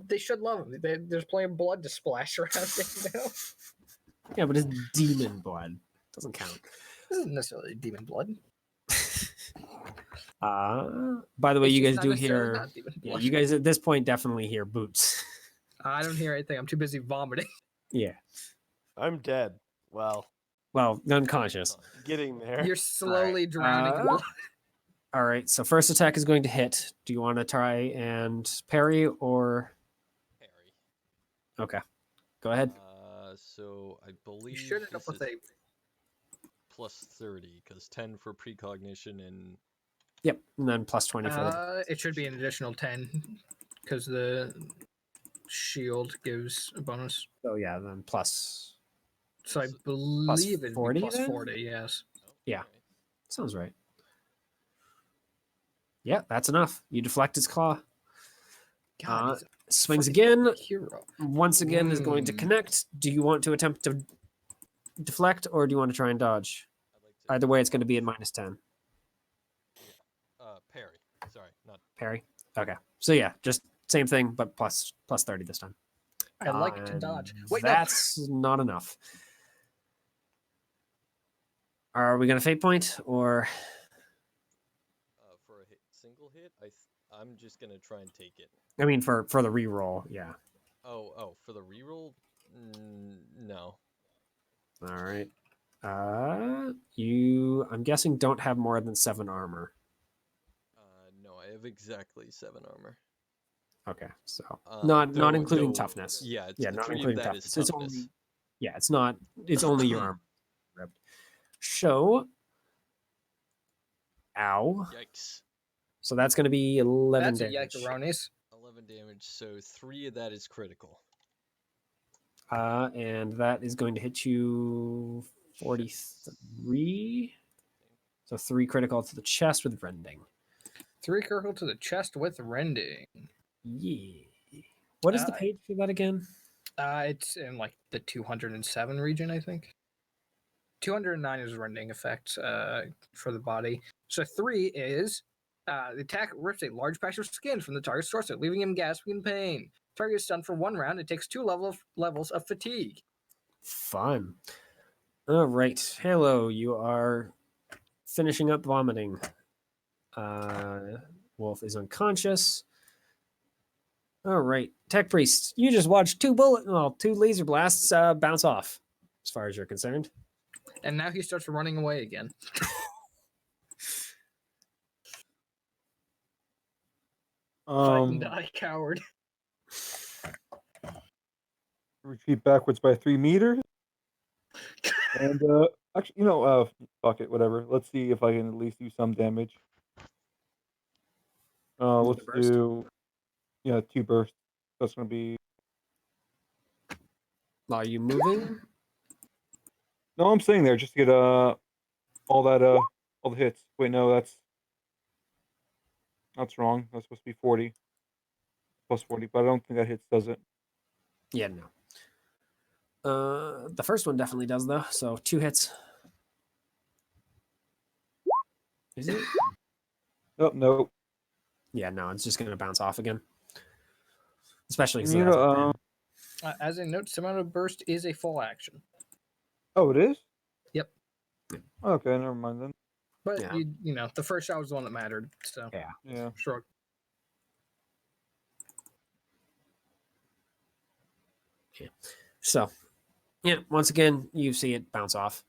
They should love him. There's plenty of blood to splash around him now. Yeah, but it's demon blood. Doesn't count. This isn't necessarily demon blood. By the way, It's you just guys not do necessarily hear. not demon Yeah, blood. you guys at this point definitely hear boots. I don't hear anything. I'm too busy vomiting. Yeah. I'm dead. Well, Well, unconscious. getting there. You're slowly drowning. in blood. All right. So first attack is going to hit. Do you want to try and parry or? Harry. Okay. Go ahead. So I believe You should end up this with is a. plus 30 because 10 for precognition and Yep, and then plus 20 for the. It should be an additional 10 because the shield gives a bonus. Oh yeah, then plus. So I believe it'd 40 be plus then? 40. Yes. Yeah. Okay. Sounds right. Yeah, that's enough. You deflect its claw. God, Swings freaking again. hero. Once again is going to connect. Do you want to attempt to deflect or do you want to try and dodge? I'd like to Either way, it's going to be at -10. parry. Sorry, not Parry. Okay. So yeah, just same thing, but plus 30 this time. I like to dodge. And Wait, that's not enough. Are we going to fate point or? for a single hit. I'm just gonna try and take it. I mean, for the reroll, yeah. Oh, for the reroll, no. All right. You, I'm guessing, don't have more than 7 armor. No, I have exactly 7 armor. Okay, so not including though, toughness. Yeah, it's, Yeah, not 3 including of that toughness. is It's toughness. only, yeah, it's not. It's only your armor. Show. Ow. Yikes. So that's going to be 11 That's a damage. yikeronis. 11 damage, so 3 of that is critical. And that is going to hit you 43. So 3 critical to the chest with rending. 3 critical to the chest with rending. Yeah. What is the page for that again? It's in like the 207 region, I think. 209 is rending effect for the body. So 3 is the attack rips a large patch of skin from the target's torso, leaving him gasping in pain. Target is stunned for 1 round. It takes 2 levels of fatigue. Fun. All right. Hello, you are finishing up vomiting. Wolf is unconscious. All right. Tech Priest, you just watched 2 laser blasts bounce off, as far as you're concerned. And now he starts running away again. Fight and die, coward. Retreat backwards by 3 meters. And actually, fuck it, whatever. Let's see if I can at least do some damage. Let's do 2 bursts. That's gonna be. Are you moving? No, I'm staying there just to get all the hits. Wait, no, that's wrong. That's supposed to be 40 plus 40, but I don't think that hits, does it? Yeah, no. The first one definitely does though. So 2 hits. Is it? Oh, no. Yeah, no, it's just gonna bounce off again. Especially because as a note, Summon of Burst is a full action. Oh, it is? Yep. Okay, never mind then. But Yeah. you know, the first shot was the one that mattered. So Yeah. shrug. Yeah. So, yeah, once again, you see it bounce off.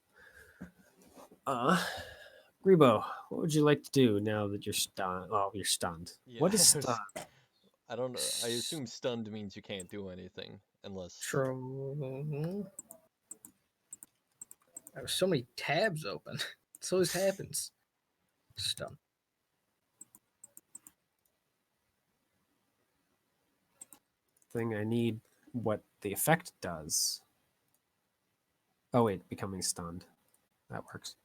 Grebo, what would you like to do now that you're stunned? Oh, you're stunned. Yeah, What is stunned? I don't know. I assume stunned means you can't do anything unless. True. I have so many tabs open. So this happens. Stun. I need what the effect does. Oh wait, becoming stunned. That works.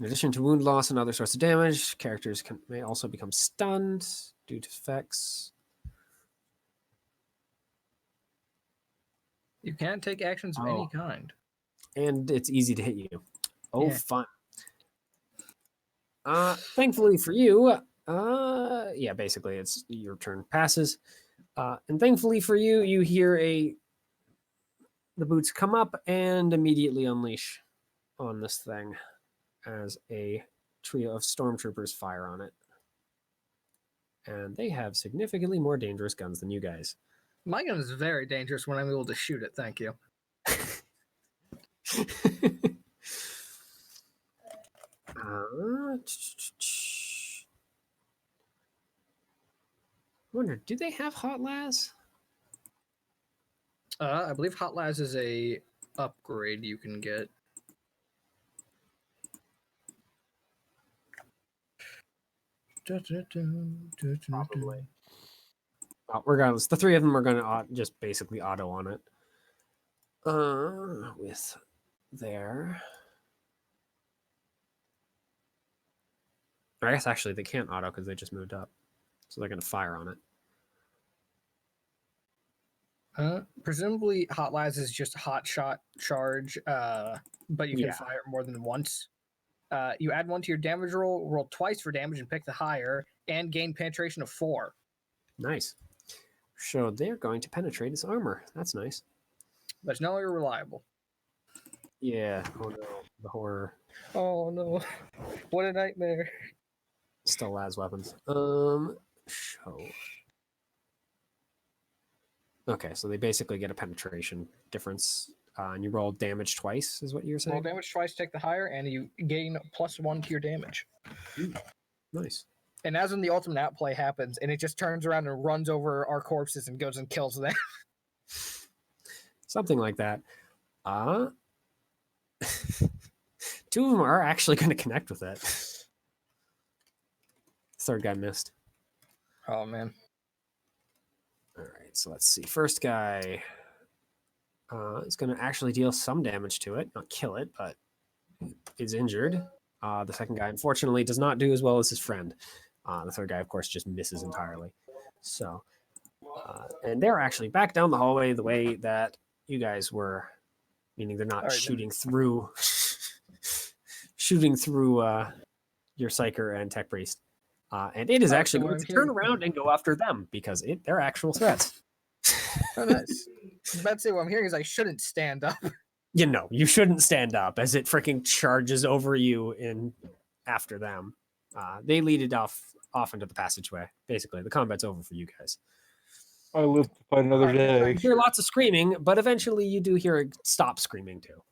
In addition to wound loss and other sorts of damage, characters may also become stunned due to effects. You can't take actions of any kind. And it's easy to hit you. Oh, Yeah. fun. Thankfully for you, yeah, basically it's your turn passes. And thankfully for you, you hear the boots come up and immediately unleash on this thing as a trio of stormtroopers fire on it. And they have significantly more dangerous guns than you guys. My gun is very dangerous when I'm able to shoot it. Thank you. Wonder, do they have hot las? I believe Hot Las is a upgrade you can get. Probably. Regardless, the three of them are going to just basically auto on it. With their... I guess actually they can't auto because they just moved up. So they're going to fire on it. Presumably Hot Las is just a hot shot charge, but you can fire it more than once. You add 1 to your damage roll twice for damage and pick the higher, and gain penetration of 4. Nice. So they're going to penetrate its armor. That's nice. But it's no longer reliable. Yeah. Oh no. The horror. Oh no. What a nightmare. Still has weapons. So. Okay, so they basically get a penetration difference. And you roll damage twice, is what you're saying? Roll damage twice, take the higher, and you gain +1 to your damage. Ooh, nice. And as when the ultimate outplay happens, and it just turns around and runs over our corpses and goes and kills them. Something like that. 2 of them are actually going to connect with it. Third guy missed. Oh, man. All right, so let's see. First guy is going to actually deal some damage to it. Not kill it, but is injured. The second guy, unfortunately, does not do as well as his friend. The third guy, of course, just misses entirely. So, and they're actually back down the hallway the way that you guys were, meaning they're not shooting through your Psyker and Tech Priest. And it is actually going to turn around and go after them because they're actual threats. Oh, nice. I was about to say, what I'm hearing is I shouldn't stand up. You shouldn't stand up as it freaking charges over you in after them. They lead it off into the passageway. Basically, the combat's over for you guys. I live to fight another day. You hear lots of screaming, but eventually you do hear it stop screaming too.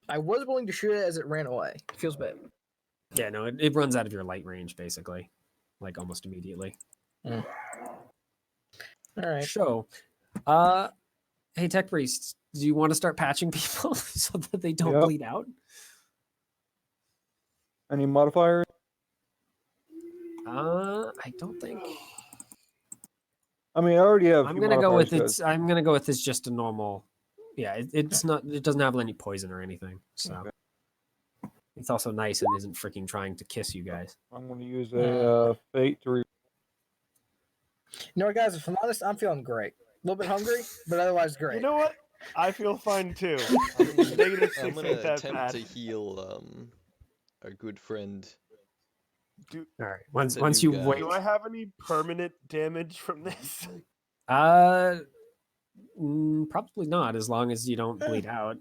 I was willing to shoot it as it ran away. Feels bad. Yeah, no, it runs out of your light range, basically. Like, almost immediately. All right. So, hey, Tech Priest, do you want to start patching people so that they don't bleed out? Any modifiers? I don't think... I mean, I already have... I'm gonna go with it's just a normal... Yeah, it's not... It doesn't have any poison or anything, so... Okay. It's also nice and isn't freaking trying to kiss you guys. I'm going to use a fate to... You know what, guys? If I'm honest, I'm feeling great. A little bit hungry, but otherwise great. You know what? I feel fine too. I'm gonna attempt to heal our good friend. All right. Once you wait. Do I have any permanent damage from this? Probably not, as long as you don't bleed out.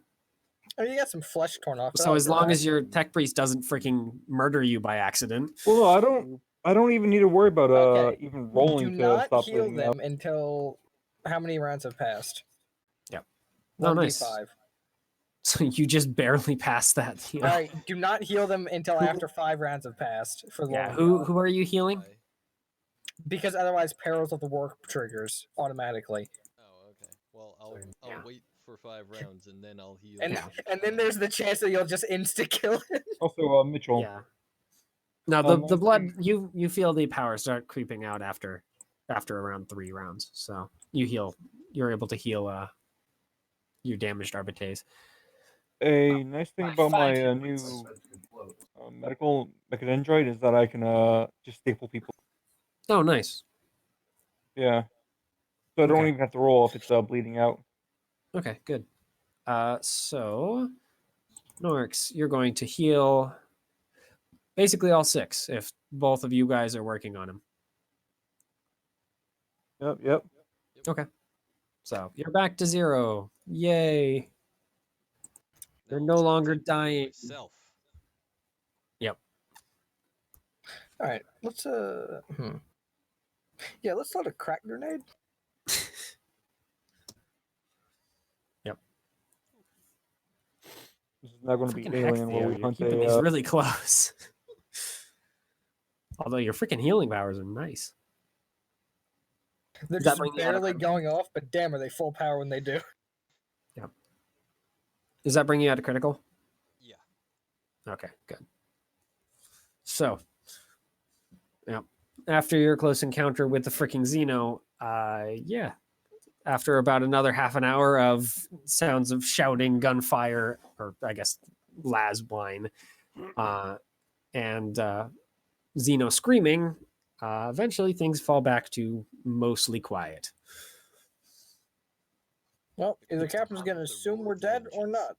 I mean, you got some flesh torn off. So as long as your Tech Priest doesn't freaking murder you by accident. Well, no, I don't even need to worry about even rolling to stop heal them until how many rounds have passed? Yep. Oh, nice. 1d5. So you just barely passed that. All right. Do not heal them until after 5 rounds have passed. Who are you healing? Because otherwise, Perils of the War triggers automatically. Oh, okay. Well, I'll wait for 5 rounds and then I'll heal. And then there's the chance that you'll just insta kill him. Also, Mitchell. Yeah. No, the blood you feel the power start creeping out after around 3 rounds. So you heal. You're able to heal your damaged Arbites. A nice thing about my new medical mechadendroid is that I can just staple people. Oh, nice. Yeah. So I don't even have to roll if it's bleeding out. Okay, good. So, Norix, you're going to heal basically all 6 if both of you guys are working on him. Yep. Okay. So, you're back to 0. Yay. They're no longer dying. Yep. All right. Let's Yeah, let's let a crack grenade. Yep. This is not going to be alien where we hunt these really close. Although your freaking healing powers are nice. They're just barely going off, but damn, are they full power when they do. Yep. Does that bring you out of critical? Yeah. Okay, good. So, after your close encounter with the freaking Xeno, yeah, after about another half an hour of sounds of shouting, gunfire, or I guess las wine, and Xeno screaming, eventually things fall back to mostly quiet. Well, is the captain's going to assume we're dead or not?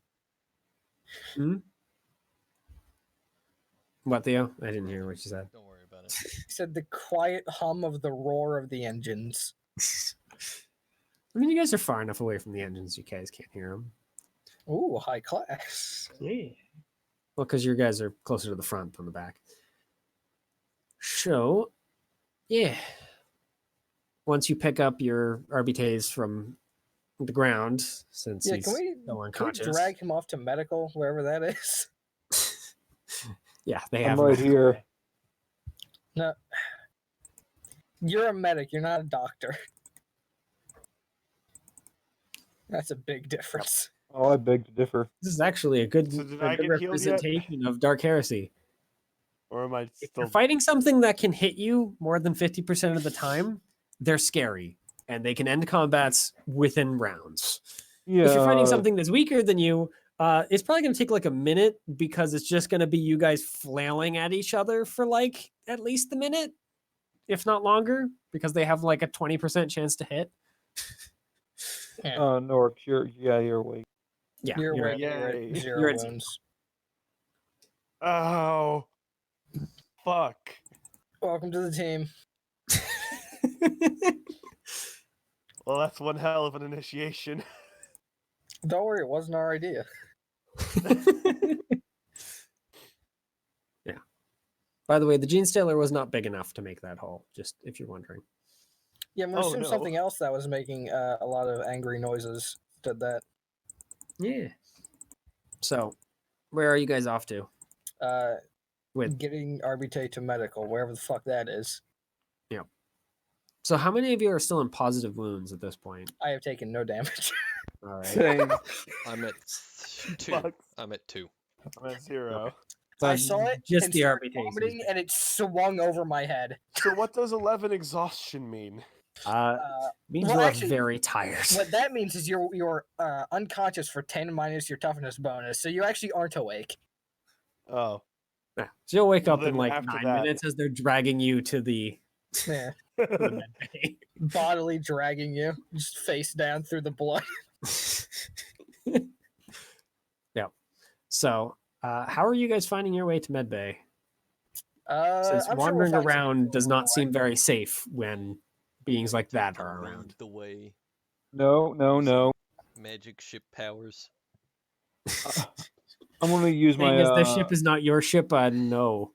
What, Theo? I didn't hear what you said. Don't worry about it. He said the quiet hum of the roar of the engines. I mean, you guys are far enough away from the engines, you guys can't hear them. Ooh, high class. Yeah. Well, because you guys are closer to the front than the back. So, yeah. Once you pick up your Arbites from the ground, since he's still unconscious. Can we drag him off to medical, wherever that is? Yeah, they I'm have right here. No. You're a medic, you're not a doctor. That's a big difference. Oh, I beg to differ. This is actually a good, So did a I good get healed yet? representation of Dark Heresy. Or am I If still you're fighting something that can hit you more than 50% of the time, they're scary, and they can end combats within rounds. Yeah. If you're fighting something that's weaker than you, it's probably going to take like a minute, because it's just going to be you guys flailing at each other for like at least a minute, if not longer, because they have like a 20% chance to hit. Nork, you're awake. Yeah, You're you're awake, you're Yay. at 0 You're at wounds. Oh, fuck. Welcome to the team. Well, that's one hell of an initiation. Don't worry, it wasn't our idea. Yeah. By the way, the Gene Stealer was not big enough to make that hole, just if you're wondering. Yeah, I'm going to Oh, assume no. something else that was making a lot of angry noises did that. Yeah. So, where are you guys off to? With Getting Arbite to medical, wherever the fuck that is. So how many of you are still in positive wounds at this point? I have taken no damage. All right. Same. I'm at 2. Fuck. I'm at 2. I'm at 0. So I saw it just and the started RBT. vomiting, and it swung over my head. So what does 11 exhaustion mean? Means well, you are actually, very tired. What that means is you're unconscious for 10 minus your toughness bonus, so you actually aren't awake. Oh. Yeah. So you'll wake Well, up in then like after 9 that- minutes as they're dragging you to the, Yeah, to the med bay. bodily dragging you, just face down through the blood. Yeah. So, how are you guys finding your way to med bay? Since I'm sure we'll wandering find around something does along not the seem way. very safe when beings like that are Lead around. the way. No. Magic ship powers. I'm going to use Thing my. is, this ship is not your ship. No.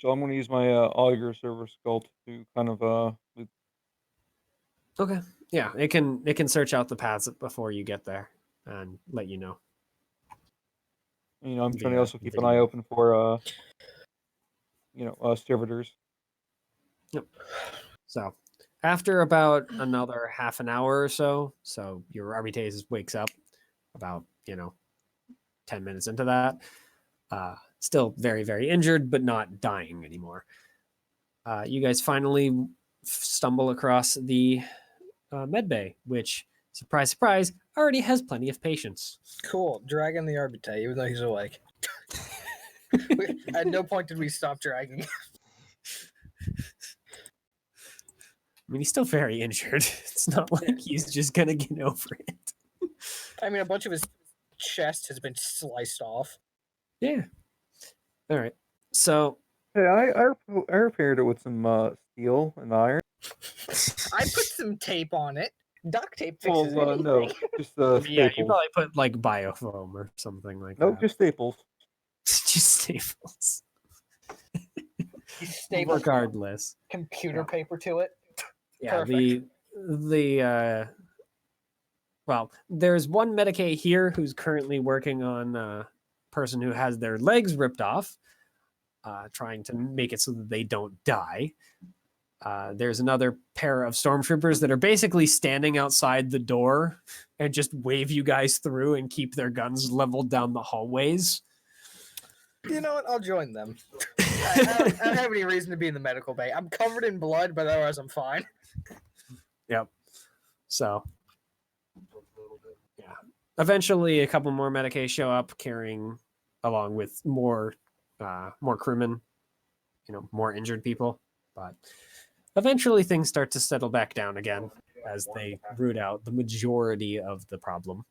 I'm going to use my Augur Server Skull to kind of Okay. Yeah, it can search out the paths before you get there and let you know. I'm trying to via also keep an eye video. open for servitors. Yep. So after about another half an hour or so your Arbites wakes up about 10 minutes into that. Still very, very injured, but not dying anymore. You guys finally stumble across the med bay, which, surprise, surprise, already has plenty of patients. Cool, dragging the Arbite, even though he's awake. At no point did we stop dragging. I mean, he's still very injured. It's not like he's just gonna get over it. I mean, a bunch of his chest has been sliced off. Yeah. All right. So Hey, I repaired it with some steel and iron. I put some tape on it. Duct tape fixes Well, anything. no, just staples. yeah, you probably put like biofoam or something like Nope, that. just staples. Just staples. You staple Regardless. computer paper to it. Yeah, Perfect. well, there's one Medicaid here who's currently working on a person who has their legs ripped off, trying to make it so that they don't die. There's another pair of stormtroopers that are basically standing outside the door and just wave you guys through and keep their guns leveled down the hallways. You know what? I'll join them. I don't have any reason to be in the medical bay. I'm covered in blood, but otherwise I'm fine. Yep. So, yeah. Eventually, a couple more Medicae show up, carrying along with more crewmen, more injured people. But eventually, things start to settle back down again as they root out the majority of the problem.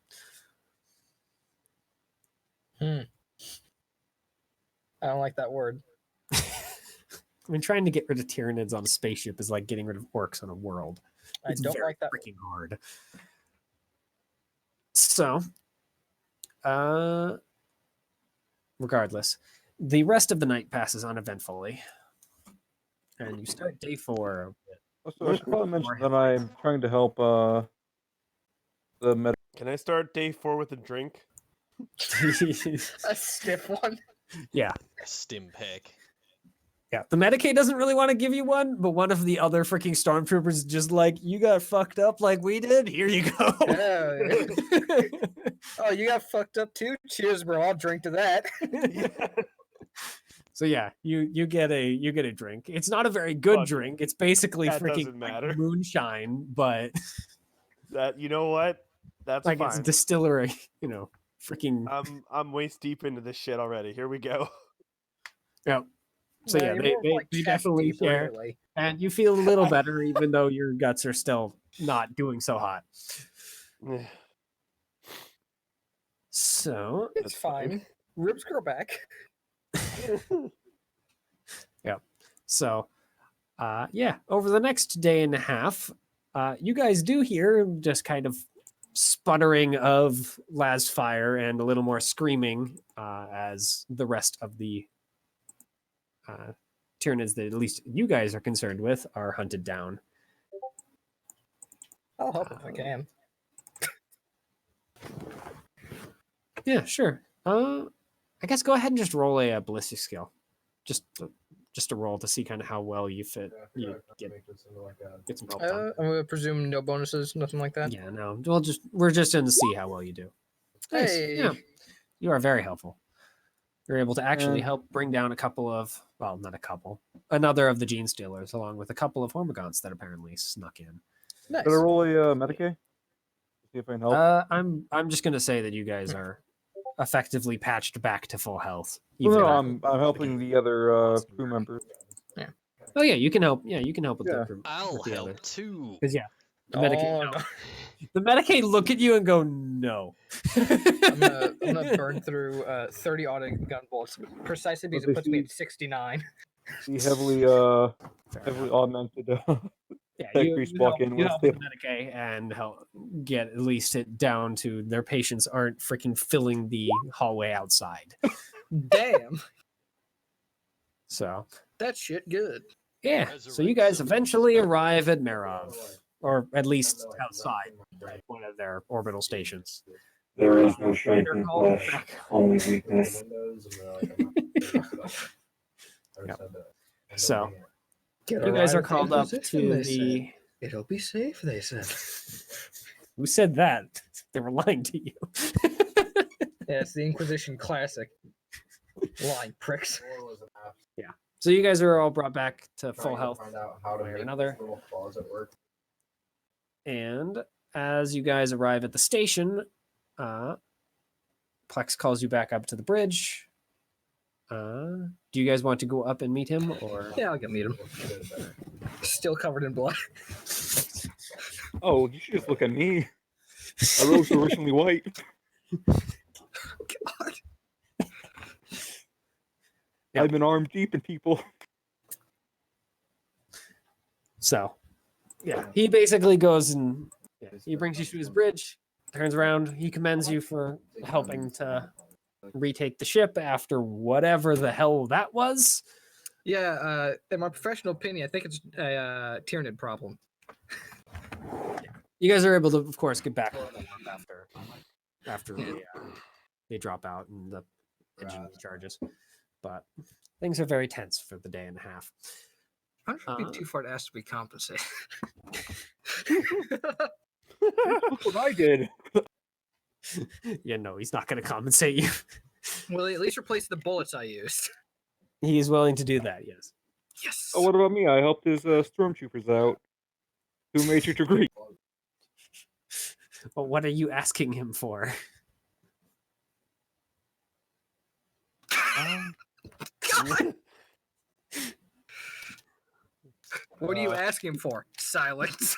I don't like that word. I mean, trying to get rid of Tyranids on a spaceship is like getting rid of orcs on a world. It's I don't very like that. freaking hard. So, regardless, the rest of the night passes uneventfully, and you start day 4. Also, I should probably mention that I'm trying to help the Can I start day 4 with a drink? A stiff one. Yeah. A stim pack. Yeah, the Medicaid doesn't really want to give you one, but one of the other freaking stormtroopers is just like, you got fucked up like we did? Here you go. Yeah. Oh, you got fucked up too? Cheers, bro. I'll drink to that. So yeah, you get a drink. It's not a very good drink. It's basically that freaking doesn't matter. moonshine, but That, you know what? That's like fine. it's distillery, freaking. I'm waist deep into this shit already. Here we go. Yeah. So yeah, you're they more like chest definitely deep, share, really. and you feel a little better, even though your guts are still not doing so hot. So It's fine. Ribs grow back. yeah. So, yeah, over the next day and a half, you guys do hear just kind of sputtering of las fire and a little more screaming as the rest of the Tyranids that at least you guys are concerned with are hunted down. I'll help if I can. Yeah, sure. I guess go ahead and just roll a ballistic skill. Just a roll to see kind of how well you fit. You get some help done. I'm gonna presume no bonuses, nothing like that. Yeah, no. We're just in to see how well you do. Nice. Hey. Yeah. You are very helpful. You're able to actually help bring down another of the Gene Stealers, along with a couple of Hormagaunts that apparently snuck in. Nice. Should I roll a Medicae? See if I can help. I'm just gonna say that you guys are effectively patched back to full health. No, I'm helping the other crew members. Yeah. Oh yeah, you can help. Yeah, you can help with the crew. I'll with the help others. too. Because yeah, the Oh, Medicaid. no. The Medicaid look at you and go, no. I'm gonna burn through 30 auto gun bullets precisely because it puts me at 69. The heavily augmented Yeah, tech you grease help, walk in you with help the with Medicaid and help get at least it down to their patients aren't freaking filling the hallway outside. Damn, So that shit good. yeah, so you guys eventually arrive at Merov, or at least outside one of their orbital stations. There is no strength in flesh, only weakness. So you guys are called up to the. It'll be safe, they said. Who said that? They were lying to you. Yeah, it's the Inquisition classic. Lying pricks. Yeah. So you guys are all brought back to full health. Find out how to Way or make another. this little claws at work. And as you guys arrive at the station, Plex calls you back up to the bridge. Do you guys want to go up and meet him, or? Yeah, I'll go meet him. Still covered in blood. Oh, you should just look at me. My robes were originally white. God. Yeah. I've been armed deep in people. So, yeah, he basically goes and he brings you to his bridge, turns around, he commends you for helping to retake the ship after whatever the hell that was. Yeah, in my professional opinion, I think it's a Tyranid problem. You guys are able to, of course, get back after they drop out and the engine recharges. But things are very tense for the day and a half. I don't think it'd be too far to ask to be compensated. Look what I did. Yeah, no, he's not going to compensate you. Will he at least replace the bullets I used? He's willing to do that, yes. Yes. Oh, what about me? I helped his stormtroopers out to a major degree. Well, what are you asking him for? God! What are you asking for? Silence.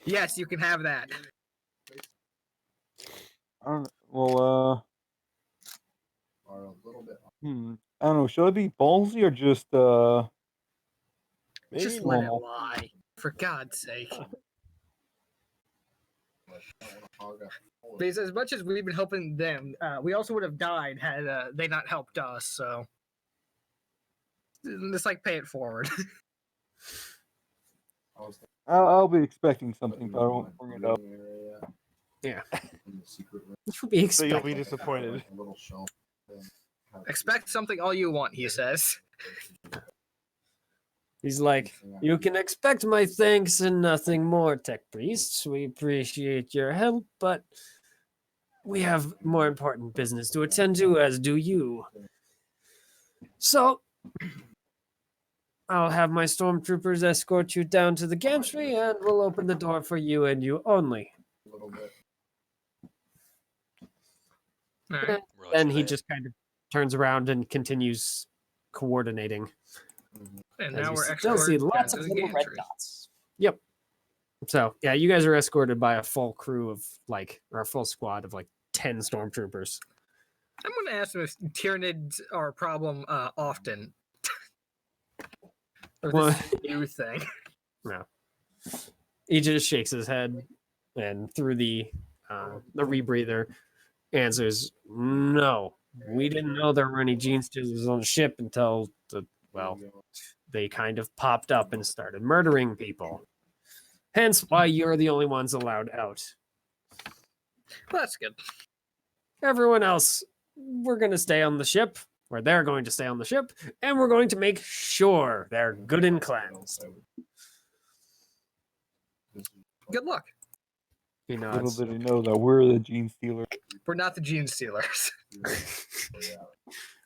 Yes, you can have that. Well, Are a little bit. I don't know. Should I be ballsy or just Maybe Just let it normal? lie. For God's sake. Because as much as we've been helping them, we also would have died had they not helped us, so just like pay it forward. I'll be expecting something, but I won't bring it up. Yeah. In the secret room. Which would be so you'll expected. be disappointed. Like a little shelf thing. Expect something all you want, he says. He's like, you can expect my thanks and nothing more, Tech Priests. We appreciate your help, but we have more important business to attend to, as do you. So, I'll have my stormtroopers escort you down to the gantry, and we'll open the door for you and you only. A little bit. All right. Then he that. just kind of turns around and continues coordinating. And As now you we're still see escorted down lots to of the little red gantry. dots. Yep. So yeah, you guys are escorted by a full crew of or a full squad of 10 stormtroopers. I'm going to ask him if Tyranids are a problem often. Or Well- this is a new thing. No. He just shakes his head, and through the rebreather answers, "No, we didn't know there were any gene stealers on the ship until they kind of popped up and started murdering people. Hence why you're the only ones allowed out. Well, that's good. Everyone else, we're going to stay on the ship, or they're going to stay on the ship, and we're going to make sure they're good and cleansed." Good luck. He Little nods. did he know that we're the gene stealer. We're not the gene stealers.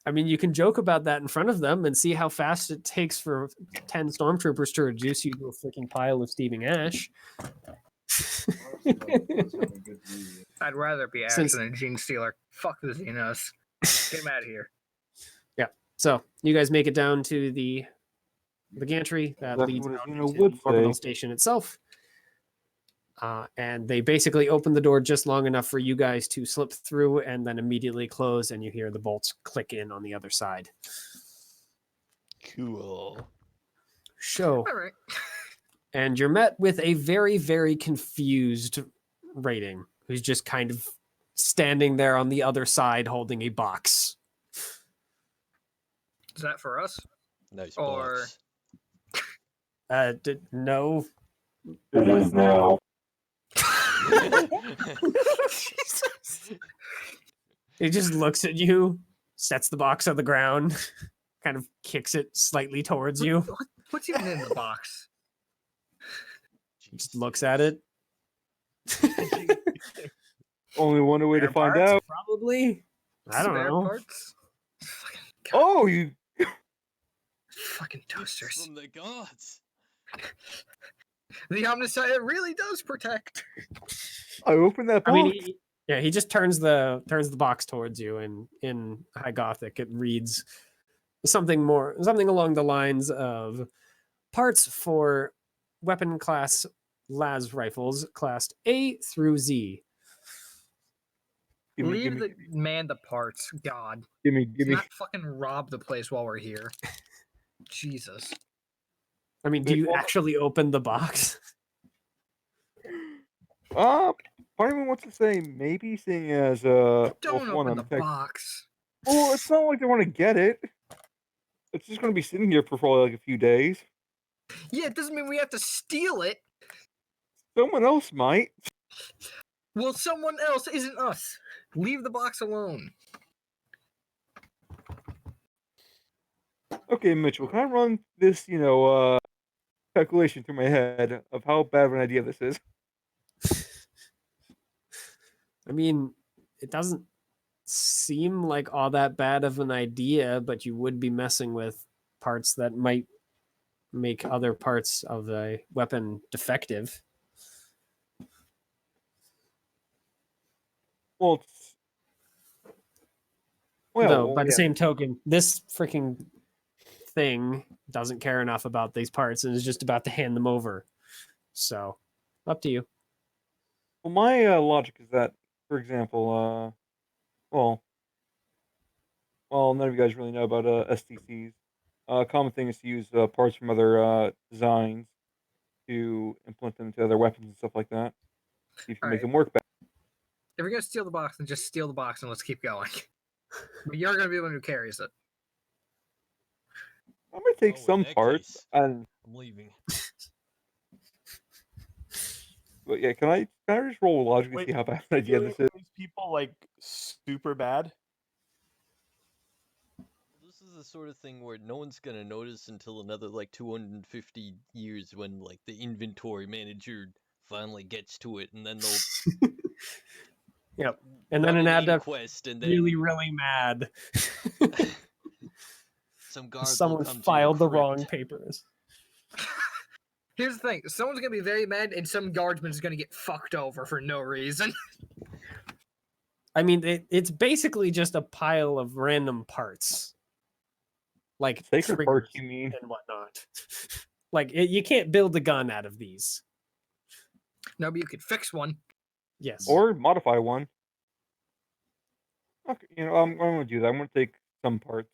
I mean, you can joke about that in front of them and see how fast it takes for 10 stormtroopers to reduce you to a freaking pile of steaming ash. I'd rather be Ash Since- than a gene stealer. Fuck the Xenos. Get him out of here. So you guys make it down to the gantry that Exactly leads what a out Xeno into would the orbital say. station itself. And they basically open the door just long enough for you guys to slip through and then immediately close, and you hear the bolts click in on the other side. Cool. So, All right. and you're met with a very, very confused Rating, who's just kind of standing there on the other side holding a box. Is that for us? Nice Or- box. No. It is now. He just looks at you, sets the box on the ground, kind of kicks it slightly towards you, What's even in the box? just looks at it. Only one way to Spare find parts, out. Probably. I don't Spare know. Parts? Fucking, Oh, you. fucking toasters. From the gods. The Omniscient really does protect. I opened that box. I mean, he just turns the box towards you, and in High Gothic it reads something along the lines of parts for weapon class las rifles classed A through Z. Leave the man the parts. God. Give me. Not fucking rob the place while we're here. Jesus. I mean, do you actually open the box? Part of me wants to say maybe, seeing as Don't well, for one, open the I'm tech- box. Well, it's not like they want to get it. It's just going to be sitting here for probably a few days. Yeah, it doesn't mean we have to steal it. Someone else might. Well, someone else isn't us. Leave the box alone. Okay, Mitchell, can I run this, calculation through my head of how bad of an idea this is? I mean, it doesn't seem like all that bad of an idea, but you would be messing with parts that might make other parts of the weapon defective. Well, Though, by the same token, this freaking thing doesn't care enough about these parts and is just about to hand them over. So, up to you. Well, my logic is that, for example, well, none of you guys really know about STCs. A common thing is to use parts from other designs to implement them into other weapons and stuff like that. See if you can make them work better. If you're gonna steal the box, then just steal the box and let's keep going. But you're gonna be the one who carries it. I'm gonna take some parts and I'm leaving. But yeah, can I just roll logic and see how bad an idea this is? These people like super bad. This is the sort of thing where no one's gonna notice until another like 250 years when like the inventory manager finally gets to it, and then they'll. Yep, and then an ad quest, and really mad. Some guard someone filed the wrong papers. Here's the thing: someone's gonna be very mad, and some guardsman is gonna get fucked over for no reason. I mean, it's basically just a pile of random parts, like sacred parts, you mean, and whatnot. Like you can't build a gun out of these. No, but you could fix one. Yes, or modify one. Okay, I'm gonna do that. I'm gonna take some parts.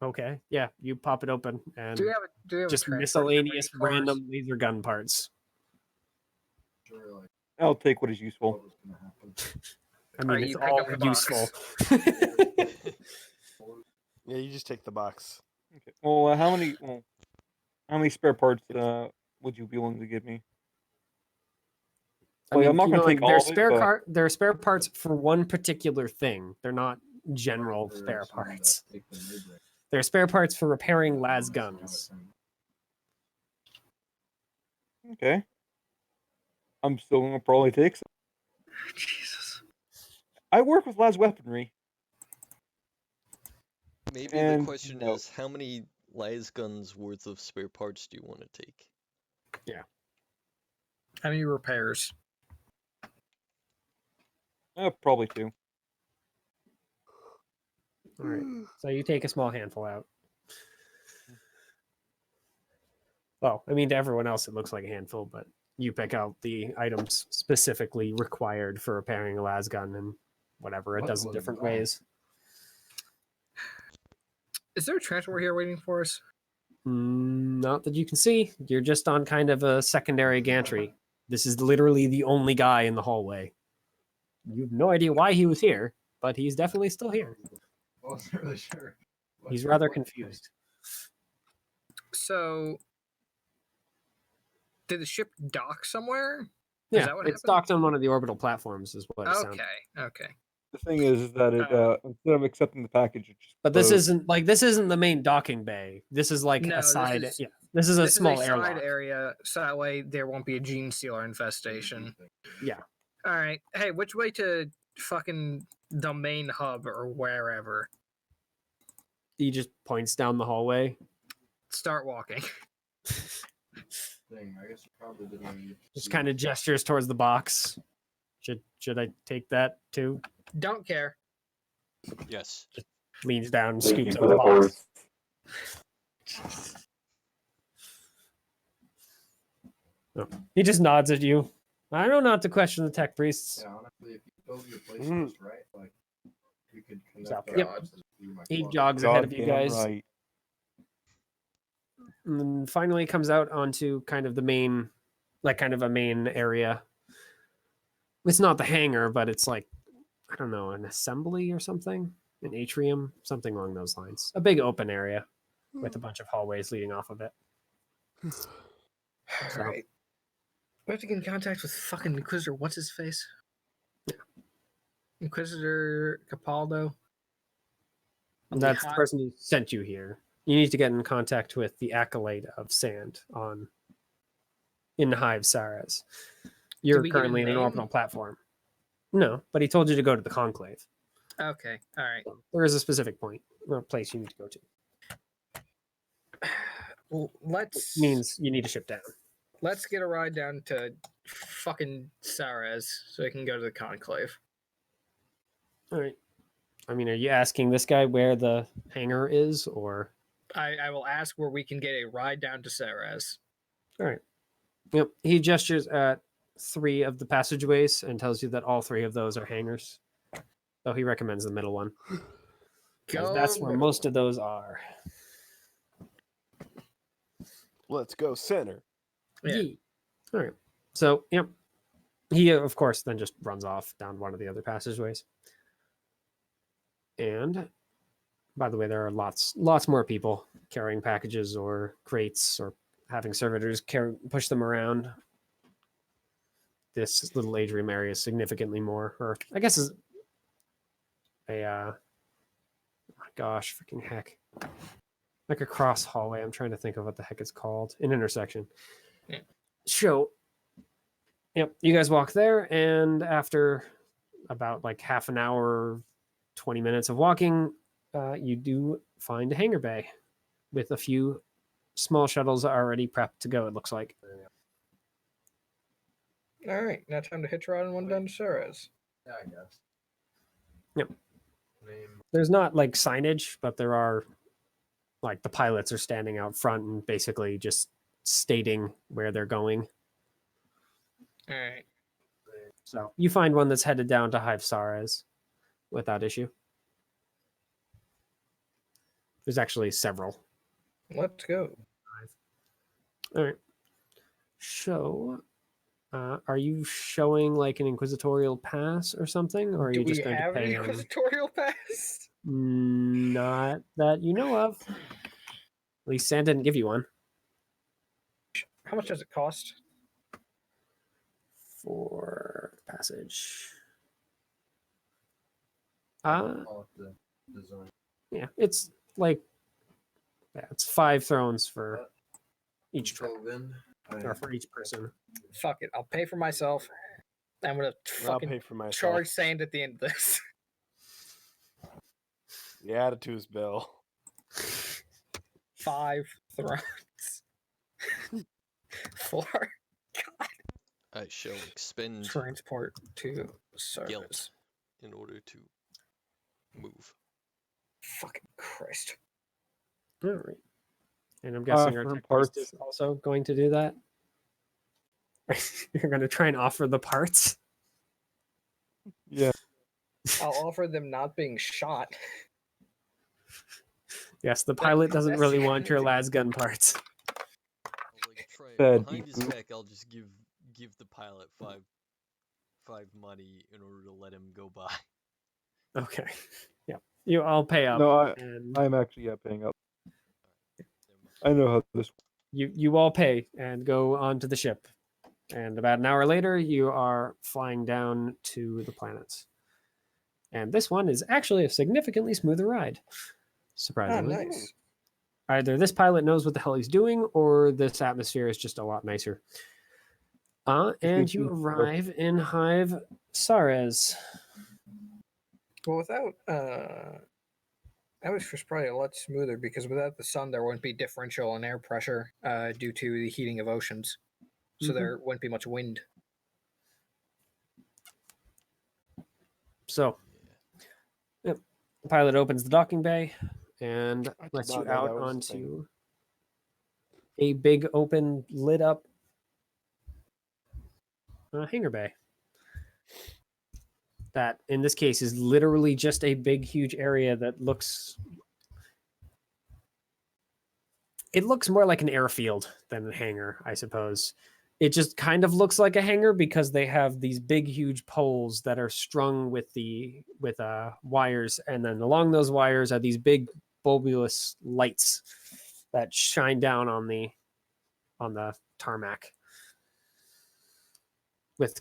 Okay, yeah, you pop it open and do we have just miscellaneous random laser gun parts. I'll take what is useful. I mean, it's all useful. Yeah, you just take the box. Okay. Well, how many spare parts would you be willing to give me? I mean, I'm not going to take all of it. They're spare parts for one particular thing. They're not general spare parts. They're spare parts for repairing las guns. Okay. I'm still going to probably take some. Jesus. I work with las weaponry. Maybe the question is, how many las guns worth of spare parts do you want to take? Yeah. How many repairs? Probably 2. All right. So you take a small handful out. Well, I mean, to everyone else, it looks like a handful, but you pick out the items specifically required for repairing a las gun and whatever it does in different ways. Is there a transport here waiting for us? Not that you can see. You're just on kind of a secondary gantry. This is literally the only guy in the hallway. You have no idea why he was here, but he's definitely still here. I wasn't really sure. He's rather confused. So, did the ship dock somewhere? Yeah, it's docked on one of the orbital platforms, is what it sounds like. Okay. The thing is that it instead of accepting the package, it just but this isn't the main docking bay. This is like a side. This is a small side area, so that way there won't be a gene stealer infestation. Yeah. All right. Hey, which way to fucking the main hub or wherever? He just points down the hallway. Start walking. I guess probably didn't just kind of gestures towards the box. Should I take that too? Don't care. Yes. Just leans down and scoops up the box. Oh. He just nods at you. I don't know how to question the tech priests. Yeah, honestly, if you build your place right, like you could connect the Yep. He jogs ahead of you guys. Right. And then finally comes out onto kind of the main, like kind of a main area. It's not the hangar, but it's like, I don't know, an assembly or something, an atrium, something along those lines. A big open area with a bunch of hallways leading off of it. All right. We have to get in contact with fucking Inquisitor. What's his face? Yeah. Inquisitor Capaldo. That's the person who sent you here. You need to get in contact with the Acolyte of Sand in Hive Saras. You're currently in an orbital platform. No, but he told you to go to the conclave. Okay, all right. So there is a specific point or place you need to go to. Well, let's Means you need to ship down. Let's get a ride down to fucking Sarez so we can go to the conclave. All right. I mean, are you asking this guy where the hangar is, or? I will ask where we can get a ride down to Sarez. All right. Yep. He gestures at 3 of the passageways and tells you that all 3 of those are hangars. So he recommends the middle one. That's where most of those are. Let's go center. Yeah. All right. So, yep. He, of course, then just runs off down one of the other passageways. And, by the way, there are lots more people carrying packages or crates or having servitors push them around. This little atrium area is significantly more, or I guess is oh my gosh, freaking heck. Like a cross hallway. I'm trying to think of what the heck it's called. An intersection. Yeah. So, yep, you guys walk there, and after about like half an hour, 20 minutes of walking, you do find a hangar bay with a few small shuttles already prepped to go, it looks like. All right, now time to hitch a ride and one down to Sarez. Yeah, I guess. Yep. There's not like signage, but there are like the pilots are standing out front and basically just stating where they're going. All right. So you find one that's headed down to Hive Sarez without issue. There's actually several. Let's go. All right. So, are you showing like an inquisitorial pass or something, or are you just going to pay? Do we have an inquisitorial pass? Not that you know of. At least Sam didn't give you one. How much does it cost? For passage. Yeah, it's like it's 5 thrones for each trip, or for each person. Fuck it, I'll pay for myself. I'm gonna fucking charge sand at the end of this. The attitude's Bill. 5 thrones. 4. God. I shall expend transport to service guilt in order to move. Fucking Christ. All right. And I'm guessing our tech priest is also going to do that. You're going to try and offer the parts? Yeah. I'll offer them not being shot. Yes, the pilot doesn't really want your lasgun parts. Behind his back, I'll just give the pilot five money in order to let him go by. Okay. Yeah. I'll pay up. No, I'm actually paying up. I know how this. You all pay and go onto the ship, and about an hour later, you are flying down to the planets. And this one is actually a significantly smoother ride, surprisingly. Oh, nice. Either this pilot knows what the hell he's doing, or this atmosphere is just a lot nicer. And you arrive in Hive Sarez. Well, without atmosphere's probably a lot smoother because without the sun, there wouldn't be differential in air pressure due to the heating of oceans. So there wouldn't be much wind. So, yep, the pilot opens the docking bay and lets you out onto a big open lit up hangar bay. That in this case is literally just a big, huge area that looks more like an airfield than a hangar, I suppose. It just kind of looks like a hangar because they have these big, huge poles that are strung with wires, and then along those wires are these big bulbous lights that shine down on the tarmac with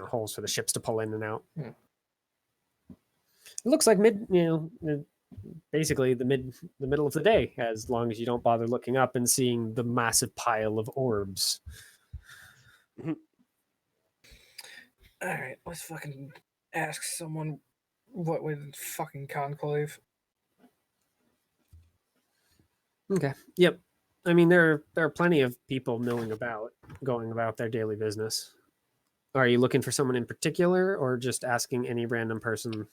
holes for the ships to pull in and out. Yeah. It looks like basically the middle of the day, as long as you don't bother looking up and seeing the massive pile of orbs. All right, let's fucking ask someone what with fucking conclave. Okay. Yep. I mean, there are plenty of people going about their daily business. Are you looking for someone in particular, or just asking any random person?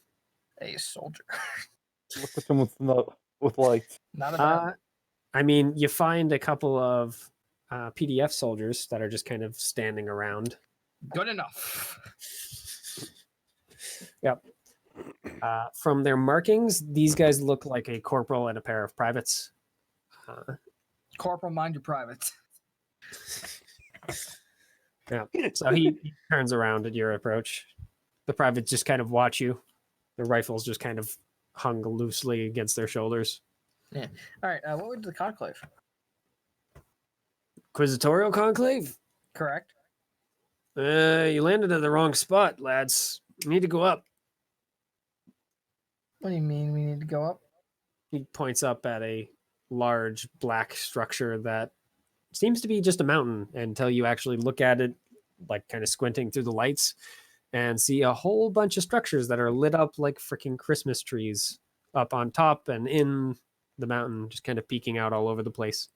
A soldier. Look for someone with lights. Not a bad. I mean, you find a couple of PDF soldiers that are just kind of standing around. Good enough. Yep. From their markings, these guys look like a corporal and a pair of privates. Corporal, mind your privates. Yeah. So he turns around at your approach. The privates just kind of watch you. Their rifles just kind of hung loosely against their shoulders. Yeah. All right. What would the conclave? Inquisitorial conclave? Correct. You landed at the wrong spot, lads. You need to go up. What do you mean we need to go up? He points up at a large black structure that seems to be just a mountain until you actually look at it, like kind of squinting through the lights, and see a whole bunch of structures that are lit up like freaking Christmas trees up on top and in the mountain, just kind of peeking out all over the place.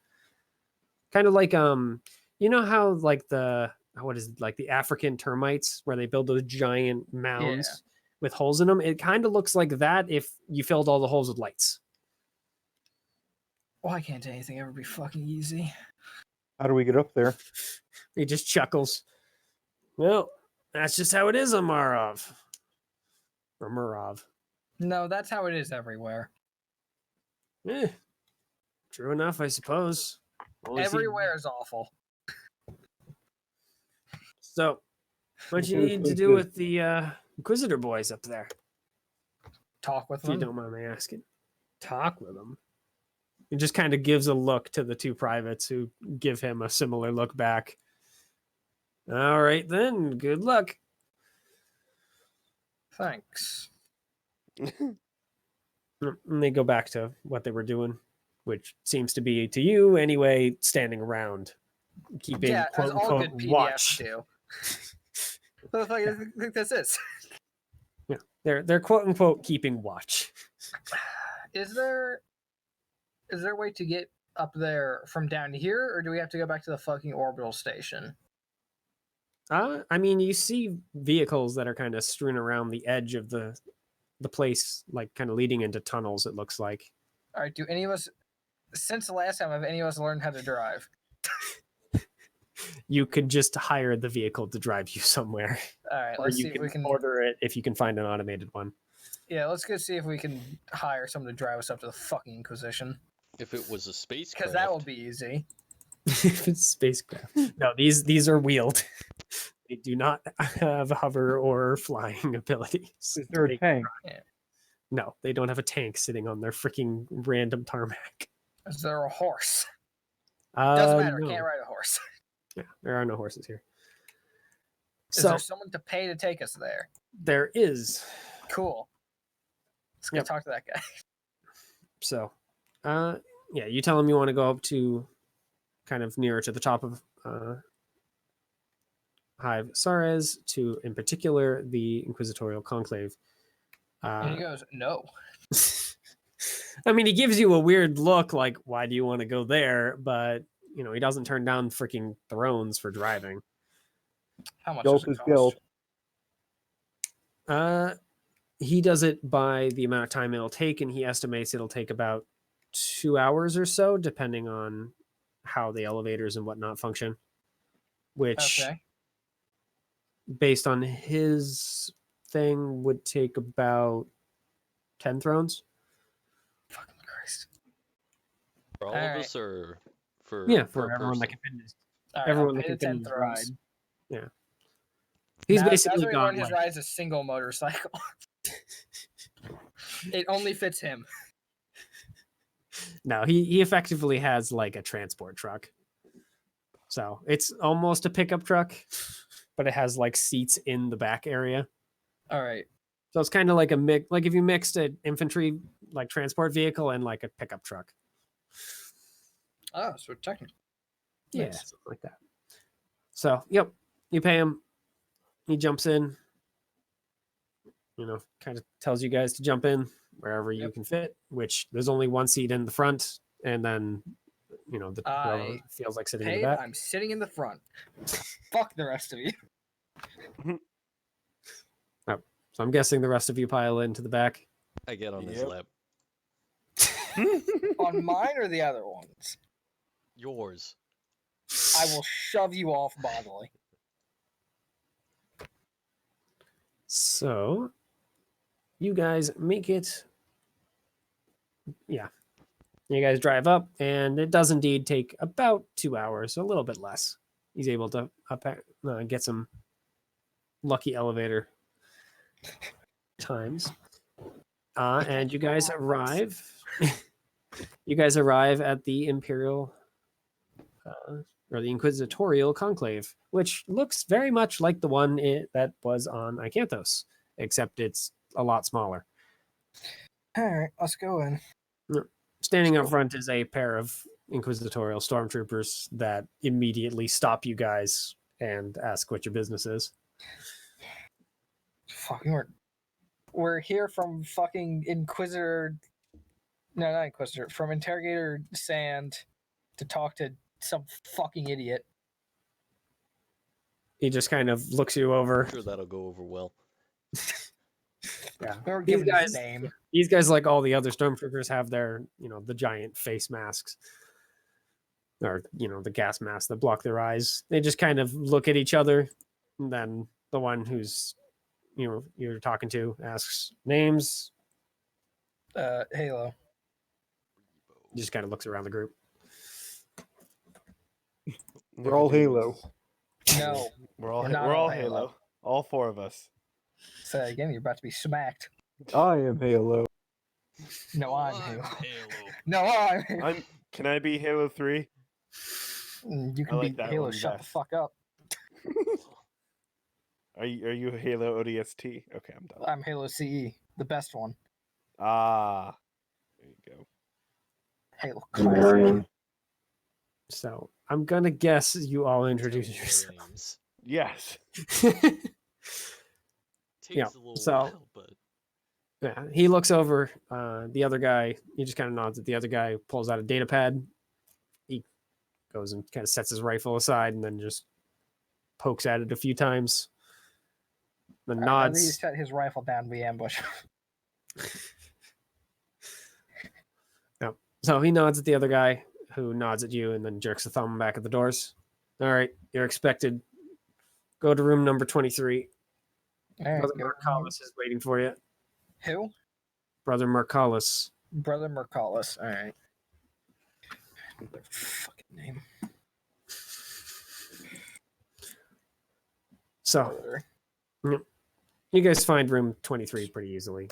Kind of like you know how like the African termites where they build those giant mounds with holes in them? It kind of looks like that if you filled all the holes with lights. Why can't anything ever be fucking easy? How do we get up there? He just chuckles. Well, that's just how it is, Amarov. Or Murov. No, that's how it is everywhere. True enough, I suppose. Everywhere is awful. So, what you need to do with the Inquisitor boys up there? Talk with If them. you don't mind me asking. Talk with them. He just kind of gives a look to the two privates who give him a similar look back. All right, then. Good luck. Thanks. And they go back to what they were doing, which seems to be, to you anyway, standing around, keeping quote as all unquote good PDFs watch. do. What the fuck do you think this is? Yeah, they're quote unquote keeping watch. Is there a way to get up there from down here, or do we have to go back to the fucking orbital station? I mean, you see vehicles that are kind of strewn around the edge of the place, like kind of leading into tunnels, it looks like. All right, do any of us, since the last time, have any of us learned how to drive? You could just hire the vehicle to drive you somewhere. All right, Or let's you see if can we can order it if you can find an automated one. Yeah, let's go see if we can hire someone to drive us up to the fucking Inquisition. If it was a spacecraft. Because that will be easy. If it's spacecraft. No, these are wheeled. They do not have hover or flying abilities. Is there a tank? No, they don't have a tank sitting on their freaking random tarmac. Is there a horse? Doesn't matter. No. Can't ride a horse. Yeah, there are no horses here. Is there someone to pay to take us there? There is. Cool. Let's go talk to that guy. So, yeah, you tell him you want to go up to kind of nearer to the top of Hive Sares, to, in particular, the Inquisitorial Conclave. And he goes, no. I mean, he gives you a weird look like, why do you want to go there? But, you know, he doesn't turn down freaking thrones for driving. How much does it cost? He does it by the amount of time it'll take, and he estimates it'll take about 2 hours or so, depending on how the elevators and whatnot function. Which, based on his thing, would take about 10 thrones. Fucking Christ. For all of us, or for for everyone that can finish. Right, everyone that can finish the ride. Yeah. He's basically gone. His ride is a single motorcycle. It only fits him. No, he effectively has like a transport truck. So it's almost a pickup truck, but it has like seats in the back area. All right. So it's kind of like a mix, like if you mixed an infantry like transport vehicle and like a pickup truck. Oh, so technically. Yeah, something like that. So, yep, you pay him. He jumps in. kind of tells you guys to jump in wherever you can fit, which there's only one seat in the front, and then the whoever feels like sitting in the back. I'm sitting in the front. Fuck the rest of you. So I'm guessing the rest of you pile into the back. I get on his lap. On mine or the other ones? Yours. I will shove you off bodily. So you guys make it. Yeah. You guys drive up, and it does indeed take about 2 hours, a little bit less. He's able to get some lucky elevator times. And you guys arrive. You guys arrive at the Imperial or the Inquisitorial Conclave, which looks very much like the one that was on Icanthos, except it's a lot smaller. All right, let's go in. Standing up front is a pair of Inquisitorial stormtroopers that immediately stop you guys and ask what your business is. Fucking we're here from fucking Inquisitor. No, not Inquisitor. From Interrogator Sand to talk to some fucking idiot. He just kind of looks you over. I'm sure that'll go over well. Yeah, we're giving his name. These guys, like all the other stormtroopers, have their, the giant face masks, or the gas masks that block their eyes. They just kind of look at each other, and then the one who's, you're talking to asks names. Halo. He just kind of looks around the group. We're all Halo. No, we're all Halo. All four of us. Say again, you're about to be smacked. I am Halo. No, I'm Halo. No, I'm Halo. Can I be Halo 3? You can be Halo. Shut the fuck up. Are you Halo ODST? Okay, I'm done. I'm Halo CE, the best one. Ah, there you go. Halo Classic. So I'm gonna guess you all introduce yourselves. Yes. Takes a little while, but yeah, he looks over the other guy. He just kind of nods at the other guy, pulls out a data pad. He goes and kind of sets his rifle aside and then just pokes at it a few times. Then nods. He set his rifle down via ambush. No. So he nods at the other guy, who nods at you and then jerks a thumb back at the doors. All right, you're expected. Go to room number 23. Right, Brother Marcalis is waiting for you. Who? Brother Marcalis. Brother Marcalis. All right. Their fucking name. So, you guys find room 23 pretty easily.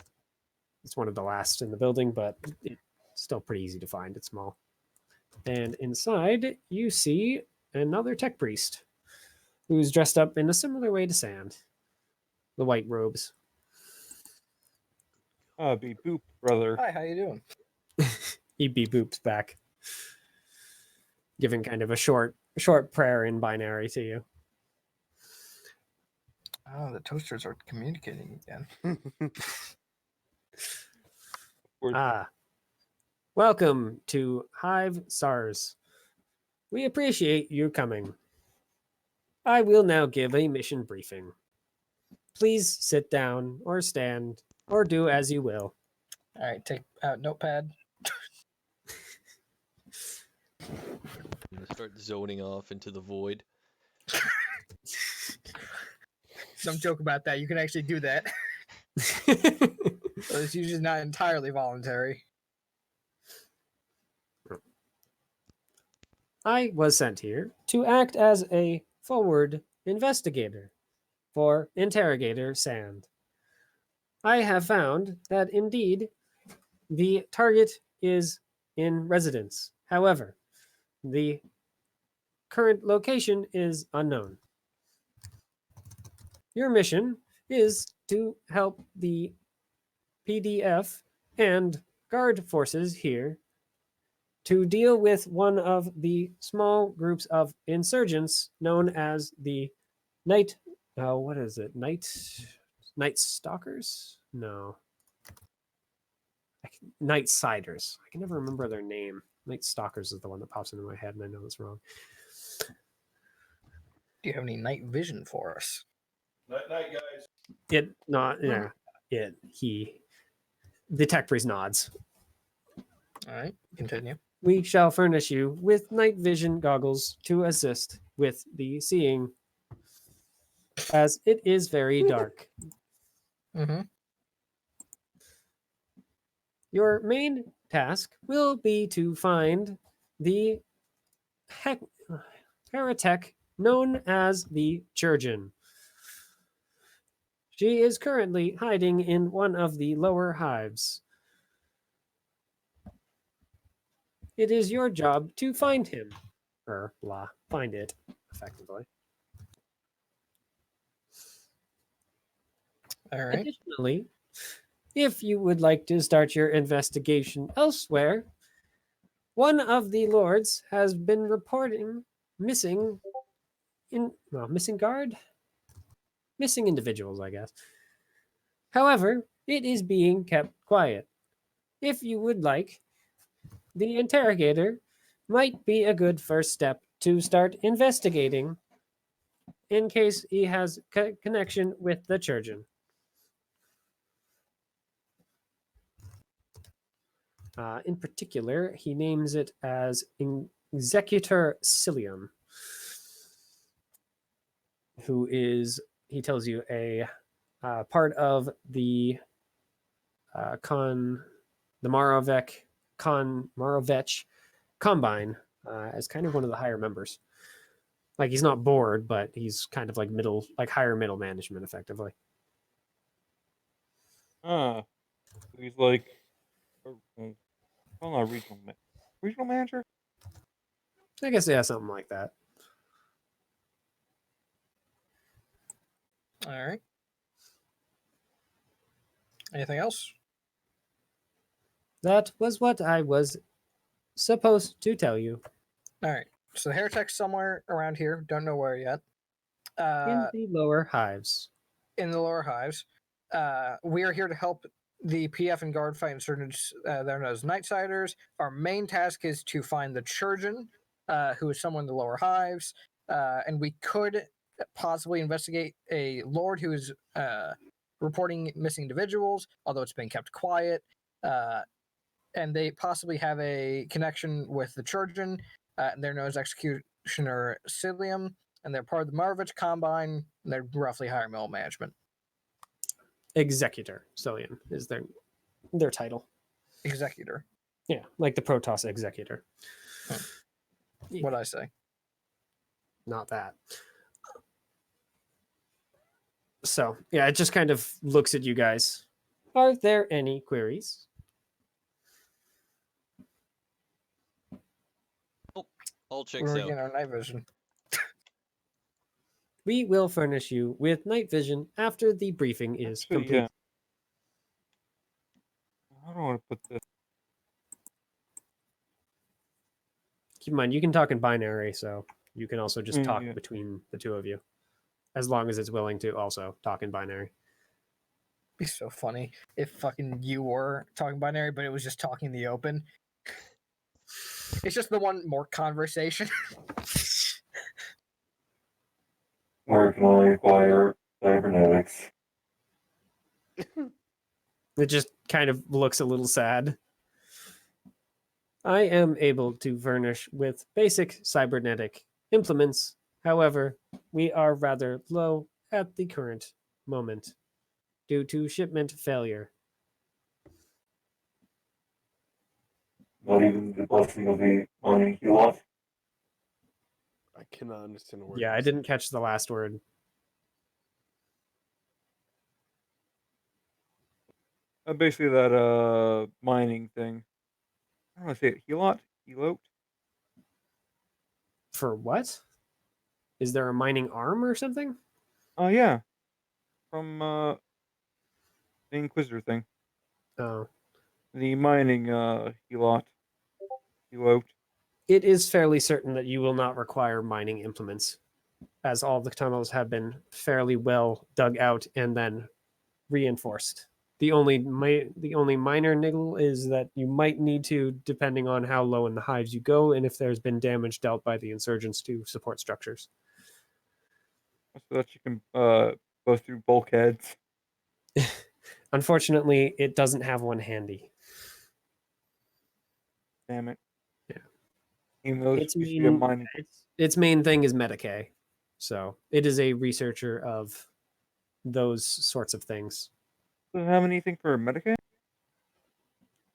It's one of the last in the building, but it's still pretty easy to find. It's small. And inside, you see another tech priest who's dressed up in a similar way to Sand. The white robes. Beep boop, brother. Hi, how you doing? He beep boops back, giving kind of a short prayer in binary to you. Oh, the toasters are communicating again. Welcome to Hive SARS. We appreciate you coming. I will now give a mission briefing. Please sit down or stand or do as you will. All right, take out notepad. I'm gonna start zoning off into the void. Don't joke about that. You can actually do that. So it's usually not entirely voluntary. I was sent here to act as a forward investigator for Interrogator Sand. I have found that indeed the target is in residence. However, the current location is unknown. Your mission is to help the PDF and guard forces here to deal with one of the small groups of insurgents known as the Night Night Stalkers? No. Night Siders. I can never remember their name. Night Stalkers is the one that pops into my head, and I know it's wrong. Do you have any night vision for us? Night, night, guys. The tech priest nods. All right, continue. We shall furnish you with night vision goggles to assist with the seeing, as it is very dark. Mm-hmm. Your main task will be to find the heretic known as the Churgeon. She is currently hiding in one of the lower hives. It is your job to find him. Find it, effectively. All right. Additionally, if you would like to start your investigation elsewhere, one of the lords has been reporting missing individuals, I guess. However, it is being kept quiet. If you would like, the interrogator might be a good first step to start investigating in case he has connection with the Churgeon. In particular, he names it as Executor Cilium, who is, he tells you, a part of the Marovech Combine, as kind of one of the higher members. Like, he's not bored, but he's kind of like higher middle management, effectively. He's like, not regional manager. I guess, yeah, something like that. All right. Anything else? That was what I was supposed to tell you. All right. So the heretic's somewhere around here. Don't know where yet. In the lower hives. In the lower hives. We are here to help the PF and guard fight insurgents. They're known as Nightsiders. Our main task is to find the Churgeon, who is somewhere in the lower hives. And we could possibly investigate a lord who is reporting missing individuals, although it's been kept quiet. And they possibly have a connection with the Churgeon. They're known as Executioner Cilium, and they're part of the Marovich Combine. And they're roughly higher middle management. Executor Cilium is their title. Executor. Yeah, like the Protoss Executor. What'd I say? Not that. So, yeah, it just kind of looks at you guys. Are there any queries? All checks We're out. getting our night vision. We will furnish you with night vision after the briefing is complete. Yeah. I don't want to put this. Keep in mind, you can talk in binary, so you can also just talk between the two of you, as long as it's willing to also talk in binary. It'd be so funny if fucking you were talking binary, but it was just talking in the open. It's just the one more conversation. Where can I acquire cybernetics? It just kind of looks a little sad. I am able to furnish with basic cybernetic implements. However, we are rather low at the current moment due to shipment failure. Not even the blessing of the mining Helot? I cannot understand a word. Yeah, I didn't catch the last word. Basically that mining thing. I don't want to say it. Helot? For what? Is there a mining arm or something? Oh yeah. From the Inquisitor thing. Oh. The mining Helot. It is fairly certain that you will not require mining implements, as all the tunnels have been fairly well dug out and then reinforced. The only minor niggle is that you might need to, depending on how low in the hives you go, and if there's been damage dealt by the insurgents to support structures. So that you can go through bulkheads. Unfortunately, it doesn't have one handy. Damn it. Yeah. Even though Its main thing is Medicae. So it is a researcher of those sorts of things. Does it have anything for Medicaid?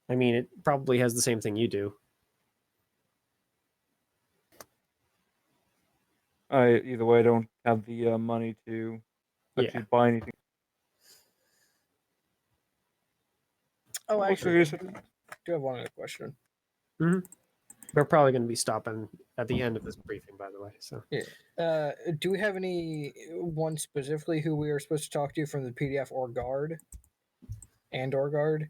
I mean, it probably has the same thing you do. Either way, I don't have the money to actually buy anything. Oh, actually, I do have one other question. Mm-hmm. We're probably going to be stopping at the end of this briefing, by the way. So, yeah. Do we have anyone specifically who we are supposed to talk to from the PDF or guard? Or guard?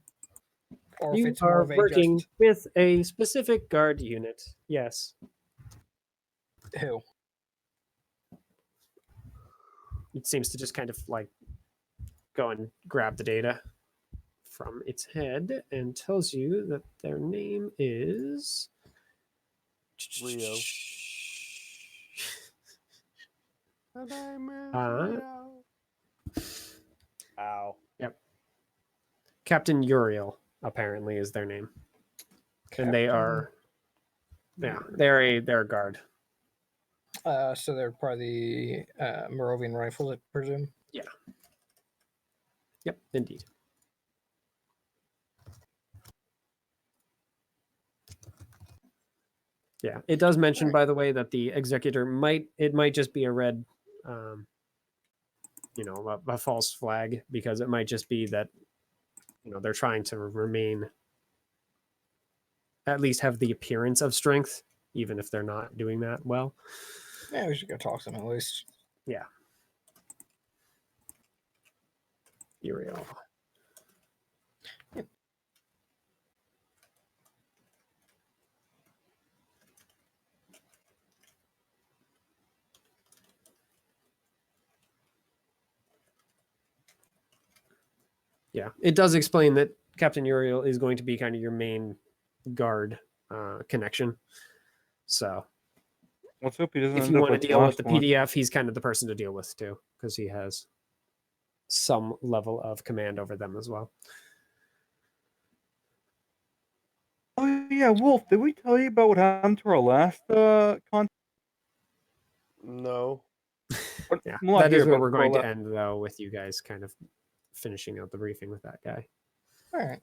Or you if it's more are of working with a specific guard unit. Yes. Who? It seems to just kind of like go and grab the data from its head and tells you that their name is Rio. Ow. Yep. Captain Uriel, apparently, is their name. Captain. And they are they're a guard. So they're probably the Moravian Rifles, I presume? Yeah. Yep, indeed. Yeah, it does mention, by the way, that the executor might just be a red, a false flag, because it might just be that, they're trying to remain, at least have the appearance of strength, even if they're not doing that well. Yeah, we should go talk to them at least. Yeah. Uriel. Yep. Yeah, it does explain that Captain Uriel is going to be kind of your main guard connection. So let's hope he doesn't. If you want to deal with the PDF, he's kind of the person to deal with too, because he has some level of command over them as well. Oh yeah, Wolf, did we tell you about what happened to our last contact? No. Yeah, that is where we're going to end, though, with you guys kind of finishing out the briefing with that guy. All right.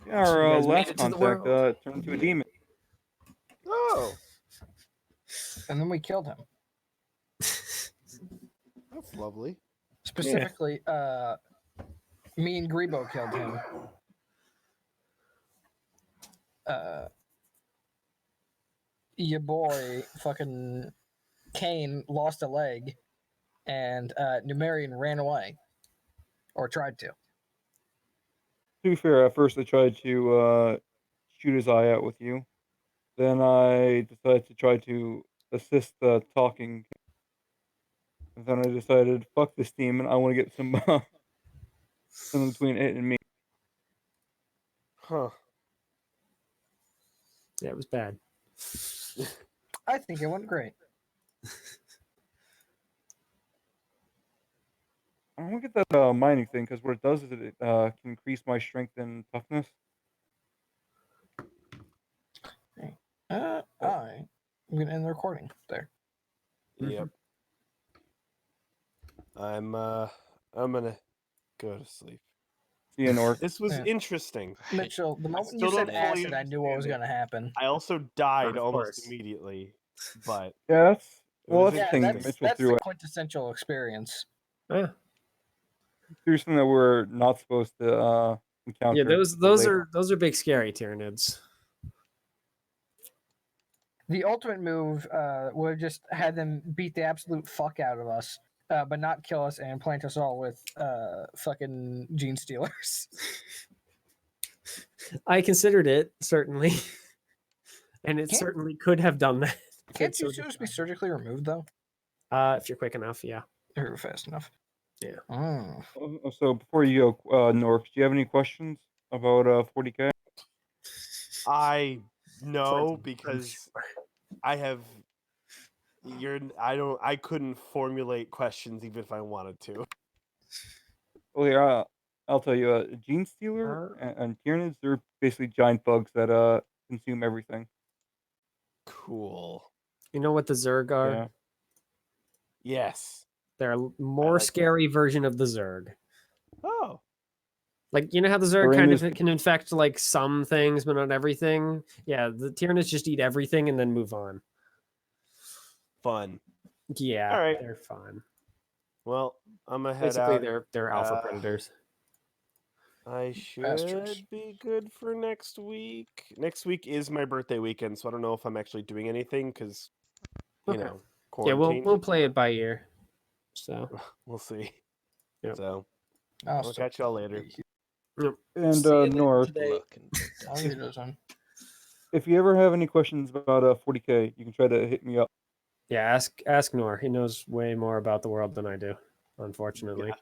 Yeah, our last contact turned into a demon. Oh. And then we killed him. That's lovely. Specifically, me and Grebo killed him. Your boy, fucking Kane, lost a leg, and Numerian ran away. Or tried to. To be fair, at first I tried to shoot his eye out with you. Then I decided to try to assist talking. And then I decided, fuck this demon, I want to get some something between it and me. Huh. Yeah, it was bad. I think it went great. I want to get that mining thing, because what it does is it can increase my strength and toughness. I'm going to end the recording there. Yep. I'm gonna go to sleep. See you, North. This was interesting. Mitchell, the moment you said acid, I knew what was going to happen. I also died almost immediately, but yeah, that's the quintessential experience. Yeah. Through something that we're not supposed to encounter. Yeah, those are big scary Tyranids. The ultimate move would have just had them beat the absolute fuck out of us, but not kill us and plant us all with fucking gene stealers. I considered it, certainly. And it certainly could have done that. Can't you just be surgically removed, though? If you're quick enough, yeah. Or fast enough. Yeah. Oh. So before you go, Norks, do you have any questions about 40K? I know because I have. I couldn't formulate questions even if I wanted to. Well, here, I'll tell you. Gene Stealer and Tyranids, they're basically giant bugs that consume everything. Cool. You know what the Zerg are? Yeah. Yes. They're a more like scary version of the Zerg. Oh. Like, you know how the Zerg Or kind English- of can infect like some things, but not everything? Yeah, the Tyranids just eat everything and then move on. Fun. Yeah, All right. they're fun. Well, I'm gonna head Basically, out. they're alpha predators. I should Bastards. be good for next week. Next week is my birthday weekend, so I don't know if I'm actually doing anything because, you Okay. know, Yeah, quarantine. we'll play it by ear. So We'll see. Yep. So I'll I'll catch y'all later. And See you later Nork, today. Luck and I'll leave those on. if you ever have any questions about 40K, you can try to hit me up. yeah, ask Nor. He knows way more about the world than I do, unfortunately. Gotcha.